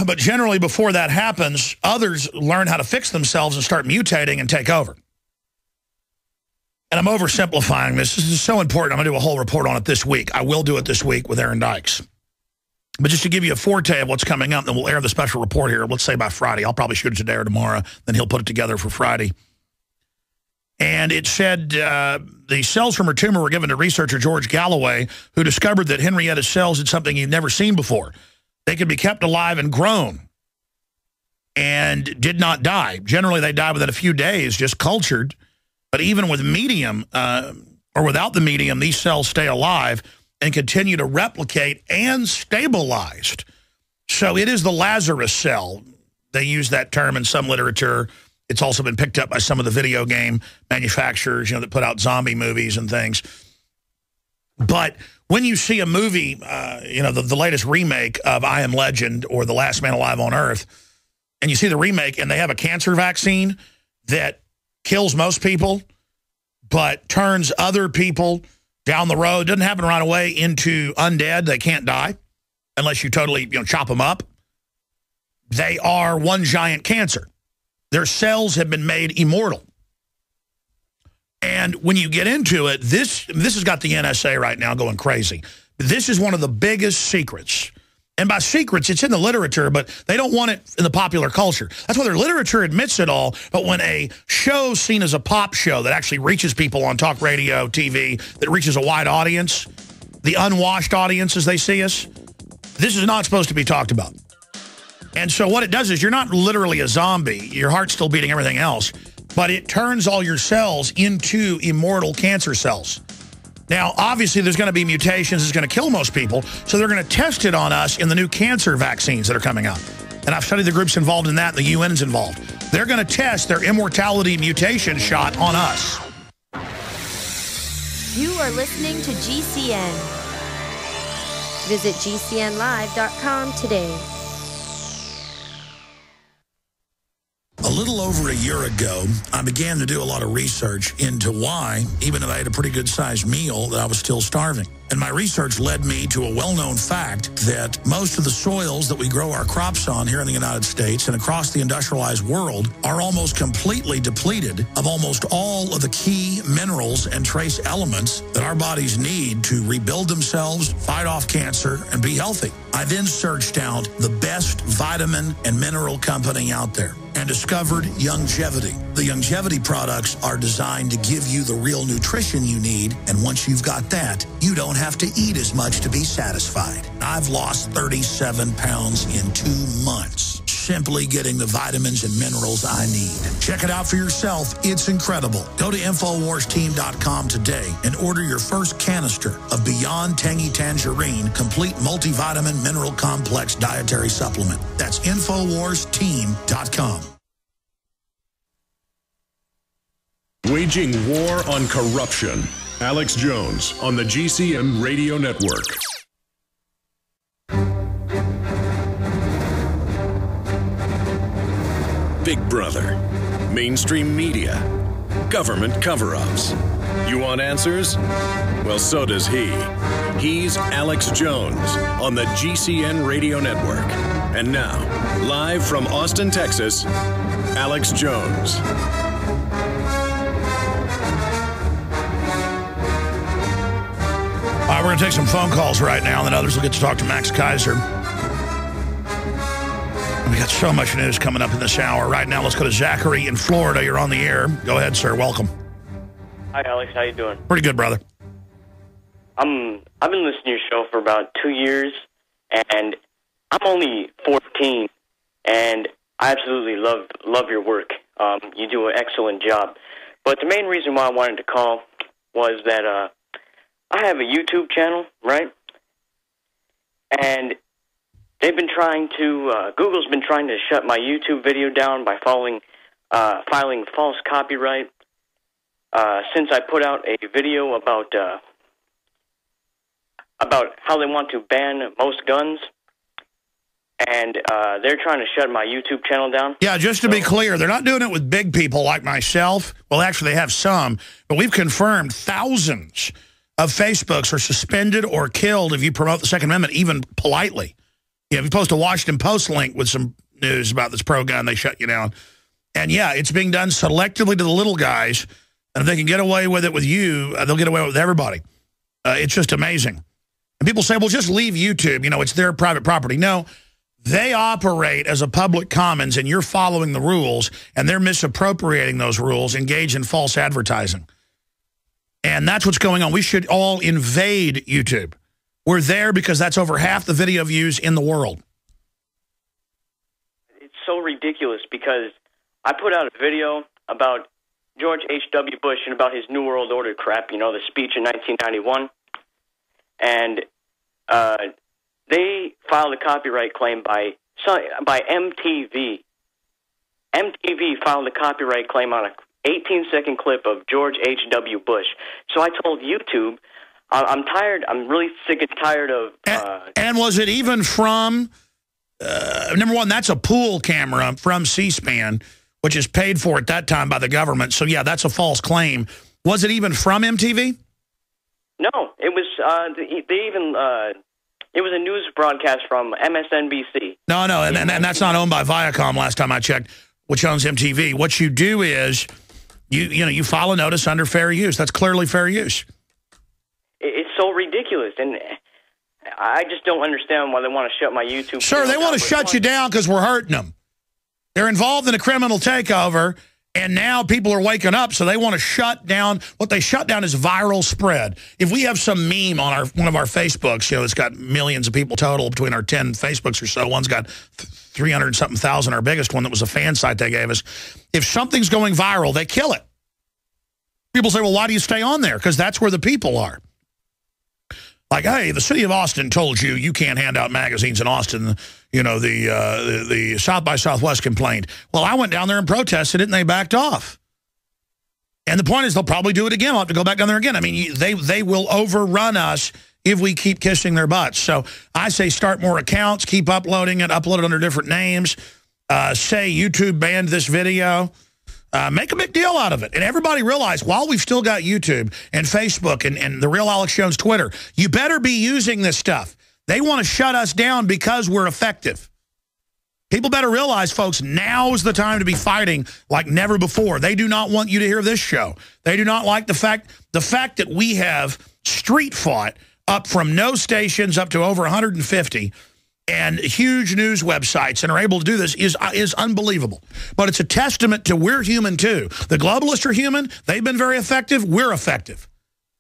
But generally, before that happens, others learn how to fix themselves and start mutating and take over. And I'm oversimplifying this. This is so important. I'm going to do a whole report on it this week. I will do it this week with Aaron Dykes. But just to give you a forte of what's coming up, then we'll air the special report here, let's say by Friday. I'll probably shoot it today or tomorrow. Then he'll put it together for Friday. And it said the cells from her tumor were given to researcher George Galloway, who discovered that Henrietta's cells did something he'd never seen before. They could be kept alive and grown and did not die. Generally, they die within a few days, just cultured. But even with medium or without the medium, these cells stay alive and continue to replicate and stabilized. So it is the Lazarus cell. They use that term in some literature. It's also been picked up by some of the video game manufacturers, you know, that put out zombie movies and things. But when you see a movie, you know, the latest remake of I Am Legend or The Last Man Alive on Earth, and you see the remake and they have a cancer vaccine that kills most people, but turns other people down the road, doesn't happen right away, into undead. They can't die unless you totally, you know, chop them up. They are one giant cancer. Their cells have been made immortal. And when you get into it, this has got the NSA right now going crazy. This is one of the biggest secrets. And by secrets, it's in the literature, but they don't want it in the popular culture. That's why their literature admits it all. But when a show seen as a pop show that actually reaches people on talk radio, TV, that reaches a wide audience, the unwashed audience as they see us, this is not supposed to be talked about. And so what it does is you're not literally a zombie. Your heart's still beating everything else. But it turns all your cells into immortal cancer cells. Now, obviously, there's going to be mutations. It's going to kill most people. So they're going to test it on us in the new cancer vaccines that are coming out. And I've studied the groups involved in that. The UN's involved. They're going to test their immortality mutation shot on us. You are listening to GCN. Visit GCNlive.com today. A little over a year ago, I began to do a lot of research into why, even if I had a pretty good-sized meal, that I was still starving. And my research led me to a well-known fact that most of the soils that we grow our crops on here in the United States and across the industrialized world are almost completely depleted of almost all of the key minerals and trace elements that our bodies need to rebuild themselves, fight off cancer, and be healthy. I then searched out the best vitamin and mineral company out there and discovered Longevity. The Longevity products are designed to give you the real nutrition you need, and once you've got that, you don't have to eat as much to be satisfied. I've lost 37 pounds in 2 months, simply getting the vitamins and minerals I need. Check it out for yourself. It's incredible. Go to InfoWarsTeam.com today and order your first canister of Beyond Tangy Tangerine Complete Multivitamin Mineral Complex Dietary Supplement. That's InfoWarsTeam.com. Waging war on corruption. Alex Jones on the GCN Radio Network. Big Brother, mainstream media, government cover-ups. You want answers? Well, so does he. He's Alex Jones on the GCN Radio Network. And now, live from Austin, Texas, Alex Jones. All right, we're going to take some phone calls right now, and then others will get to talk to Max Keiser. We got so much news coming up in this hour. Right now, let's go to Zachary in Florida. You're on the air. Go ahead, sir. Welcome. Hi, Alex. How you doing? Pretty good, brother. I've been listening to your show for about 2 years, and I'm only 14, and I absolutely love your work. You do an excellent job. But the main reason why I wanted to call was that I have a YouTube channel, right? And they've been trying to, Google's been trying to shut my YouTube video down by filing false copyright. Since I put out a video about how they want to ban most guns, and they're trying to shut my YouTube channel down. Yeah, just to be clear, they're not doing it with big people like myself. Well, actually, they have some, but we've confirmed thousands of Facebooks are suspended or killed if you promote the Second Amendment, even politely. You know, if you post a Washington Post link with some news about this pro-gun, they shut you down. And yeah, it's being done selectively to the little guys, and if they can get away with it with you, they'll get away with everybody. It's just amazing. And people say, well, just leave YouTube. You know, it's their private property. No, they operate as a public commons, and you're following the rules, and they're misappropriating those rules, engage in false advertising. And that's what's going on. We should all invade YouTube. We're there because that's over half the video views in the world. It's so ridiculous because I put out a video about George H.W. Bush and about his New World Order crap, you know, the speech in 1991. And they filed a copyright claim by MTV. MTV filed a copyright claim on a 18-second clip of George H.W. Bush. So I told YouTube, I'm tired. I'm really sick and tired of... And was it even from... number one, that's a pool camera from C-SPAN, which is paid for at that time by the government. So, yeah, that's a false claim. Was it even from MTV? No, it was... it was a news broadcast from MSNBC. No, and that's not owned by Viacom last time I checked, which owns MTV. What you do is... You file a notice under fair use. That's clearly fair use. It's so ridiculous, and I just don't understand why they want to shut my YouTube. Sure, they want to shut you down because we're hurting them. They're involved in a criminal takeover, and now people are waking up, so they want to shut down. What they shut down is viral spread. If we have some meme on one of our Facebooks, it's got millions of people total between our 10 Facebooks or so. One's got 300-something thousand, our biggest one that was a fan site they gave us. If something's going viral, they kill it. People say, well, why do you stay on there? Because that's where the people are. Like, hey, the city of Austin told you can't hand out magazines in Austin. You know, the South by Southwest complained. Well, I went down there and protested it, and they backed off. And the point is they'll probably do it again. I'll have to go back down there again. I mean, they will overrun us if we keep kissing their butts. So I say start more accounts, keep uploading it, upload it under different names. Say YouTube banned this video. Make a big deal out of it. And everybody realize, while we've still got YouTube and Facebook and the Real Alex Jones Twitter, you better be using this stuff. They want to shut us down because we're effective. People better realize, folks, now is the time to be fighting like never before. They do not want you to hear this show. They do not like the fact that we have street fought up from no stations up to over 150 and huge news websites and are able to do this is unbelievable. But it's a testament to we're human too. The globalists are human. They've been very effective. We're effective.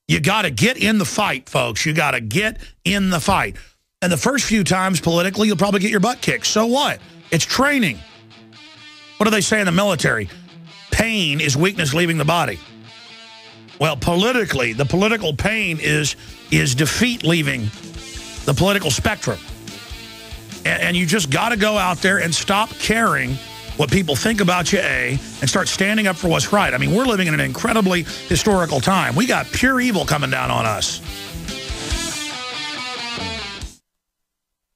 You got to get in the fight, folks. You got to get in the fight. And the first few times politically, you'll probably get your butt kicked. So what? It's training. What do they say in the military? Pain is weakness leaving the body. Well, politically, the political pain is defeat leaving the political spectrum. And you just got to go out there and stop caring what people think about you, and start standing up for what's right. I mean, we're living in an incredibly historical time. We got pure evil coming down on us.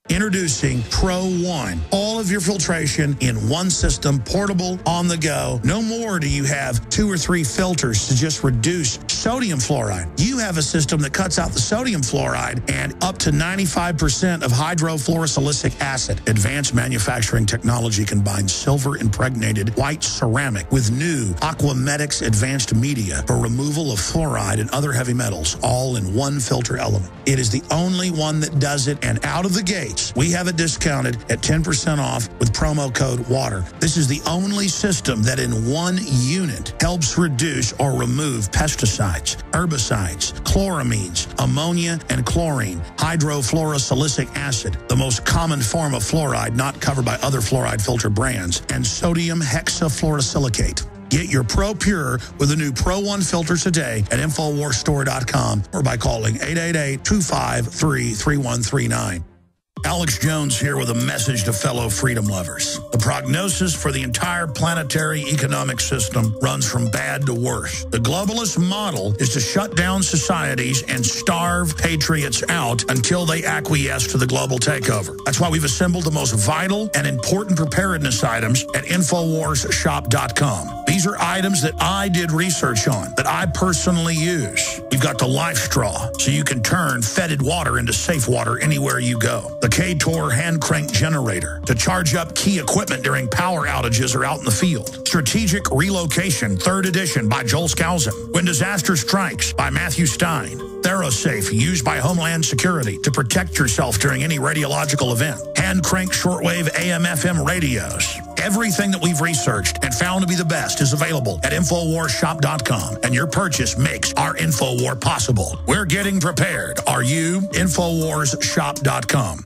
Introducing Pro One. All of your filtration in one system, portable, on the go. No more do you have 2 or 3 filters to just reduce sodium fluoride. You have a system that cuts out the sodium fluoride and up to 95% of hydrofluorosilicic acid. Advanced manufacturing technology combines silver-impregnated white ceramic with new Aquamedics advanced media for removal of fluoride and other heavy metals, all in one filter element. It is the only one that does it, and out of the gate, we have it discounted at 10% off with promo code WATER. This is the only system that in one unit helps reduce or remove pesticides, herbicides, chloramines, ammonia and chlorine, hydrofluorosilicic acid, the most common form of fluoride not covered by other fluoride filter brands, and sodium hexafluorosilicate. Get your Pro Pure with the new Pro One filter today at InfoWarsStore.com or by calling 888-253-3139. Alex Jones here with a message to fellow freedom lovers. The prognosis for the entire planetary economic system runs from bad to worse. The globalist model is to shut down societies and starve patriots out until they acquiesce to the global takeover. That's why we've assembled the most vital and important preparedness items at InfoWarsShop.com. These are items that I did research on, that I personally use. We've got the life straw, so you can turn fetid water into safe water anywhere you go. The K-Tor hand crank generator to charge up key equipment during power outages or out in the field. Strategic Relocation, 3rd edition by Joel Skousen. When Disaster Strikes by Matthew Stein. ThyroSafe, used by Homeland Security to protect yourself during any radiological event. Hand crank shortwave AM/FM radios. Everything that we've researched and found to be the best is available at InfoWarsShop.com, and your purchase makes our InfoWar possible. We're getting prepared. Are you? InfoWarsShop.com.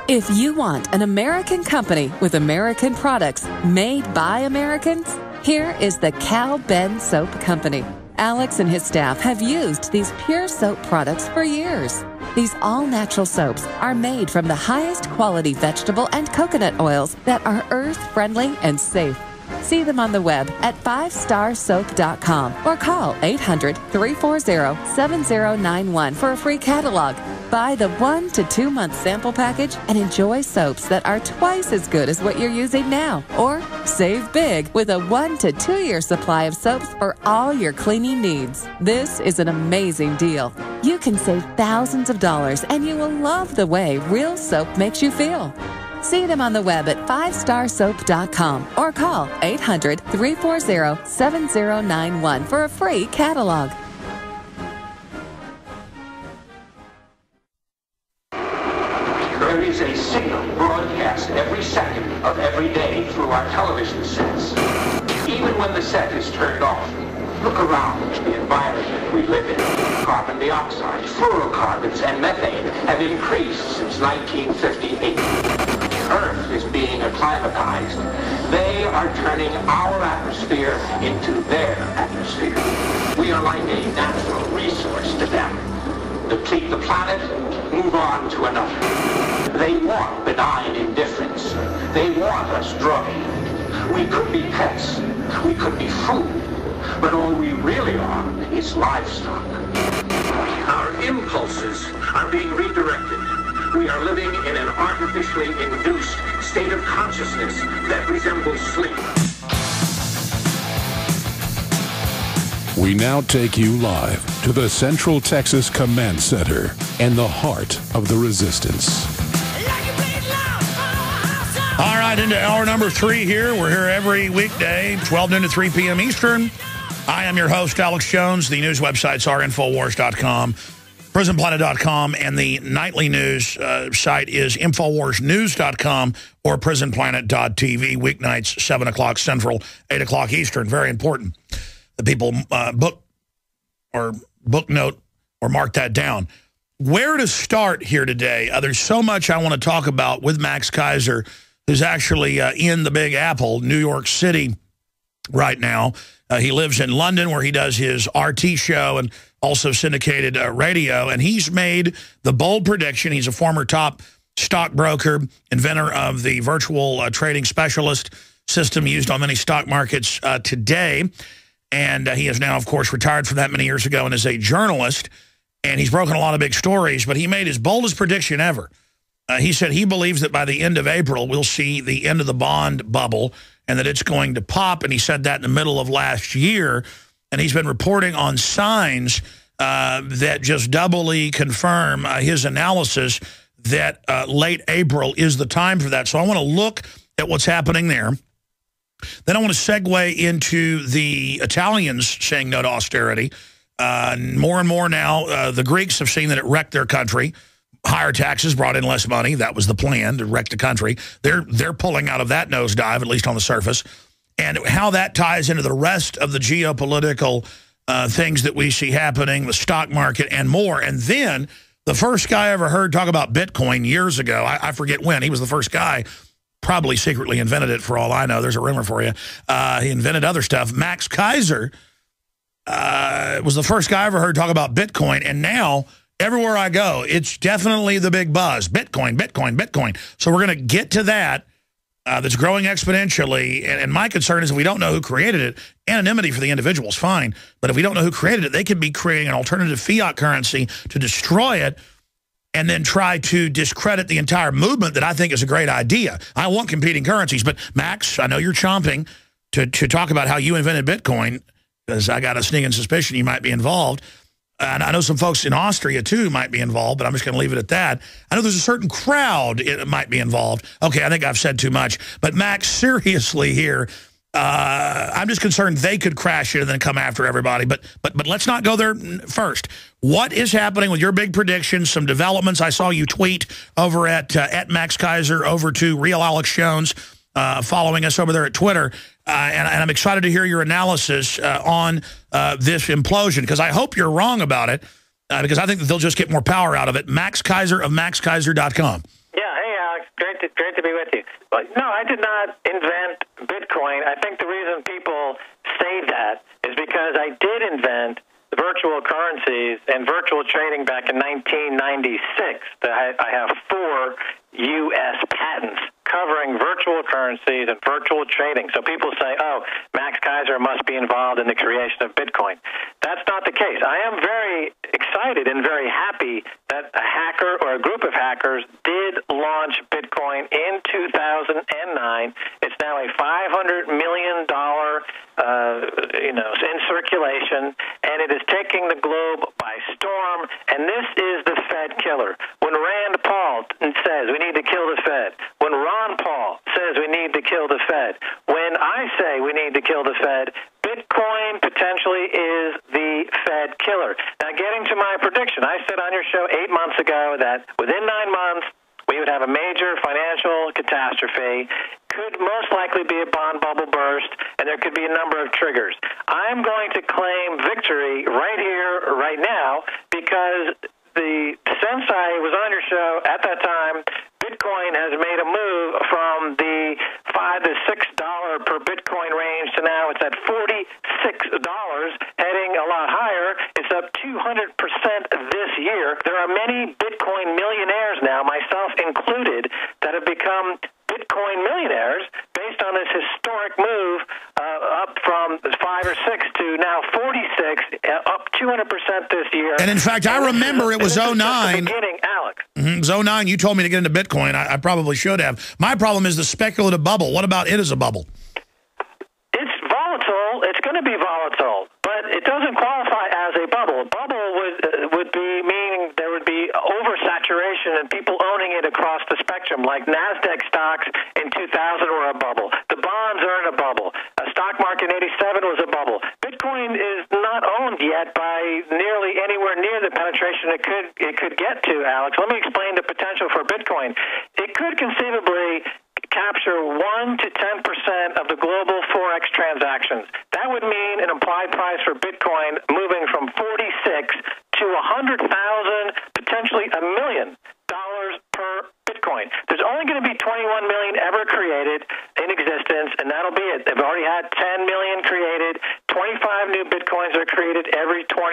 If you want an American company with American products made by Americans, here is the Cal Ben Soap Company. Alex and his staff have used these pure soap products for years. These all-natural soaps are made from the highest quality vegetable and coconut oils that are earth-friendly and safe. See them on the web at 5starsoap.com or call 800-340-7091 for a free catalog. Buy the 1 to 2 month sample package and enjoy soaps that are twice as good as what you're using now. Or save big with a 1 to 2 year supply of soaps for all your cleaning needs. This is an amazing deal. You can save thousands of dollars and you will love the way real soap makes you feel. See them on the web at 5starsoap.com or call 800-340-7091 for a free catalog. There is a signal broadcast every second of every day through our television sets. Even when the set is turned off, look around the environment we live in. Carbon dioxide, fluorocarbons, and methane have increased since 1958. Earth is being acclimatized. They are turning our atmosphere into their atmosphere. We are like a natural resource to them. Deplete the planet, move on to another. They want benign indifference. They want us drugged. We could be pets. We could be food. But all we really are is livestock. Our impulses are being redirected. We are living in an artificially induced state of consciousness that resembles sleep. We now take you live to the Central Texas Command Center and the heart of the resistance. All right, into hour number 3 here. We're here every weekday, 12 noon to 3 p.m. Eastern. I am your host, Alex Jones. The news websites are Infowars.com, PrisonPlanet.com, and the nightly news site is InfoWarsNews.com or PrisonPlanet.tv, weeknights, 7 o'clock Central, 8 o'clock Eastern. Very important. The people book note or mark that down. Where to start here today? There's so much I want to talk about with Max Keiser, who's actually in the Big Apple, New York City, right now. He lives in London, where he does his RT show and also syndicated radio. And he's made the bold prediction. He's a former top stockbroker, inventor of the virtual trading specialist system used on many stock markets today. And he is now, of course, retired from that many years ago and is a journalist. And he's broken a lot of big stories, but he made his boldest prediction ever. He said he believes that by the end of April, we'll see the end of the bond bubble and that it's going to pop. And he said that in the middle of last year. And he's been reporting on signs that just doubly confirm his analysis that late April is the time for that. So I want to look at what's happening there. Then I want to segue into the Italians saying no to austerity. More and more now, the Greeks have seen that it wrecked their country. Higher taxes brought in less money. That was the plan, to wreck the country. They're pulling out of that nosedive, at least on the surface. And how that ties into the rest of the geopolitical things that we see happening, the stock market, and more. And then the first guy I ever heard talk about Bitcoin years ago, I forget when, he was the first guy, probably secretly invented it for all I know. There's a rumor for you. He invented other stuff. Max Keiser was the first guy I ever heard talk about Bitcoin, and now everywhere I go, it's definitely the big buzz. Bitcoin, Bitcoin, Bitcoin. So we're going to get to that. That's growing exponentially, and my concern is if we don't know who created it, anonymity for the individual is fine, but if we don't know who created it, they could be creating an alternative fiat currency to destroy it and then try to discredit the entire movement that I think is a great idea. I want competing currencies, but Max, I know you're chomping to talk about how you invented Bitcoin, because I got a sneaking suspicion you might be involved. And I know some folks in Austria, too, might be involved, but I'm just going to leave it at that. I know there's a certain crowd that might be involved. Okay, I think I've said too much. But, Max, seriously here, I'm just concerned they could crash it and then come after everybody. But let's not go there first. What is happening with your big predictions, some developments? I saw you tweet over at Max Keiser over to Real Alex Jones, following us over there at Twitter. And I'm excited to hear your analysis on this implosion, because I hope you're wrong about it, because I think that they'll just get more power out of it. Max Keiser of MaxKeiser.com. Yeah, hey, Alex. Great to be with you. But no, I did not invent Bitcoin. I think the reason people say that is because I did invent virtual currencies and virtual trading back in 1996. I have 4 U.S. patents covering virtual currencies and virtual trading. So people say, oh, Max Keiser must be involved in the creation of Bitcoin. That's not the case. I am very excited and very happy that a hacker or a group of hackers did launch Bitcoin in 2009. It's now a $500 million in circulation, and it is taking the globe by storm, and this is the Fed killer. When Rand Paul says we need to kill the Fed, when Ron Paul says we need to kill the Fed, when I say we need to kill the Fed, Bitcoin potentially is the Fed killer. Now, getting to my prediction, I said on your show 8 months ago that within 9 months, we would have a major financial catastrophe, could most likely be a bond bubble burst, and there could be a number of triggers. I'm going to claim victory right here, right now, because since I was on your show at that time, Bitcoin has made a move from the $5 to $6 per Bitcoin range to now it's at $46, heading a lot higher. It's up 200% this year. There are many Bitcoin millionaires now, myself included, that have become Bitcoin millionaires based on this historic move up from 5 or 6 to now 46, up 200% this year. And in fact, I remember it was 09. Beginning, Alex. It was 09. You told me to get into Bitcoin. I probably should have. My problem is the speculative bubble. What about it as a bubble? It's volatile. It's going to be volatile. But but it doesn't qualify as a bubble. A bubble would be meaning there would be oversaturation and people owning it across the spectrum, like NASDAQ stocks in 2000 were a bubble. The bonds are in a bubble. A stock market in 87 was a bubble. Bitcoin is not owned yet by nearly anywhere near the penetration it could get to, Alex. Let me explain the potential for Bitcoin. It could conceivably capture 1 to 10% of the global Forex transactions. That would mean an implied price for Bitcoin moving from 46 to 100,000, potentially $1 million per Bitcoin. There's only going to be 21 million ever created in existence, and that'll be it. They've already had 10 million created. 25 new Bitcoins are created every 10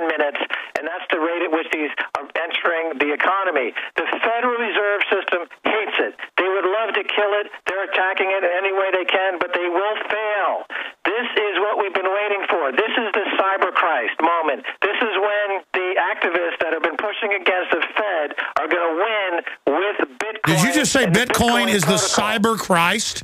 minutes, and that's the rate at which these are entering the economy. The Federal Reserve System hates it. They would love to kill it. They're attacking it in any way they can, but they will fail. This is what we've been waiting for. This is the cyber Christ moment. This is when the activists that have been pushing against the Fed are going to win with Bitcoin. Did you just say Bitcoin is the cyber Christ?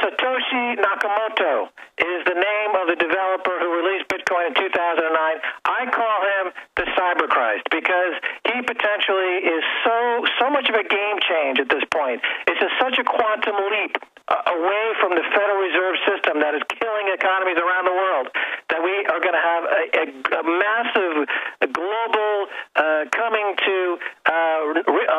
Satoshi Nakamoto is the name of the developer who released Bitcoin in 2009. I call him the cyber Christ because he potentially is so much of a game change at this point. It's such a quantum leap away from the Federal Reserve System that is killing economies around the world that we are going to have a massive global coming to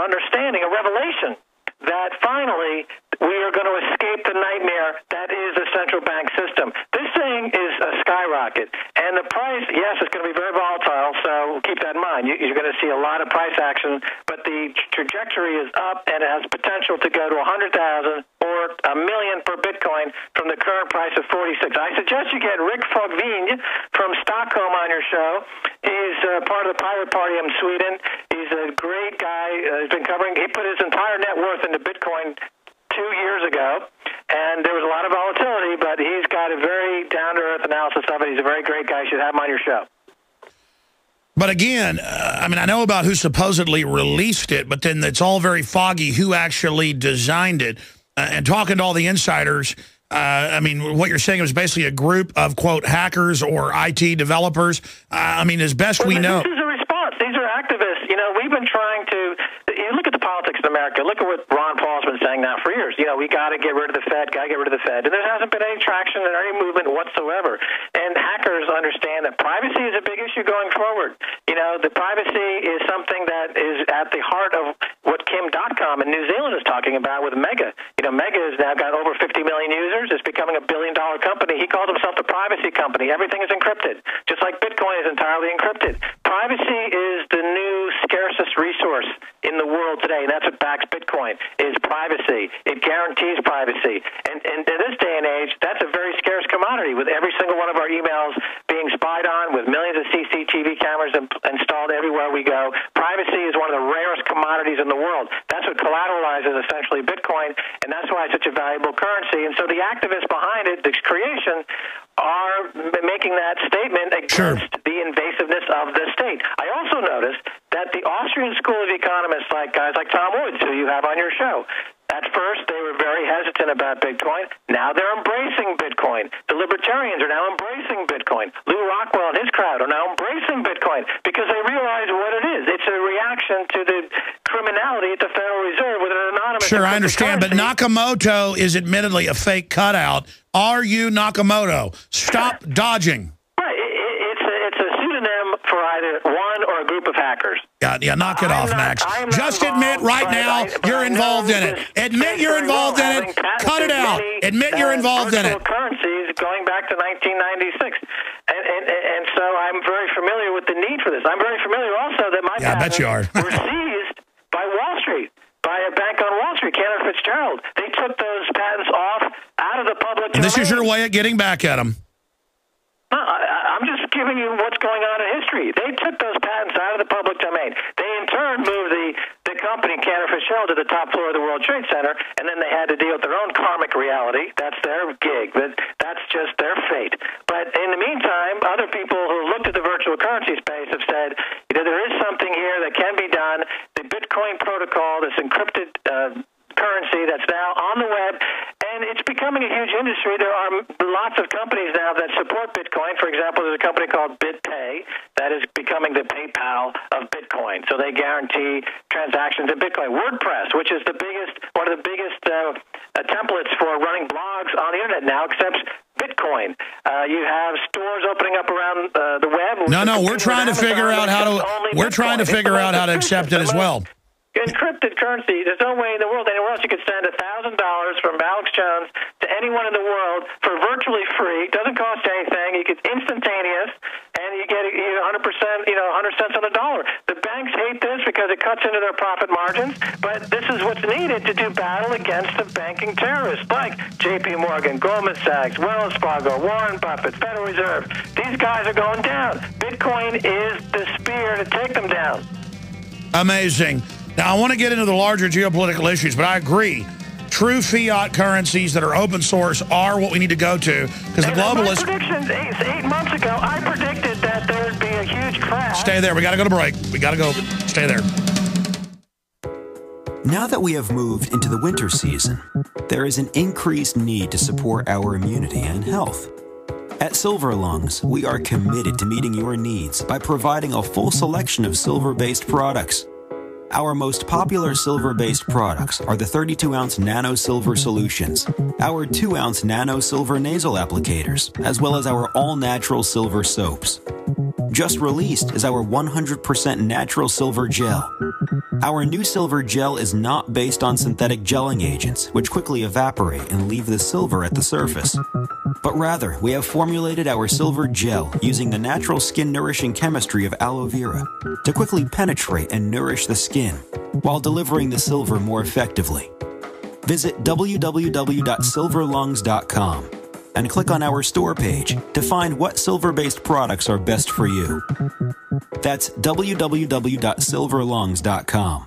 understanding, a revelation that finally we are going to escape the nightmare that is the central bank system. This thing is a skyrocket, and the price, yes, it's going to be very volatile, so keep that in mind. You're going to see a lot of price action, but the trajectory is up, and it has potential to go to 100,000 or $1 million per Bitcoin from the current price of 46. I suggest you get Rick Fogvin from Stockholm on your show. He's part of the Pirate Party in Sweden. He's a great guy. He's been covering. He put his entire net worth into Bitcoin 2 years ago, and there was a lot of volatility, but he's got a very down-to-earth analysis of it. He's a very great guy. You should have him on your show. But again, I mean, I know about who supposedly released it, but then it's all very foggy who actually designed it. And talking to all the insiders, I mean, what you're saying is basically a group of, quote, hackers or IT developers. I mean, as best we know. This is a response. These are activists. You know, we've been trying to look at the politics in America. Look at what Ron Paul's been saying now for years. You know, we got to get rid of the Fed, got to get rid of the Fed. And there hasn't been any traction or any movement whatsoever. And hackers understand that privacy is a big issue going forward. You know, the privacy is something that is at the heart of what Kim.com in New Zealand is talking about with Mega. You know, Mega has now got over 50 million users. It's becoming a billion-dollar company. He called himself the privacy company. Everything is encrypted, just like Bitcoin is entirely encrypted. Privacy is the new scarcest resource in the world today, and that's what backs Bitcoin, is privacy. It guarantees privacy. And in this day and age, that's a very scarce commodity, with every single one of our emails being spied on, with millions of CCTV cameras installed everywhere we go. Privacy is one of the rarest commodities in the world. That's what collateralizes essentially Bitcoin, and that's why it's such a valuable currency. And so the activists behind it, the creation, are making that statement against the invasiveness of the state. I also noticed that the Austrian School of Economists, like guys like Tom Woods, who you have on your show, at first they were very hesitant about Bitcoin. Now they're embracing Bitcoin. The libertarians are now embracing Bitcoin. Lou Rockwell and his crowd are now embracing Bitcoin because they realize what it is. It's a reaction to the criminality at the Federal Reserve with an anonymous... Sure, I understand, but Nakamoto is admittedly a fake cutout. Are you Nakamoto? Stop dodging. Right. It's a pseudonym for either one or a group of hackers. Yeah, knock it off, Max. Just admit right now you're involved in it. Admit you're involved in it. Cut it out. Admit you're involved in it. Currencies going back to 1996. And so I'm very familiar with the need for this. I'm very familiar also that my patents were seized by Wall Street, by a bank on Wall Street, Cantor Fitzgerald. They took those patents off out of the public domain. And this is your way of getting back at them. No, I'm just giving you what's going on in history. They took those patents out of the public domain. They, in turn, moved the company, Cantor Fitzgerald, to the top floor of the World Trade Center, and then they had to deal with their own karmic reality. That's their gig. That's just their fate. But in the meantime, other people who looked at the virtual currency space have said, you know, there is something here that can be done. The Bitcoin protocol, this encrypted currency that's now on the web, and it's becoming a huge industry. There are lots of companies now that support Bitcoin. For example, there's a company called BitPay that is becoming the PayPal of Bitcoin. So they guarantee transactions in Bitcoin. WordPress, which is one of the biggest templates for running blogs on the internet now, accepts Bitcoin. You have stores opening up around the web. No, we're trying to figure out how to accept it as well. Encrypted currency. There's no way in the world anywhere else you could send $1,000 from Alex Jones to anyone in the world for virtually free. It doesn't cost anything. You get instantaneous, and you get 100%, 100 cents on the dollar. The banks hate this because it cuts into their profit margins, but this is what's needed to do battle against the banking terrorists like J.P. Morgan, Goldman Sachs, Wells Fargo, Warren Buffett, Federal Reserve. These guys are going down. Bitcoin is the spear to take them down. Amazing. Now, I want to get into the larger geopolitical issues, but I agree. True fiat currencies that are open source are what we need to go to, because the globalists... My predictions 8 months ago, I predicted that there would be a huge crash. Stay there. We got to go to break. We got to go. Stay there. Now that we have moved into the winter season, there is an increased need to support our immunity and health. At Silver Lungs, we are committed to meeting your needs by providing a full selection of silver-based products. Our most popular silver-based products are the 32-ounce Nano Silver Solutions, our 2-ounce Nano Silver Nasal Applicators, as well as our all-natural silver soaps. Just released is our 100% natural silver gel. Our new silver gel is not based on synthetic gelling agents, which quickly evaporate and leave the silver at the surface. But rather, we have formulated our silver gel using the natural skin-nourishing chemistry of aloe vera to quickly penetrate and nourish the skin, while delivering the silver more effectively. Visit www.silverlungs.com and click on our store page to find what silver-based products are best for you. That's www.silverlungs.com.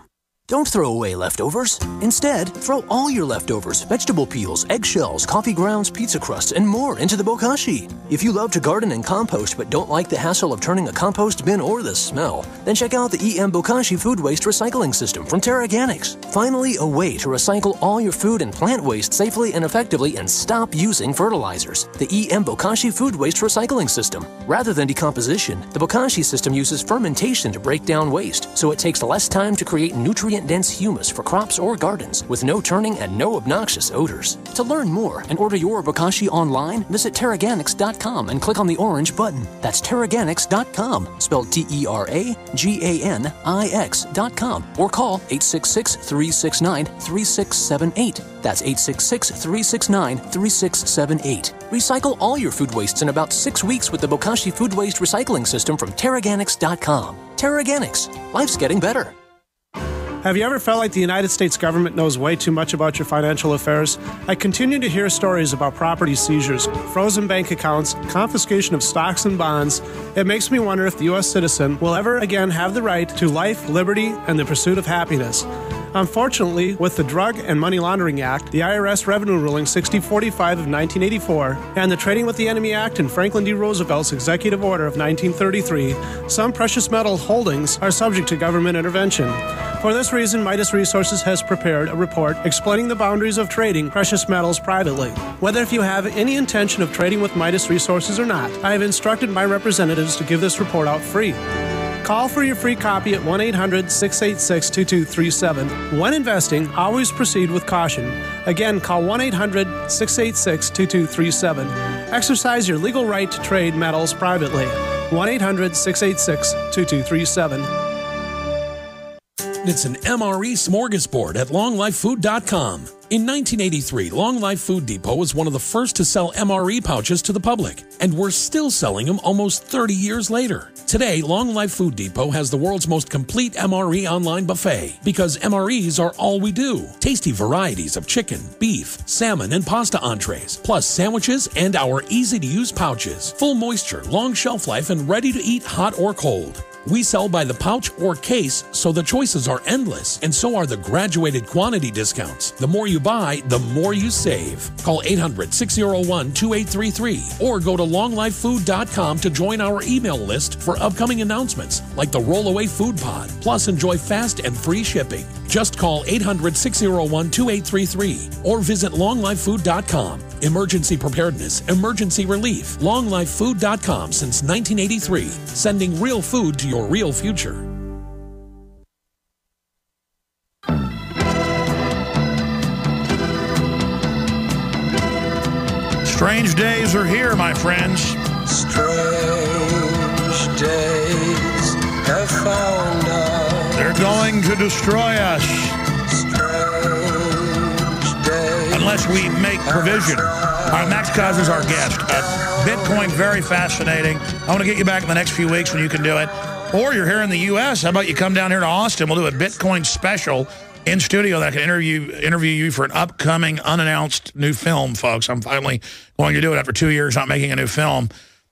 Don't throw away leftovers. Instead, throw all your leftovers, vegetable peels, eggshells, coffee grounds, pizza crusts, and more into the bokashi. If you love to garden and compost but don't like the hassle of turning a compost bin or the smell, then check out the EM Bokashi Food Waste Recycling System from Terraganics. Finally, a way to recycle all your food and plant waste safely and effectively and stop using fertilizers. The EM Bokashi Food Waste Recycling System. Rather than decomposition, the Bokashi system uses fermentation to break down waste, so it takes less time to create nutrient-dense humus for crops or gardens, with no turning and no obnoxious odors. To learn more and order your Bokashi online, visit Terraganics.com and click on the orange button. That's Terraganics.com, spelled Terraganix.com, or call 866-369-3678. That's 866-369-3678. Recycle all your food wastes in about 6 weeks with the Bokashi Food Waste Recycling System from Terraganics.com. Terraganics. Life's getting better. Have you ever felt like the United States government knows way too much about your financial affairs? I continue to hear stories about property seizures, frozen bank accounts, confiscation of stocks and bonds. It makes me wonder if the U.S. citizen will ever again have the right to life, liberty, and the pursuit of happiness. Unfortunately, with the Drug and Money Laundering Act, the IRS Revenue Ruling 6045 of 1984, and the Trading with the Enemy Act and Franklin D. Roosevelt's Executive Order of 1933, some precious metal holdings are subject to government intervention. For this reason, Midas Resources has prepared a report explaining the boundaries of trading precious metals privately. Whether if you have any intention of trading with Midas Resources or not, I have instructed my representatives to give this report out free. Call for your free copy at 1-800-686-2237. When investing, always proceed with caution. Again, call 1-800-686-2237. Exercise your legal right to trade metals privately. 1-800-686-2237. It's an MRE smorgasbord at longlifefood.com. In 1983, Long Life Food Depot was one of the first to sell MRE pouches to the public, and we're still selling them almost 30 years later. Today, Long Life Food Depot has the world's most complete MRE online buffet, because MREs are all we do. Tasty varieties of chicken, beef, salmon, and pasta entrees, plus sandwiches and our easy-to-use pouches. Full moisture, long shelf life, and ready to eat hot or cold. We sell by the pouch or case, so the choices are endless, and so are the graduated quantity discounts. The more you buy, the more you save. Call 800-601-2833 or go to longlifefood.com to join our email list for upcoming announcements like the Rollaway Food Pod. Plus, enjoy fast and free shipping. Just call 800-601-2833 or visit longlifefood.com. Emergency preparedness, emergency relief. longlifefood.com since 1983, sending real food to your real future. Strange days are here, my friends. Strange days have found us. They're going to destroy us. Strange days. Unless we make provision. All right, Max Keiser is our guest. Bitcoin, very fascinating. I want to get you back in the next few weeks when you can do it. Or you're here in the U.S. How about you come down here to Austin? We'll do a Bitcoin special in studio that I can interview you for an upcoming unannounced new film, folks. I'm finally going to do it after 2 years not making a new film.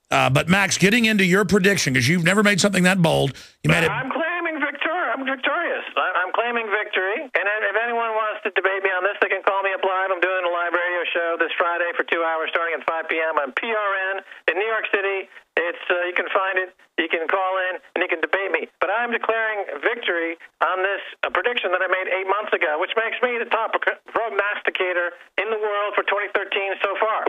But Max, getting into your prediction, because you've never made something that bold. You made it. I'm claiming victory. I'm victorious. I'm claiming victory. And if anyone wants to debate me on this, they can call me up live. I'm doing a live radio show this Friday for 2 hours starting at 5 p.m. on PRN in New York City. It's you can find it. You can call in and you can debate me. But I'm declaring victory on this prediction that I made 8 months ago, which makes me the top prognosticator in the world for 2013 so far.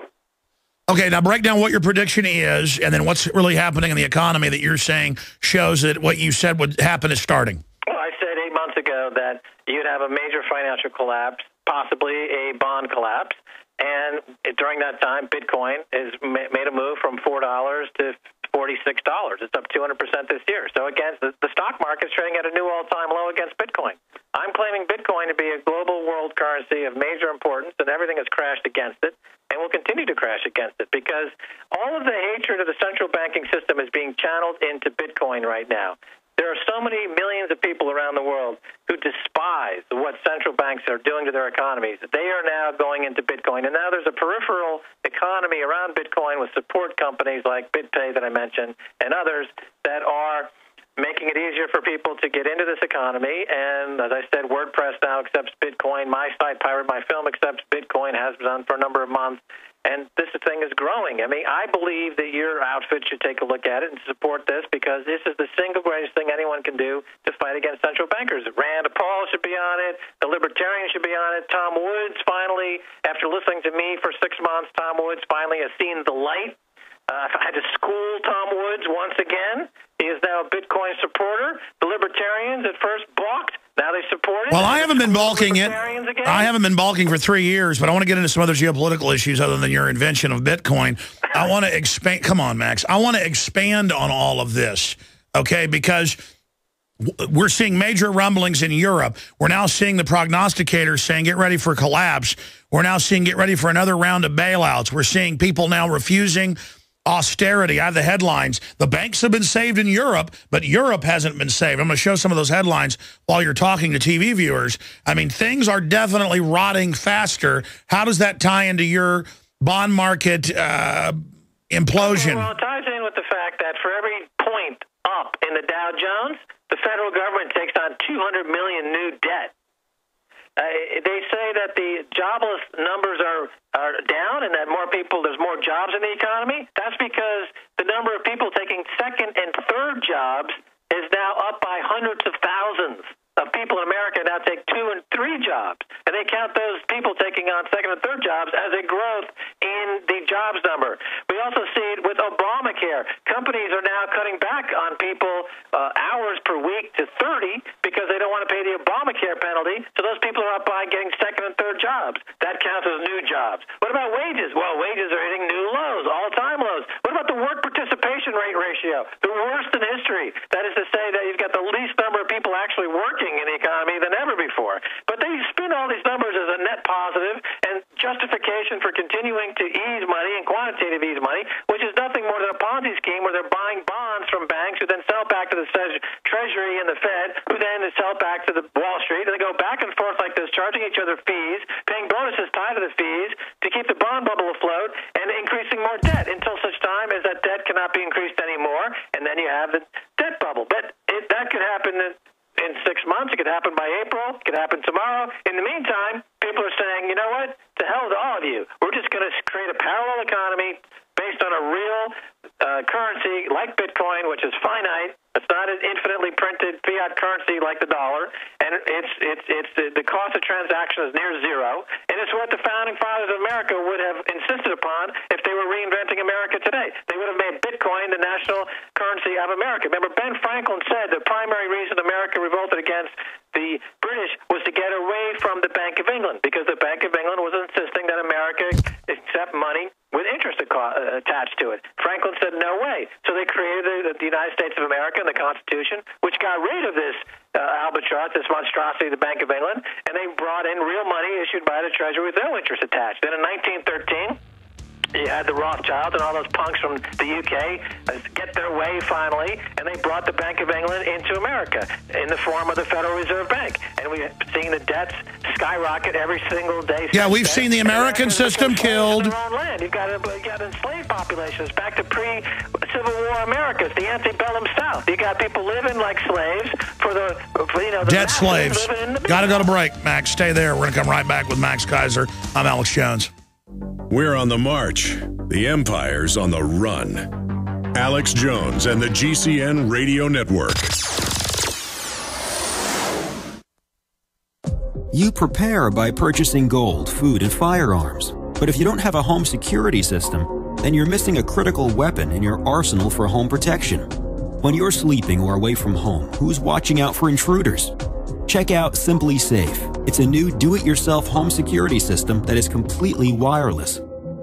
Okay, now break down what your prediction is and then what's really happening in the economy that you're saying shows that what you said would happen is starting. Well, I said 8 months ago that you'd have a major financial collapse, possibly a bond collapse. And during that time, Bitcoin has made a move from $4 to $46. It's up 200% this year. So against the stock market's trading at a new all-time low against Bitcoin. I'm claiming Bitcoin to be a global world currency of major importance, and everything has crashed against it and will continue to crash against it because all of the hatred of the central banking system is being channeled into Bitcoin right now. There are so many millions of people around the world who despise what central banks are doing to their economies. They are now going into Bitcoin. And now there's a peripheral economy around Bitcoin with support companies like BitPay that I mentioned and others that are making it easier for people to get into this economy. And as I said, WordPress now accepts Bitcoin. My site, Pirate My Film, accepts Bitcoin, has been done for a number of months. And this thing is growing. I mean, I believe that your outfit should take a look at it and support this because this is the single greatest thing anyone can do to fight against central bankers. Rand Paul should be on it. The Libertarians should be on it. Tom Woods finally, after listening to me for 6 months, Tom Woods finally has seen the light. I had to school Tom Woods once again. He is now a Bitcoin supporter. The Libertarians at first balked. Now they support it. Well, I haven't been balking it. I haven't been balking for 3 years, but I want to get into some other geopolitical issues other than your invention of Bitcoin. I want to expand. Come on, Max. I want to expand on all of this, okay, because we're seeing major rumblings in Europe. We're now seeing the prognosticators saying, get ready for collapse. We're now seeing, get ready for another round of bailouts. We're seeing people now refusing austerity. I have the headlines. The banks have been saved in Europe, but Europe hasn't been saved. I'm going to show some of those headlines while you're talking to TV viewers. I mean, things are definitely rotting faster. How does that tie into your bond market implosion? Well, it ties in with the fact that for every point up in the Dow Jones, the federal government takes on $200 million new debt. They say that the jobless numbers are down and that there's more jobs in the economy. That's because the number of people taking second and third jobs is now up by hundreds of thousands of people in America now take 2 and 3 jobs. And they count those people taking on second and third jobs as a growth in the jobs number. We also see it with Obamacare. Companies are now cutting back on people hours per week to 30 because they don't want to pay the Obamacare penalty. So those people are up by getting second and third jobs. That counts as new jobs. What about wages? Well, wages are hitting new lows, all-time lows. What about the work participation rate ratio? The worst in history. That is to say that you've got the least number of people actually working in the economy than ever before. But they spin all these numbers as a net positive and justification for continuing to ease money and quantitative ease money, which is nothing more than a Ponzi scheme where they're buying bonds from banks who then sell back to the Treasury and the Fed, who then sell back to the Wall Street, and they go back and forth like this, charging each other fees, paying bonuses tied to the fees to keep the bond bubble afloat, and increasing more debt until such time as that debt cannot be increased anymore, and then you have the debt bubble. But could happen tomorrow. In the meantime, people are saying, you know what? To hell with all of you. We're just going to create a parallel economy based on a real currency like Bitcoin, which is finite. It's not an infinitely printed fiat currency like the dollar, and the cost of transaction is near zero. And it's what the founding fathers of America would have insisted upon if they were reinventing America today. They would have made Bitcoin the national currency of America. Remember, Ben Franklin said the primary reason America revolted against the British was to get away from the Bank of England, because the Bank of England was insisting that America accept money with interest attached to it. Franklin said, no way. So they created the United States of America and the Constitution, which got rid of this albatross, this monstrosity, the Bank of England, and they brought in real money issued by the Treasury with no interest attached. Then in 1913, you had the Rothschilds and all those punks from the UK get their way finally, and they brought the Bank of England into America in the form of the Federal Reserve Bank. And we've seen the debts skyrocket every single day. Yeah, we've seen the American system killed. Their own land. You've got enslaved populations back to pre-Civil War America. It's the antebellum South. You got people living like slaves for the debt slaves. Got to go to break. Max, stay there. We're going to come right back with Max Keiser. I'm Alex Jones. We're on the march. The empire's on the run. Alex Jones and the GCN Radio Network. You prepare by purchasing gold, food, and firearms. But if you don't have a home security system, then you're missing a critical weapon in your arsenal for home protection. When you're sleeping or away from home, who's watching out for intruders? Check out Simply Safe. It's a new do-it-yourself home security system that is completely wireless.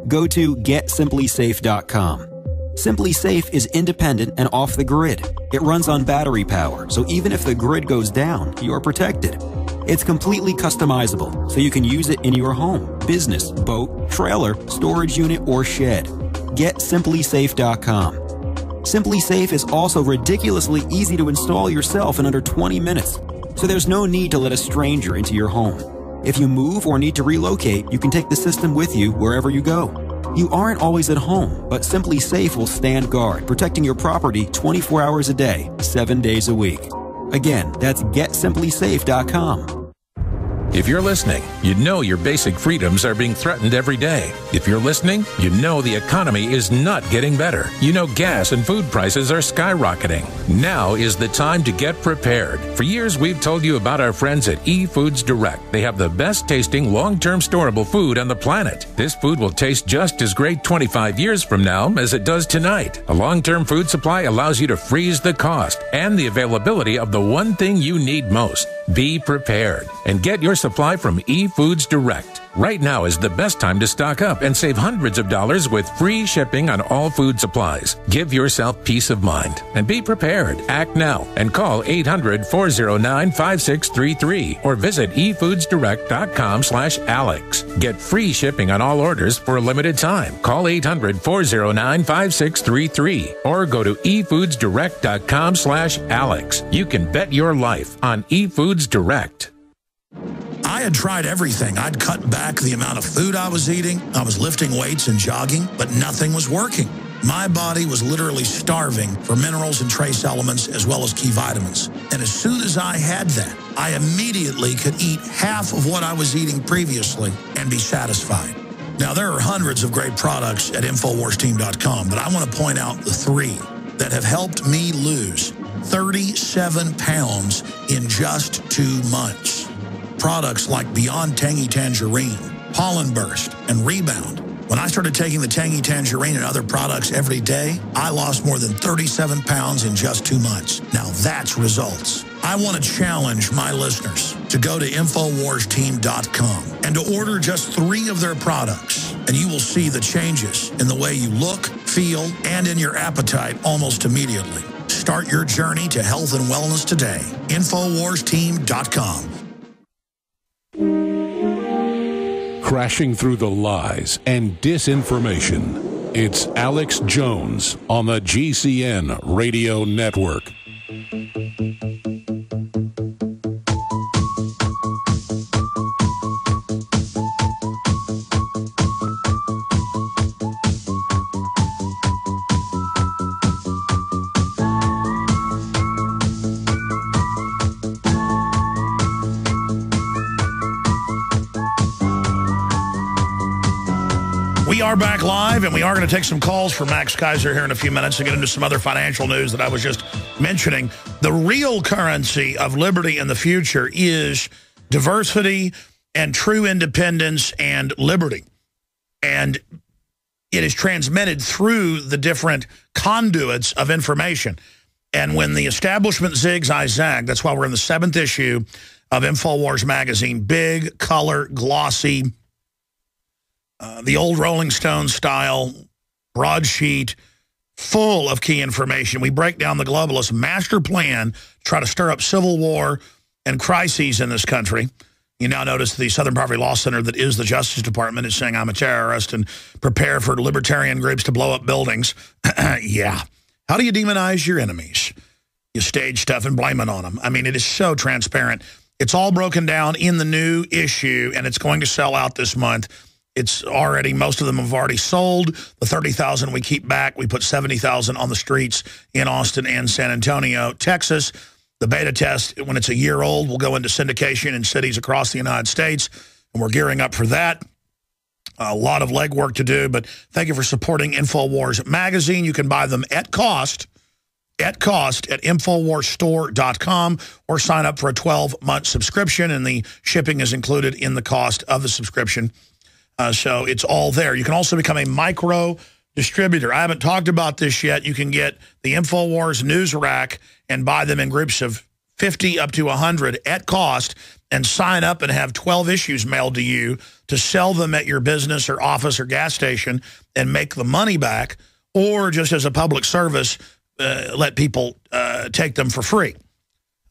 Go to GetSimplySafe.com. Simply Safe is independent and off the grid. It runs on battery power, so even if the grid goes down, you're protected. It's completely customizable, so you can use it in your home, business, boat, trailer, storage unit, or shed. GetSimplySafe.com. Simply Safe is also ridiculously easy to install yourself in under 20 minutes. So there's no need to let a stranger into your home. If you move or need to relocate, you can take the system with you wherever you go. You aren't always at home, but Simply Safe will stand guard, protecting your property 24 hours a day, 7 days a week. Again, that's GetSimplySafe.com. If you're listening, you know your basic freedoms are being threatened every day. If you're listening, you know the economy is not getting better. You know gas and food prices are skyrocketing. Now is the time to get prepared. For years, we've told you about our friends at eFoods Direct. They have the best tasting, long-term storable food on the planet. This food will taste just as great 25 years from now as it does tonight. A long-term food supply allows you to freeze the cost and the availability of the one thing you need most. Be prepared and get your supply from eFoods Direct. Right now is the best time to stock up and save hundreds of dollars with free shipping on all food supplies. Give yourself peace of mind and be prepared. Act now and call 800-409-5633 or visit efoodsdirect.com/Alex. Get free shipping on all orders for a limited time. Call 800-409-5633 or go to efoodsdirect.com/Alex. You can bet your life on eFoods Direct. I had tried everything. I'd cut back the amount of food I was eating. I was lifting weights and jogging, but nothing was working. My body was literally starving for minerals and trace elements as well as key vitamins. And as soon as I had that, I immediately could eat half of what I was eating previously and be satisfied. Now, there are hundreds of great products at InfoWarsTeam.com, but I want to point out the three that have helped me lose 37 pounds in just 2 months. Products like Beyond Tangy Tangerine, Pollen Burst, and Rebound. When I started taking the Tangy Tangerine and other products every day, I lost more than 37 pounds in just 2 months. Now that's results. I want to challenge my listeners to go to InfoWarsTeam.com and to order just 3 of their products, and you will see the changes in the way you look, feel, and in your appetite almost immediately. Start your journey to health and wellness today. InfoWarsTeam.com. Crashing through the lies and disinformation. It's Alex Jones on the GCN Radio Network. We are back live, and we are going to take some calls for Max Keiser here in a few minutes to get into some other financial news that I was just mentioning. The real currency of liberty in the future is diversity and true independence and liberty. And it is transmitted through the different conduits of information. And when the establishment zigs, I zag. That's why we're in the 7th issue of InfoWars magazine. Big, color, glossy, the old Rolling Stone style, broadsheet, full of key information. We break down the globalist master plan to try to stir up civil war and crises in this country. You now notice the Southern Poverty Law Center that is the Justice Department is saying I'm a terrorist and prepare for libertarian groups to blow up buildings. Yeah. How do you demonize your enemies? You stage stuff and blame it on them. I mean, it is so transparent. It's all broken down in the new issue, and it's going to sell out this month. It's already, most of them have already sold. The 30,000 we keep back. We put 70,000 on the streets in Austin and San Antonio, Texas. The beta test, when it's a year old, will go into syndication in cities across the United States, and we're gearing up for that. A lot of legwork to do, but thank you for supporting InfoWars magazine. You can buy them at cost at InfoWarsStore.com, or sign up for a 12-month subscription, and the shipping is included in the cost of the subscription. So it's all there. You can also become a micro distributor. I haven't talked about this yet. You can get the InfoWars news rack and buy them in groups of 50 up to 100 at cost, and sign up and have 12 issues mailed to you to sell them at your business or office or gas station and make the money back, or just as a public service, let people take them for free.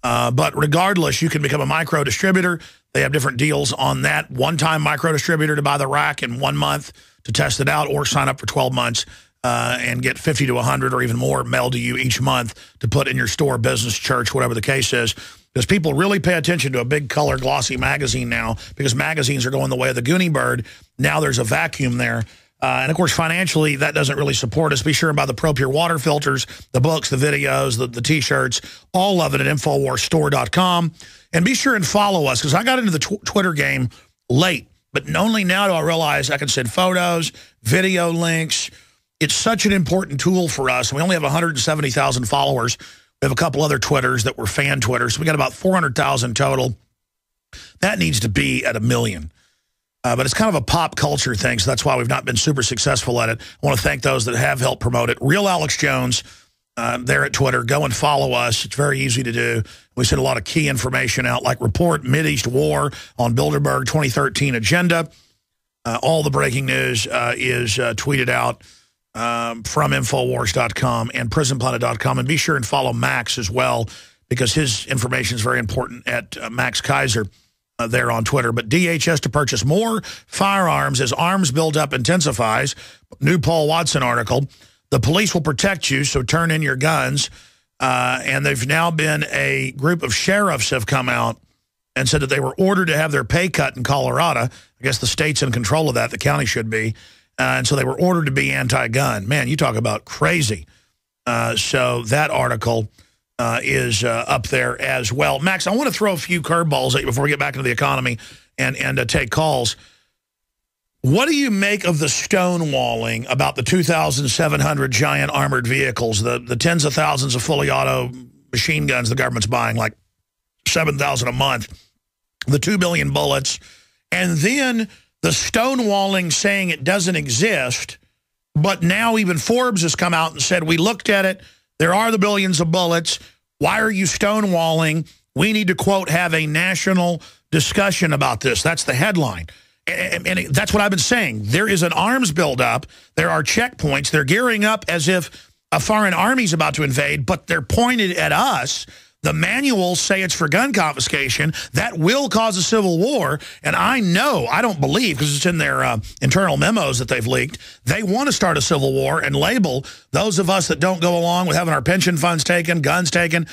But regardless, you can become a micro distributor. They have different deals on that. One-time micro distributor to buy the rack in 1 month to test it out, or sign up for 12 months and get 50 to 100 or even more mailed to you each month to put in your store, business, church, whatever the case is. Because people really pay attention to a big color glossy magazine now, because magazines are going the way of the Goonie bird. Now there's a vacuum there. And, of course, financially, that doesn't really support us. Be sure and buy the Pro Pure water filters, the books, the videos, the T-shirts, all of it at InfoWarsStore.com. And be sure and follow us, because I got into the Twitter game late. But only now do I realize I can send photos, video links. It's such an important tool for us. We only have 170,000 followers. We have a couple other Twitters that were fan Twitters. So we got about 400,000 total. That needs to be at 1 million. But it's kind of a pop culture thing, so that's why we've not been super successful at it. I want to thank those that have helped promote it. Real Alex Jones, there at Twitter. Go and follow us. It's very easy to do. We send a lot of key information out, like report Mideast war on Bilderberg 2013 agenda. All the breaking news is tweeted out from Infowars.com and PrisonPlanet.com. And be sure and follow Max as well, because his information is very important at Max Keiser. There on Twitter. But DHS to purchase more firearms as arms buildup intensifies. New Paul Watson article. The police will protect you, so turn in your guns. And they've now been, a group of sheriffs have come out and said that they were ordered to have their pay cut in Colorado. I guess the state's in control of that. The county should be. And so they were ordered to be anti-gun. Man, you talk about crazy. So that article is up there as well. Max, I want to throw a few curveballs at you before we get back into the economy and take calls. What do you make of the stonewalling about the 2,700 giant armored vehicles, the tens of thousands of fully auto machine guns the government's buying, like 7,000 a month, the 2 billion bullets, and then the stonewalling saying it doesn't exist, but now even Forbes has come out and said, we looked at it, there are the billions of bullets. Why are you stonewalling? We need to, quote, have a national discussion about this. That's the headline. And that's what I've been saying. There is an arms buildup. There are checkpoints. They're gearing up as if a foreign army's about to invade, but they're pointed at us. The manuals say it's for gun confiscation. That will cause a civil war. And I know, I don't believe, because it's in their internal memos that they've leaked, they want to start a civil war and label those of us that don't go along with having our pension funds taken, guns taken,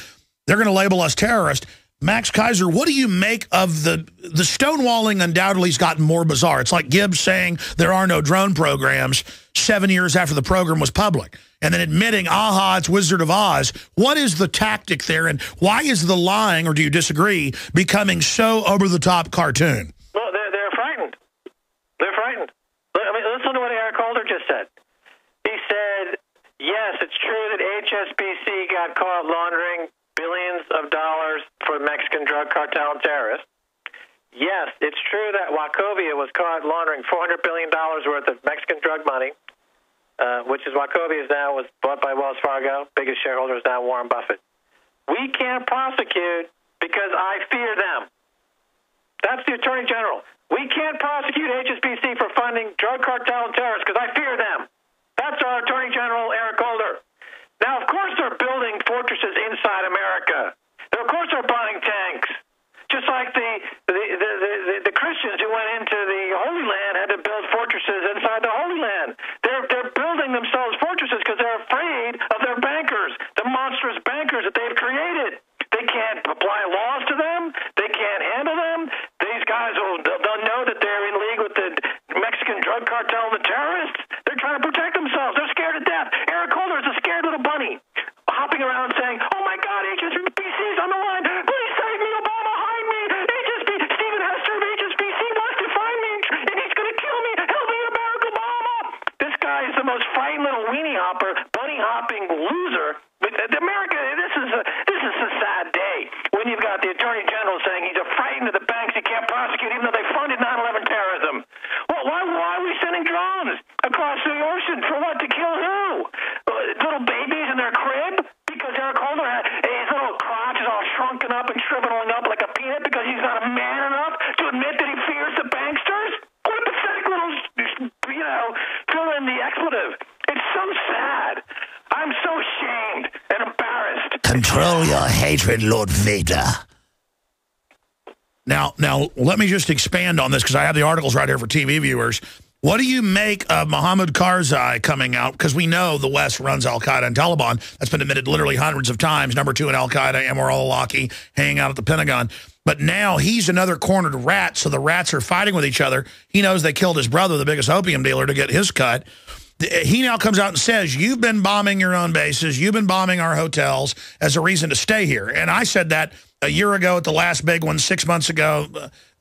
they're going to label us terrorists. Max Keiser, what do you make of the stonewalling? Undoubtedly has gotten more bizarre. It's like Gibbs saying there are no drone programs 7 years after the program was public, and then admitting, aha, it's Wizard of Oz. What is the tactic there, and why is the lying, or do you disagree, becoming so over-the-top cartoon? Well, they're frightened. They're frightened. I mean, listen to what Eric HSBC got caught laundering billions of dollars for the Mexican drug cartel and terrorists. Yes, it's true that Wachovia was caught laundering $400 billion worth of Mexican drug money, which is Wachovia now was bought by Wells Fargo. Biggest shareholder is now Warren Buffett. We can't prosecute because I fear them. That's the Attorney General. We can't prosecute HSBC for funding drug cartel and terrorists because I fear them. That's our Attorney General, Eric Holder. Now, of course, they're building fortresses inside America. Of course, they're buying tanks. Just like the Christians who went into the Holy Land had to build fortresses inside the Holy Land. They're building themselves fortresses because they're afraid of their bankers, the monstrous bankers that they've created. They can't apply laws to them. They can't handle them. These guys they'll know that they're in league with the Mexican drug cartel and the terrorists. They're trying to protect themselves. They're scared to death. Eric Holder is a scared little bunny hopping around saying, oh, my God, HSBC's on the line. Please save me, Obama, hide me. Stephen Hester of HSBC wants to find me, and he's going to kill me. Help me, Barack Obama. This guy is the most frightened little weenie hopper, bunny hopping loser. America, this is a sad day when you've got the Attorney General saying he's frightened of the banks he can't prosecute even though they funded 9/11 terrorism. Well, why are we sending drones across the ocean? For what? To kill who? Little babies in their crib? Because Eric Holder, his little crotch is all shrunken up and shriveling up like a peanut because he's not a man enough to admit that he fears the banksters? What a pathetic little, fill in the expletive. It's so sad. I'm so ashamed and embarrassed. Control your hatred, Lord Vader. Now, let me just expand on this because I have the articles right here for TV viewers. What do you make of Mohammed Karzai coming out? Because we know the West runs al-Qaeda and Taliban. That's been admitted literally hundreds of times. Number 2 in al-Qaeda, Anwar al-Awlaki, hanging out at the Pentagon. But now he's another cornered rat, so the rats are fighting with each other. He knows they killed his brother, the biggest opium dealer, to get his cut. He now comes out and says, you've been bombing your own bases, you've been bombing our hotels as a reason to stay here. And I said that a year ago at the last big one, 6 months ago,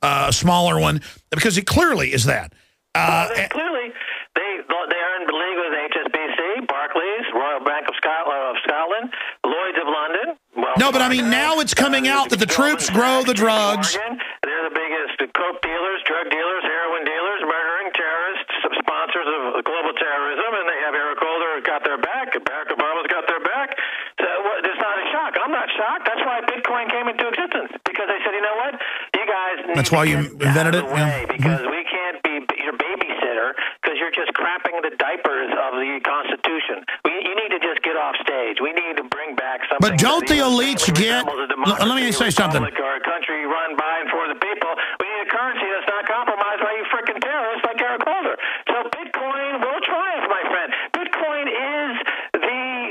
a smaller one, because it clearly is that. Clearly, they are in league with HSBC, Barclays, Royal Bank of Scotland, Lloyd's of London. No, but I mean, now it's coming out that the troops grow the drugs. They're the biggest coke dealers, drug dealers, heroin dealers, murdering terrorists, sponsors of global terrorism, and they have Eric Holder got their back, and Barack Obama's got their back. So it's not a shock. I'm not shocked. That's why Bitcoin came into existence, because they said, you know what, you guys need That's why you invented it? Because we can't be your babysitter because you're just crapping the diapers of the Constitution. You need to just get off stage. We need to bring back something. But don't the elites get... Let me say something. Or a country run by and for the people. We need a currency that's not compromised by you freaking terrorists like Eric Holder. So Bitcoin will triumph, my friend. Bitcoin is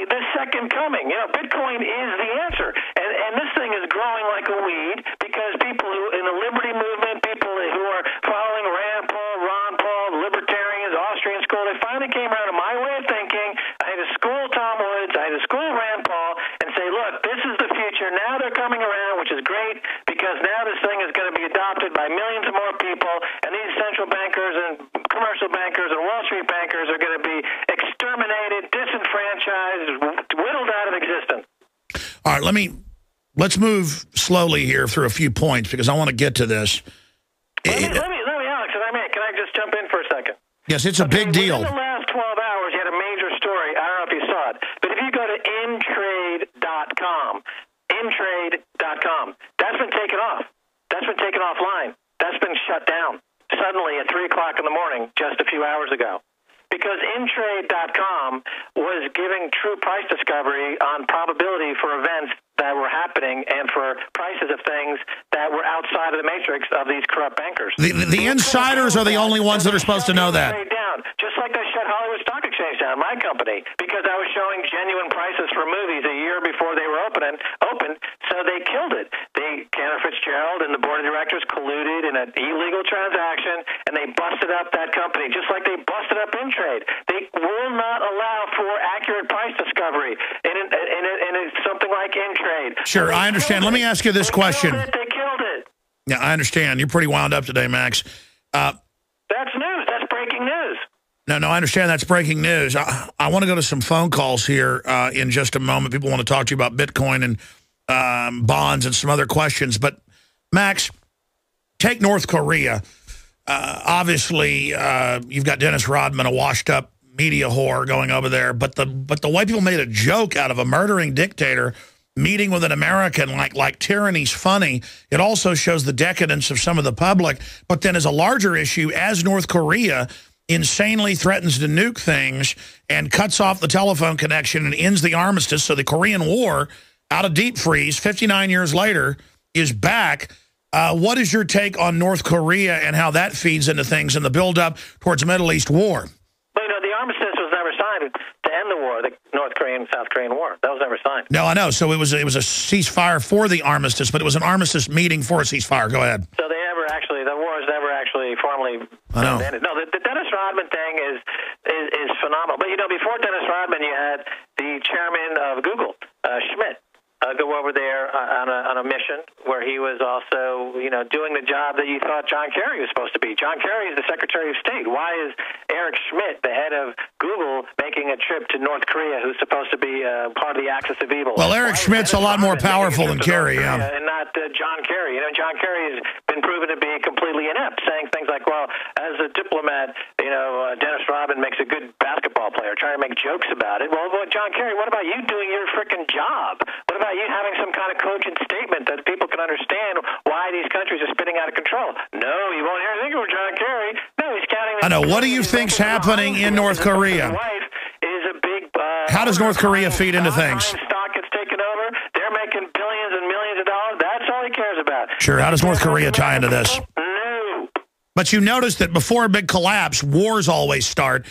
the second coming. Bitcoin is the answer. And this thing is growing like a weed because people who in the liberty movement, people who are following Rand Paul, Ron Paul, libertarians, Austrian school, they finally came around to my way of thinking. I had to school Tom Woods, I had to school Rand Paul, and say, look, this is the future. Now they're coming around, which is great, because now this thing is going to be adopted by millions of more people, and these central bankers and commercial bankers and Wall Street bankers are going to be exterminated, disenfranchised, whittled out of existence. All right, let's move slowly here through a few points because I want to get to this. Let me, Alex, can I just jump in for a second? Yes, it's a big deal. In the last 12 hours, you had a major story. I don't know if you saw it, but if you go to intrade.com, that's been taken off. That's been taken offline. That's been shut down suddenly at 3 o'clock in the morning just a few hours ago. Because intrade.com was giving true price discovery on probability for events that were happening and for prices of things that were outside of the matrix of these corrupt bankers. The insiders are the only ones that are supposed to know that. Down, just like they shut Hollywood Stock Exchange down, my company, because I was showing genuine prices for movies a year before they were open, so they killed it. Cantor Fitzgerald and the board of directors colluded in an illegal transaction, and they busted up that company, just like they busted up Intrade. They will not allow for accurate price discovery in something like Intrade. Sure, I understand. Let me ask you this question. They killed it. Yeah, I understand. You're pretty wound up today, Max. That's news. That's breaking news. No, I understand that's breaking news. I want to go to some phone calls here in just a moment. People want to talk to you about Bitcoin and bonds and some other questions. But, Max, take North Korea. Obviously, you've got Dennis Rodman, a washed-up media whore, going over there. But the way people made a joke out of a murdering dictator meeting with an American like tyranny's funny, it also shows the decadence of some of the public. But then as a larger issue, as North Korea insanely threatens to nuke things and cuts off the telephone connection and ends the armistice, so the Korean War, out of deep freeze, 59 years later, is back. What is your take on North Korea and how that feeds into things in the buildup towards a Middle East war? Well, the armistice was never signed to end the war, the North Korean-South Korean war. That was never signed. No, I know. So it was a ceasefire for the armistice, but it was an armistice meeting for a ceasefire. Go ahead. So the war is never actually formally ended. No, the Dennis Rodman thing is phenomenal. But, before Dennis Rodman, you had the chairman of Google, Schmidt, go over there on a mission where he was also, doing the job that you thought John Kerry was supposed to be. John Kerry is the Secretary of State. Why is Eric Schmidt, the head of Google, making a trip to North Korea, who's supposed to be part of the axis of evil? Well, Eric Schmidt's a lot more powerful than Kerry, yeah. And not John Kerry. John Kerry has been proven to be completely inept, saying things like, well, as a diplomat, Dennis Rodman makes a good basketball player, trying to make jokes about it. Well, John Kerry, what about you doing your frickin' job? What about you having some kind of cogent statement that people can understand why these countries are spinning out of control? No, you won't hear anything from John Kerry. No, he's counting. I know. What do you think's happening in North Korea? How does North Korea feed into things? Stock gets taken over. They're making billions and millions of dollars. That's all he cares about. Sure. How does North Korea tie into this? No. But you notice that before a big collapse, wars always start,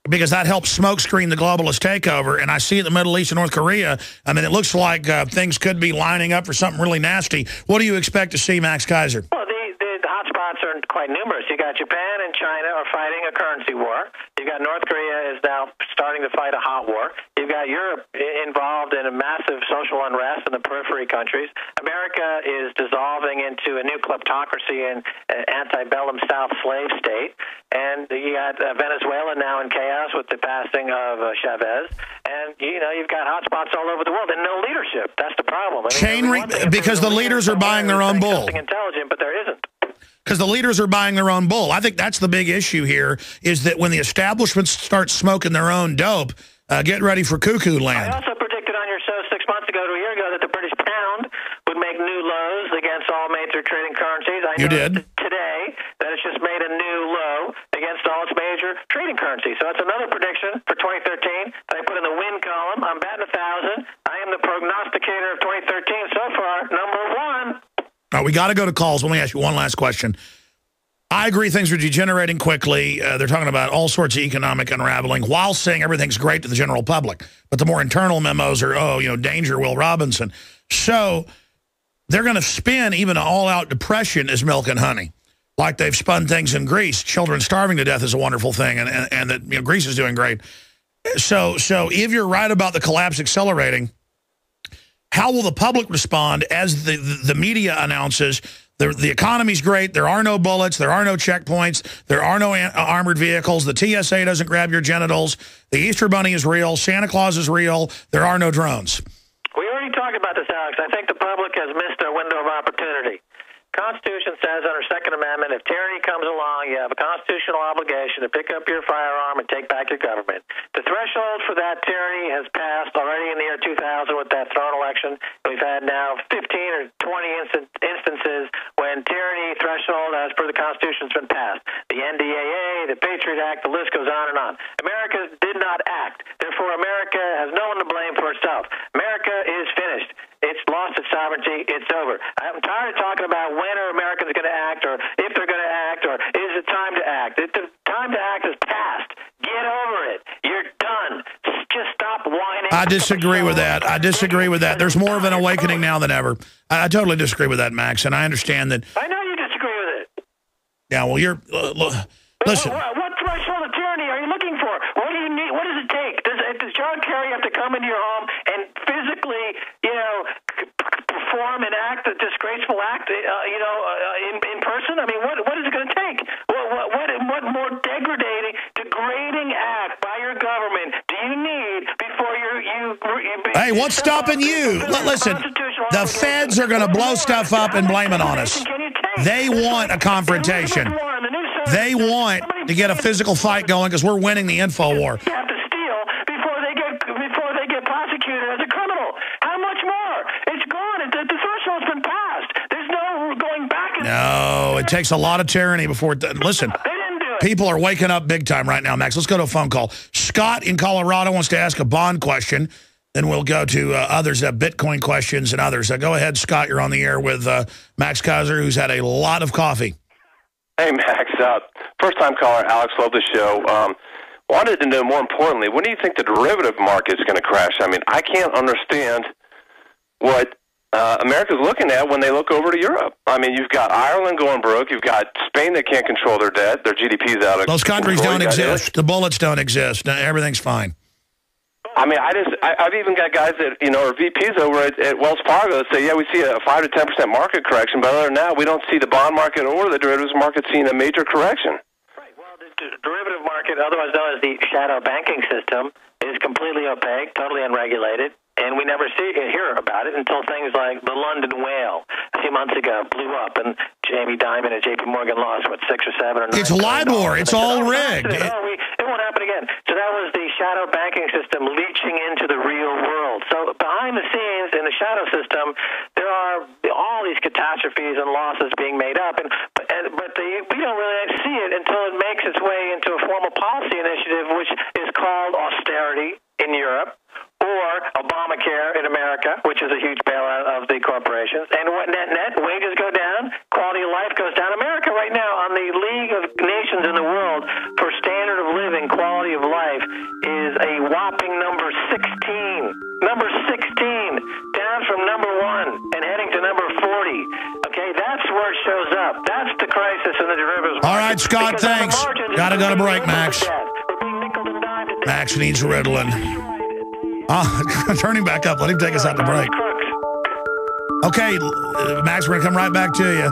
because that helps smokescreen the globalist takeover. And I see the Middle East and North Korea. I mean, it looks like things could be lining up for something really nasty. What do you expect to see, Max Keiser? Well, the hotspots are quite numerous. You got Japan and China are fighting a currency war. You got North Korea is now starting to fight a hot war. You've got Europe involved in a massive social unrest in the periphery countries. America is dissolving into a new kleptocracy and antebellum South slave state. And you got Venezuela now in chaos with the passing of Chavez. And, you've got hotspots all over the world and no leadership. That's the problem. Because the leaders are buying their own bull. Something intelligent, but there isn't. Because the leaders are buying their own bull. I think that's the big issue here, is that when the establishment starts smoking their own dope, get ready for cuckoo land. I also predicted on your show 6 months ago to a year ago that the British pound would make new lows against all major trading currencies. You did. Today that it's just made a new low against all its major trading currencies. So that's another prediction for 2013 that I put in the win column. I'm batting 1,000. I am the prognosticator of 2013 so far, number one. All right, we got to go to calls. Let me ask you one last question. I agree things are degenerating quickly. They're talking about all sorts of economic unraveling while saying everything's great to the general public. But the more internal memos are, danger, Will Robinson. So they're going to spin even an all-out depression as milk and honey, like they've spun things in Greece. Children starving to death is a wonderful thing, and that Greece is doing great. So if you're right about the collapse accelerating, how will the public respond as the media announces the economy's great, there are no bullets, there are no checkpoints, there are no armored vehicles, the TSA doesn't grab your genitals, the Easter Bunny is real, Santa Claus is real, there are no drones? We already talked about this, Alex. I think the public has missed their window of opportunity. Constitution says under Second Amendment, if tyranny comes along, you have a constitutional obligation to pick up your firearm and take back your government. The threshold for that tyranny has passed already in the year 2000 with that throne election. We've had now 15 or 20 instances when tyranny threshold as per the Constitution has been passed. The NDAA, the Patriot Act, the list goes on and on. America did not act. Therefore, America has no one to blame for itself. America is finished. It's lost its sovereignty. It's over. I'm tired of talking about when are Americans going to act, or if they're going to act, or is it time to act. The time to act is past. Get over it. You're done. Just stop whining. I disagree with that. There's more of an awakening now than ever. I totally disagree with that, Max, and I understand that. I know you disagree with it. Yeah, well, you're... listen. What threshold of tyranny are you looking for? What do you need? What does it take? Does John Kerry have to come into your home and physically, perform and act a disgraceful act, in person? I mean, what is it going to take? What more degrading Hey, what's stopping you? Listen, the feds are going to blow stuff up and blame it on us. They want a confrontation. They want to get a physical fight going because we're winning the info war. You have to steal before they get prosecuted as a criminal. How much more? It's gone. The threshold's been passed. There's no going back. No, it takes a lot of tyranny before. Listen, people are waking up big time right now, Max. Let's go to a phone call. Scott in Colorado wants to ask a bond question. Then we'll go to others that have Bitcoin questions and others. Go ahead, Scott. You're on the air with Max Keiser, who's had a lot of coffee. Hey, Max. First-time caller, Alex. Love the show. Wanted to know, more importantly, when do you think the derivative market is going to crash? I mean, I can't understand what America's looking at when they look over to Europe. I mean, you've got Ireland going broke. You've got Spain that can't control their debt. Their GDP's out of Those countries don't exist. The bullets don't exist. Everything's fine. I mean, I've even got guys that, are VPs over at Wells Fargo that say, yeah, we see a 5 to 10% market correction, but other than that, we don't see the bond market or the derivatives market seeing a major correction. Right. Well, the derivative market, otherwise known as the shadow banking system, is completely opaque, totally unregulated, and we never hear about it until things like the London whale a few months ago blew up, and Jamie Dimon and JP Morgan lost, 6 or 7 or 9. It's LIBOR. It's all rigged. It won't happen again. So that was the shadow banking system leaching into the real world. So behind the scenes in the shadow system, there are all these catastrophes and losses being made up, but we don't really see it until it makes its way into a formal policy initiative, which is called austerity in Europe, or Obamacare in America, which is a huge bailout of the corporations. And what net wages go down, quality of life goes down. America right now on the League of Nations in the world for standard of living, quality of life, is a whopping number 16. Number 16, down from number 1 and heading to number 40. Okay, that's where it shows up. That's the crisis in the derivatives market. All right, Scott, thanks. Got to go to break, Max. Max needs Ritalin. Turning back up. Let him take us out to break. Okay, Max, we're going to come right back to you.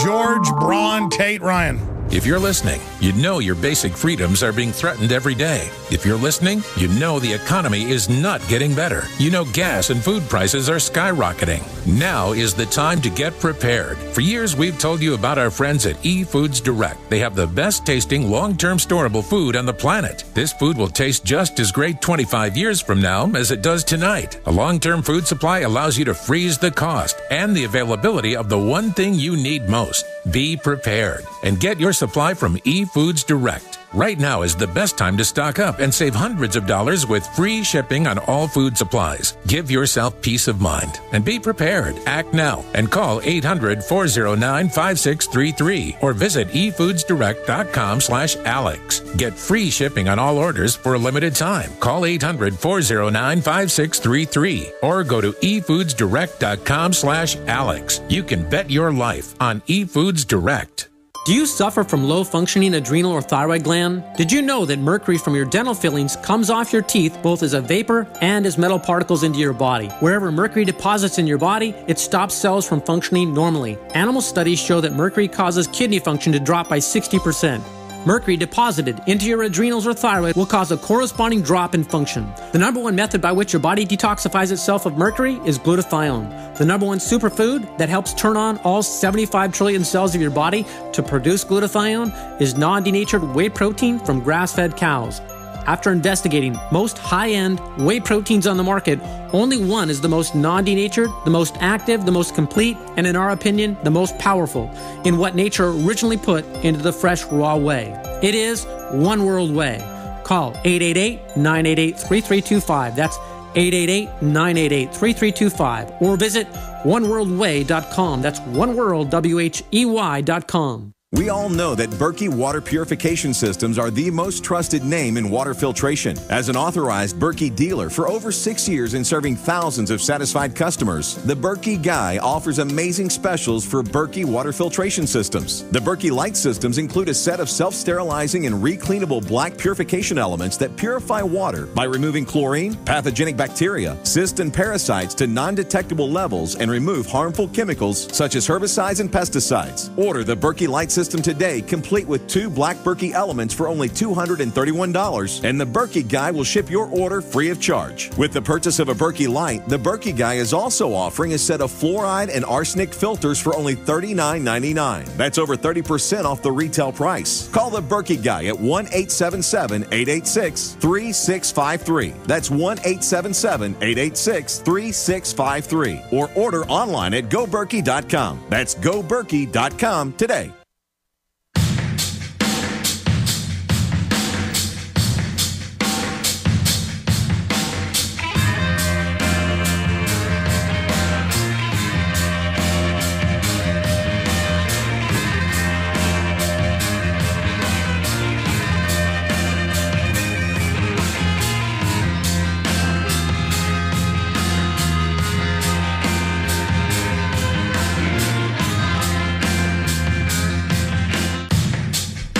George, Braun, Tate, Ryan. If you're listening, you know your basic freedoms are being threatened every day. If you're listening, you know the economy is not getting better. You know gas and food prices are skyrocketing. Now is the time to get prepared. For years, we've told you about our friends at eFoods Direct. They have the best tasting, long-term storable food on the planet. This food will taste just as great 25 years from now as it does tonight. A long-term food supply allows you to freeze the cost and the availability of the one thing you need most. Be prepared and get your supply from eFoods Direct. Right now is the best time to stock up and save hundreds of dollars with free shipping on all food supplies. Give yourself peace of mind and be prepared. Act now and call 800-409-5633 or visit efoodsdirect.com/Alex. Get free shipping on all orders for a limited time. Call 800-409-5633 or go to efoodsdirect.com/Alex. You can bet your life on eFoods Direct. Do you suffer from low-functioning adrenal or thyroid gland? Did you know that mercury from your dental fillings comes off your teeth both as a vapor and as metal particles into your body? Wherever mercury deposits in your body, it stops cells from functioning normally. Animal studies show that mercury causes kidney function to drop by 60%. Mercury deposited into your adrenals or thyroid will cause a corresponding drop in function. The number one method by which your body detoxifies itself of mercury is glutathione. The number one superfood that helps turn on all 75 trillion cells of your body to produce glutathione is non-denatured whey protein from grass-fed cows. After investigating most high-end whey proteins on the market, only one is the most non-denatured, the most active, the most complete, and in our opinion, the most powerful in what nature originally put into the fresh, raw whey. It is One World Whey. Call 888-988-3325. That's 888-988-3325. Or visit oneworldwhey.com. That's oneworld.com. We all know that Berkey water purification systems are the most trusted name in water filtration. As an authorized Berkey dealer for over 6 years and serving thousands of satisfied customers, the Berkey Guy offers amazing specials for Berkey water filtration systems. The Berkey Light systems include a set of self-sterilizing and recleanable black purification elements that purify water by removing chlorine, pathogenic bacteria, cysts, and parasites to non-detectable levels and remove harmful chemicals such as herbicides and pesticides. Order the Berkey Light systems system today, complete with 2 black Berkey elements for only $231, and the Berkey Guy will ship your order free of charge. With the purchase of a Berkey Light, the Berkey Guy is also offering a set of fluoride and arsenic filters for only $39.99. That's over 30% off the retail price. Call the Berkey Guy at 1-877-886-3653. That's 1-877-886-3653. Or order online at goberkey.com. That's goberkey.com today.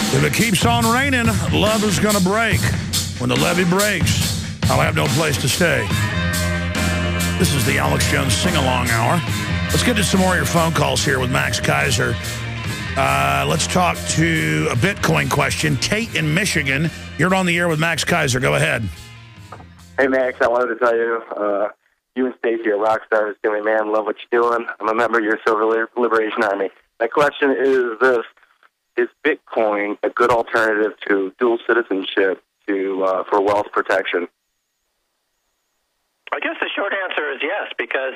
If it keeps on raining, love is going to break. When the levee breaks, I'll have no place to stay. This is the Alex Jones Sing-Along Hour. Let's get to some more of your phone calls here with Max Keiser. Let's talk to a Bitcoin question. Tate in Michigan, you're on the air with Max Keiser. Go ahead. Hey, Max, I wanted to tell you, you and Stacey are rock stars to me, man. Love what you're doing. I'm a member of your Silver Liberation Army. My question is this. Is Bitcoin a good alternative to dual citizenship for wealth protection? I guess the short answer is yes, because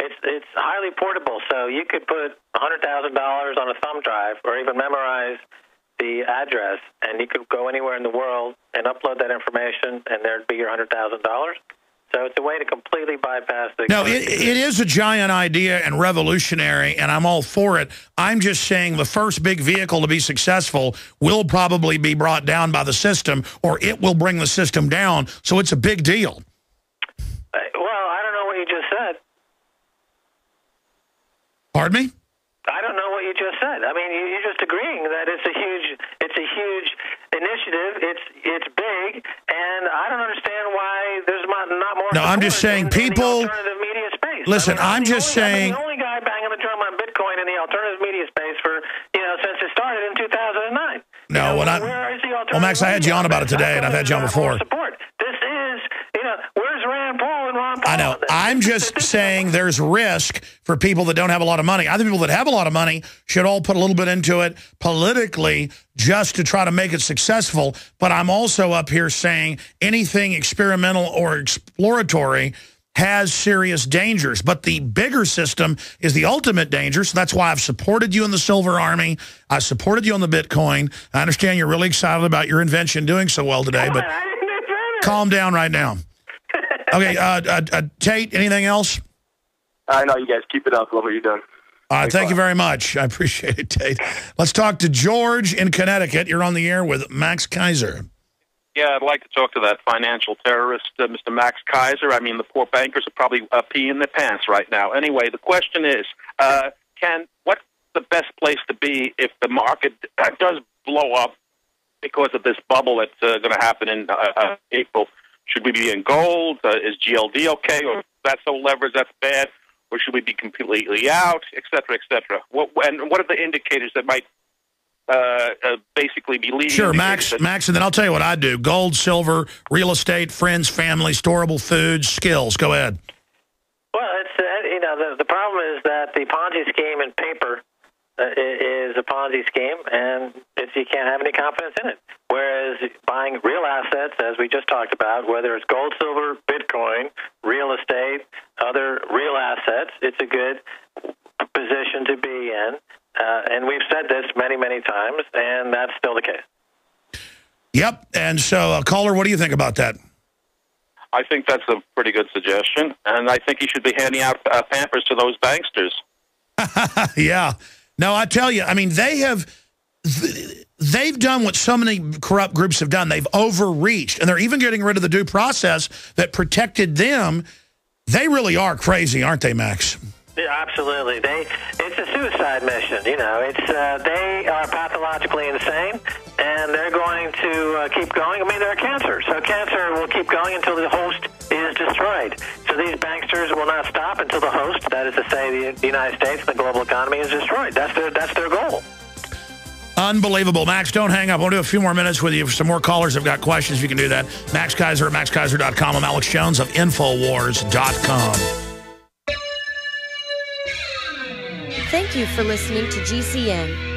it's highly portable. So you could put $100,000 on a thumb drive or even memorize the address, and you could go anywhere in the world and upload that information, and there'd be your $100,000. So it's a way to completely bypass the... No, it is a giant idea and revolutionary, and I'm all for it. I'm just saying the first big vehicle to be successful will probably be brought down by the system, or it will bring the system down, so it's a big deal. Well, I don't know what you just said. Pardon me? I don't know what you just said. I mean, you're just agreeing that it's a huge initiative. It's big, and I don't understand why there's not more. No, I'm just saying people. Alternative media space. Listen, I'm just saying. I'm the only guy banging the drum on Bitcoin in the alternative media space for since it started in 2009. No, where is the alternative? Well, Max, I had you on about it today, and I've had you on before. Support. This is, where's Rand Paul and Ron Paul? I know. I'm just saying there's risk for people that don't have a lot of money. Other people that have a lot of money should all put a little bit into it politically just to try to make it successful. But I'm also up here saying anything experimental or exploratory has serious dangers. But the bigger system is the ultimate danger. So that's why I've supported you in the Silver Army. I supported you on the Bitcoin. I understand you're really excited about your invention doing so well today, but calm down right now. Okay, Tate, anything else? I know you guys. Keep it up. Love what you're doing. Thank you very much. I appreciate it, Tate. Let's talk to George in Connecticut. You're on the air with Max Keiser. Yeah, I'd like to talk to that financial terrorist, Mr. Max Keiser. I mean, the poor bankers are probably peeing their pants right now. Anyway, the question is, what's the best place to be if the market does blow up because of this bubble that's going to happen in April? Should we be in gold? Is GLD okay? Or that's so leveraged, that's bad? Or should we be completely out, et cetera, et cetera? What are the indicators that might basically be leading? Sure, Max, and then I'll tell you what I do. Gold, silver, real estate, friends, family, storable foods, skills. Go ahead. Well, it's the problem is that the Ponzi scheme in paper is a Ponzi scheme, and you can't have any confidence in it. Whereas buying real assets, as we just talked about, whether it's gold, silver, Bitcoin, real estate, other real assets, it's a good position to be in. And we've said this many, many times, and that's still the case. Yep. And so, caller, what do you think about that? I think that's a pretty good suggestion, and I think you should be handing out Pampers to those banksters. Yeah. No, I tell you, I mean, they've done what so many corrupt groups have done. They've overreached, and they're even getting rid of the due process that protected them. They really are crazy, aren't they, Max? Yeah, absolutely. It's a suicide mission. They are pathologically insane, and they're going to keep going. I mean, they're a cancer, so cancer will keep going until the host is destroyed. So these banksters will not stop until the host, that is to say, the United States, the global economy, is destroyed. That's their goal. Unbelievable. Max, don't hang up. I want to do a few more minutes with you. For some more callers have got questions, you can do that. Max Keiser at maxkeiser.com. I'm Alex Jones of Infowars.com. Thank you for listening to GCN.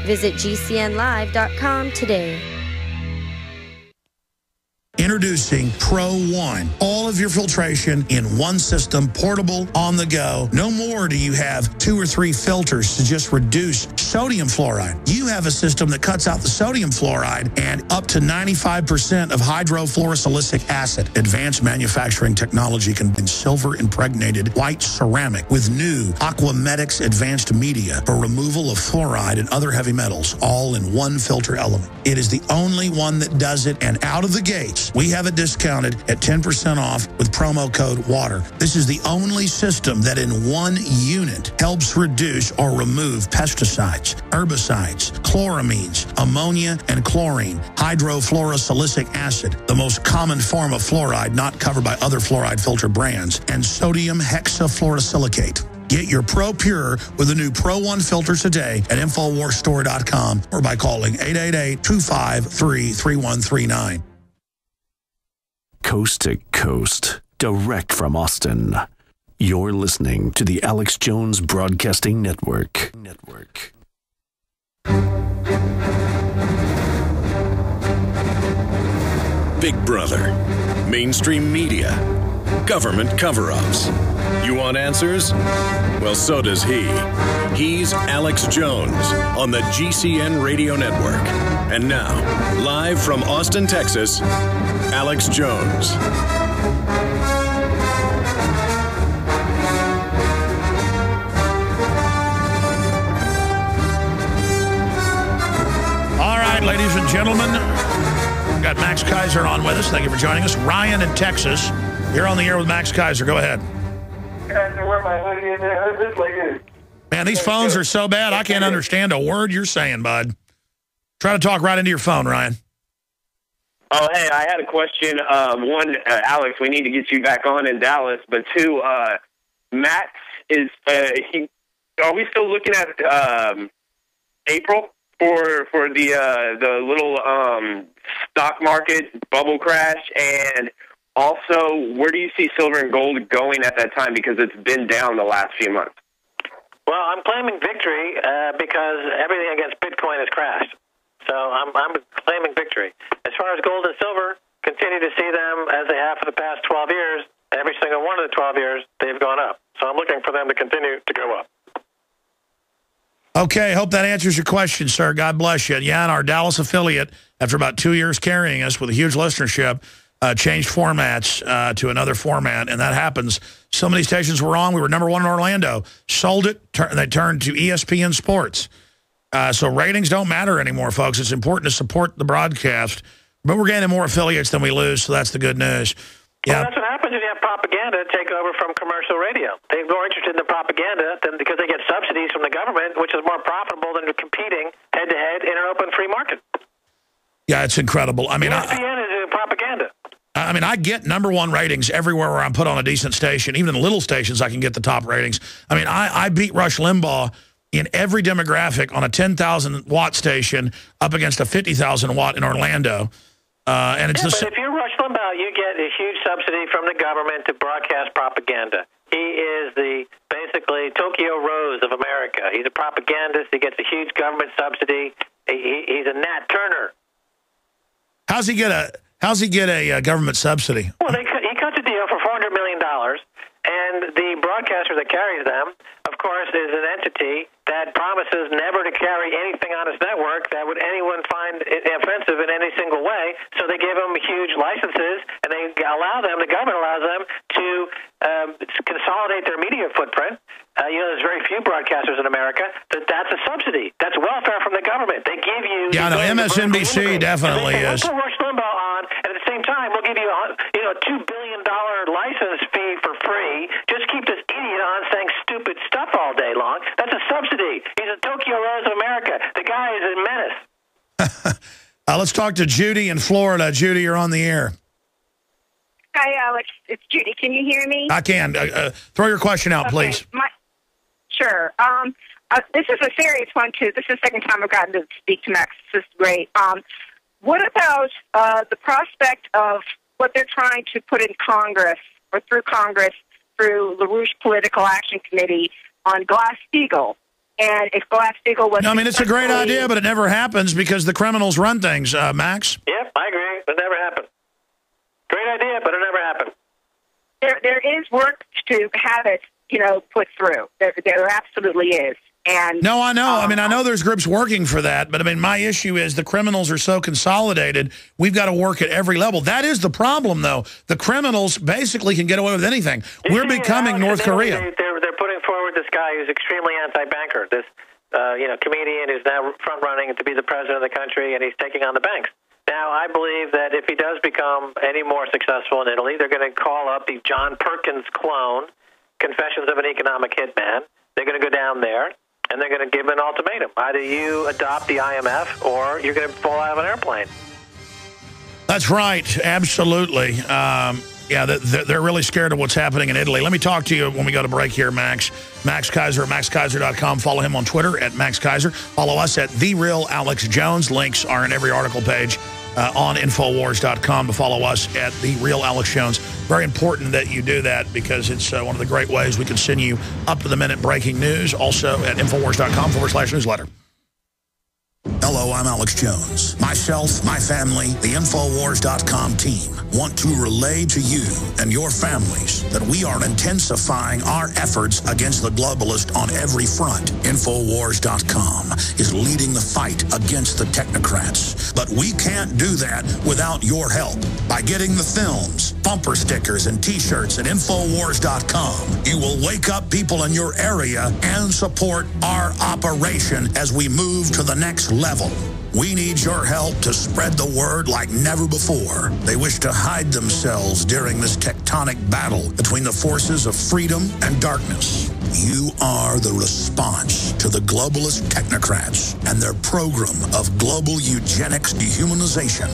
Visit GCNlive.com today. Introducing Pro One. All of your filtration in one system, portable, on the go. No more do you have 2 or 3 filters to just reduce sodium fluoride. You have a system that cuts out the sodium fluoride and up to 95% of hydrofluorosilicic acid. Advanced manufacturing technology combines silver impregnated white ceramic with new Aquamedics advanced media for removal of fluoride and other heavy metals, all in one filter element. It is the only one that does it, and out of the gates, we have it discounted at 10% off with promo code WATER. This is the only system that in one unit helps reduce or remove pesticides, herbicides, chloramines, ammonia, and chlorine, hydrofluorosilicic acid, the most common form of fluoride not covered by other fluoride filter brands, and sodium hexafluorosilicate. Get your Pro Pure with the new Pro One filters today at InfoWarsStore.com or by calling 888-253-3139. Coast to coast, direct from Austin. You're listening to the Alex Jones Broadcasting Network. Big Brother, mainstream media, government cover-ups. You want answers? Well, so does he. He's Alex Jones on the GCN Radio Network. And now, live from Austin, Texas, Alex Jones. All right, ladies and gentlemen, we've got Max Keiser on with us. Thank you for joining us. Ryan in Texas, you're on the air with Max Keiser. Go ahead. Man, these phones are so bad, I can't understand a word you're saying, bud. Try to talk right into your phone, Ryan. Oh, hey, I had a question. One, Alex, we need to get you back on in Dallas. But two, Matt is, are we still looking at April for the little stock market bubble crash? And also, where do you see silver and gold going at that time? Because it's been down the last few months. Well, I'm claiming victory because everything against Bitcoin has crashed. So I'm claiming victory. As far as gold and silver, continue to see them as they have for the past 12 years. Every single one of the 12 years, they've gone up. So I'm looking for them to continue to go up. Okay, hope that answers your question, sir. God bless you. Yeah, and our Dallas affiliate, after about 2 years carrying us with a huge listenership, changed formats to another format, and that happens. So many stations were on. We were #1 in Orlando. Sold it, they turned to ESPN Sports. So ratings don't matter anymore, folks. It's important to support the broadcast. But we're gaining more affiliates than we lose, so that's the good news. Yeah. Well, that's what happens when you have propaganda take over from commercial radio. They're more interested in the propaganda because they get subsidies from the government, which is more profitable than competing head-to-head in an open free market. Yeah, it's incredible. I mean, ESPN is propaganda. I mean, I get #1 ratings everywhere where I'm put on a decent station. Even in little stations, I can get the top ratings. I mean, I beat Rush Limbaugh in every demographic on a 10,000-watt station up against a 50,000-watt in Orlando. And it's but if you're Rush Limbaugh, you get a huge subsidy from the government to broadcast propaganda. He is the basically Tokyo Rose of America. He's a propagandist. He gets a huge government subsidy. He's a Nat Turner. How's he get a government subsidy? Well, he cuts a deal for $400 million, and the broadcaster that carries them, of course, is an entity that promises never to carry anything on its network that would anyone find offensive in any single way. So they give them huge licenses, and they allow them, the government allows them to consolidate their media footprint. There's very few broadcasters in America. That's a subsidy. That's welfare from the government. They give you... Yeah, no, MSNBC definitely is. We'll put Rush Limbaugh on, and at the same time, we'll give you a $2 billion license fee for free. Just keep this idiot on saying stupid stuff all day long. That's a subsidy. He's a Tokyo Rose of America. The guy is a menace. Let's talk to Judy in Florida. Judy, you're on the air. Hi, Alex. It's Judy. Can you hear me? I can. Throw your question out, please. Sure. This is a serious one, too. This is the second time I've gotten to speak to Max. This is great. What about the prospect of what they're trying to put in Congress, or through Congress, through LaRouche Political Action Committee on Glass-Steagall? And if Glass-Steagall was... No, I mean, it's a great idea, but it never happens because the criminals run things, Max. Yep, I agree. It never happened. Great idea, but it never happened. There is work to have it, put through. There absolutely is. And no, I know. I mean, I know there's groups working for that, but I mean, my issue is the criminals are so consolidated. We've got to work at every level. That is the problem, though. The criminals basically can get away with anything. We're becoming North Korea. They're putting forward this guy who's extremely anti-banker. This, comedian who's now front-running to be the president of the country, and he's taking on the banks. Now, I believe that if he does become any more successful in Italy, they're going to call up the John Perkins clone, Confessions of an Economic Hitman. They're going to go down there, and they're going to give him an ultimatum. Either you adopt the IMF, or you're going to fall out of an airplane. That's right. Absolutely. Yeah, they're really scared of what's happening in Italy. Let me talk to you when we go to break here, Max. Max Keiser at MaxKeiser.com. Follow him on Twitter at Max Keiser. Follow us at The Real Alex Jones. Links are in every article page on Infowars.com to follow us at The Real Alex Jones. Very important that you do that because it's one of the great ways we can send you up-to-the-minute breaking news. Also at Infowars.com/newsletter. Hello, I'm Alex Jones. Myself, my family, the Infowars.com team want to relay to you and your families that we are intensifying our efforts against the globalist on every front. Infowars.com is leading the fight against the technocrats. But we can't do that without your help. By getting the films, bumper stickers, and T-shirts at Infowars.com, you will wake up people in your area and support our operation as we move to the next level. We need your help to spread the word like never before. They wish to hide themselves during this tectonic battle between the forces of freedom and darkness. You are the response to the globalist technocrats and their program of global eugenics dehumanization.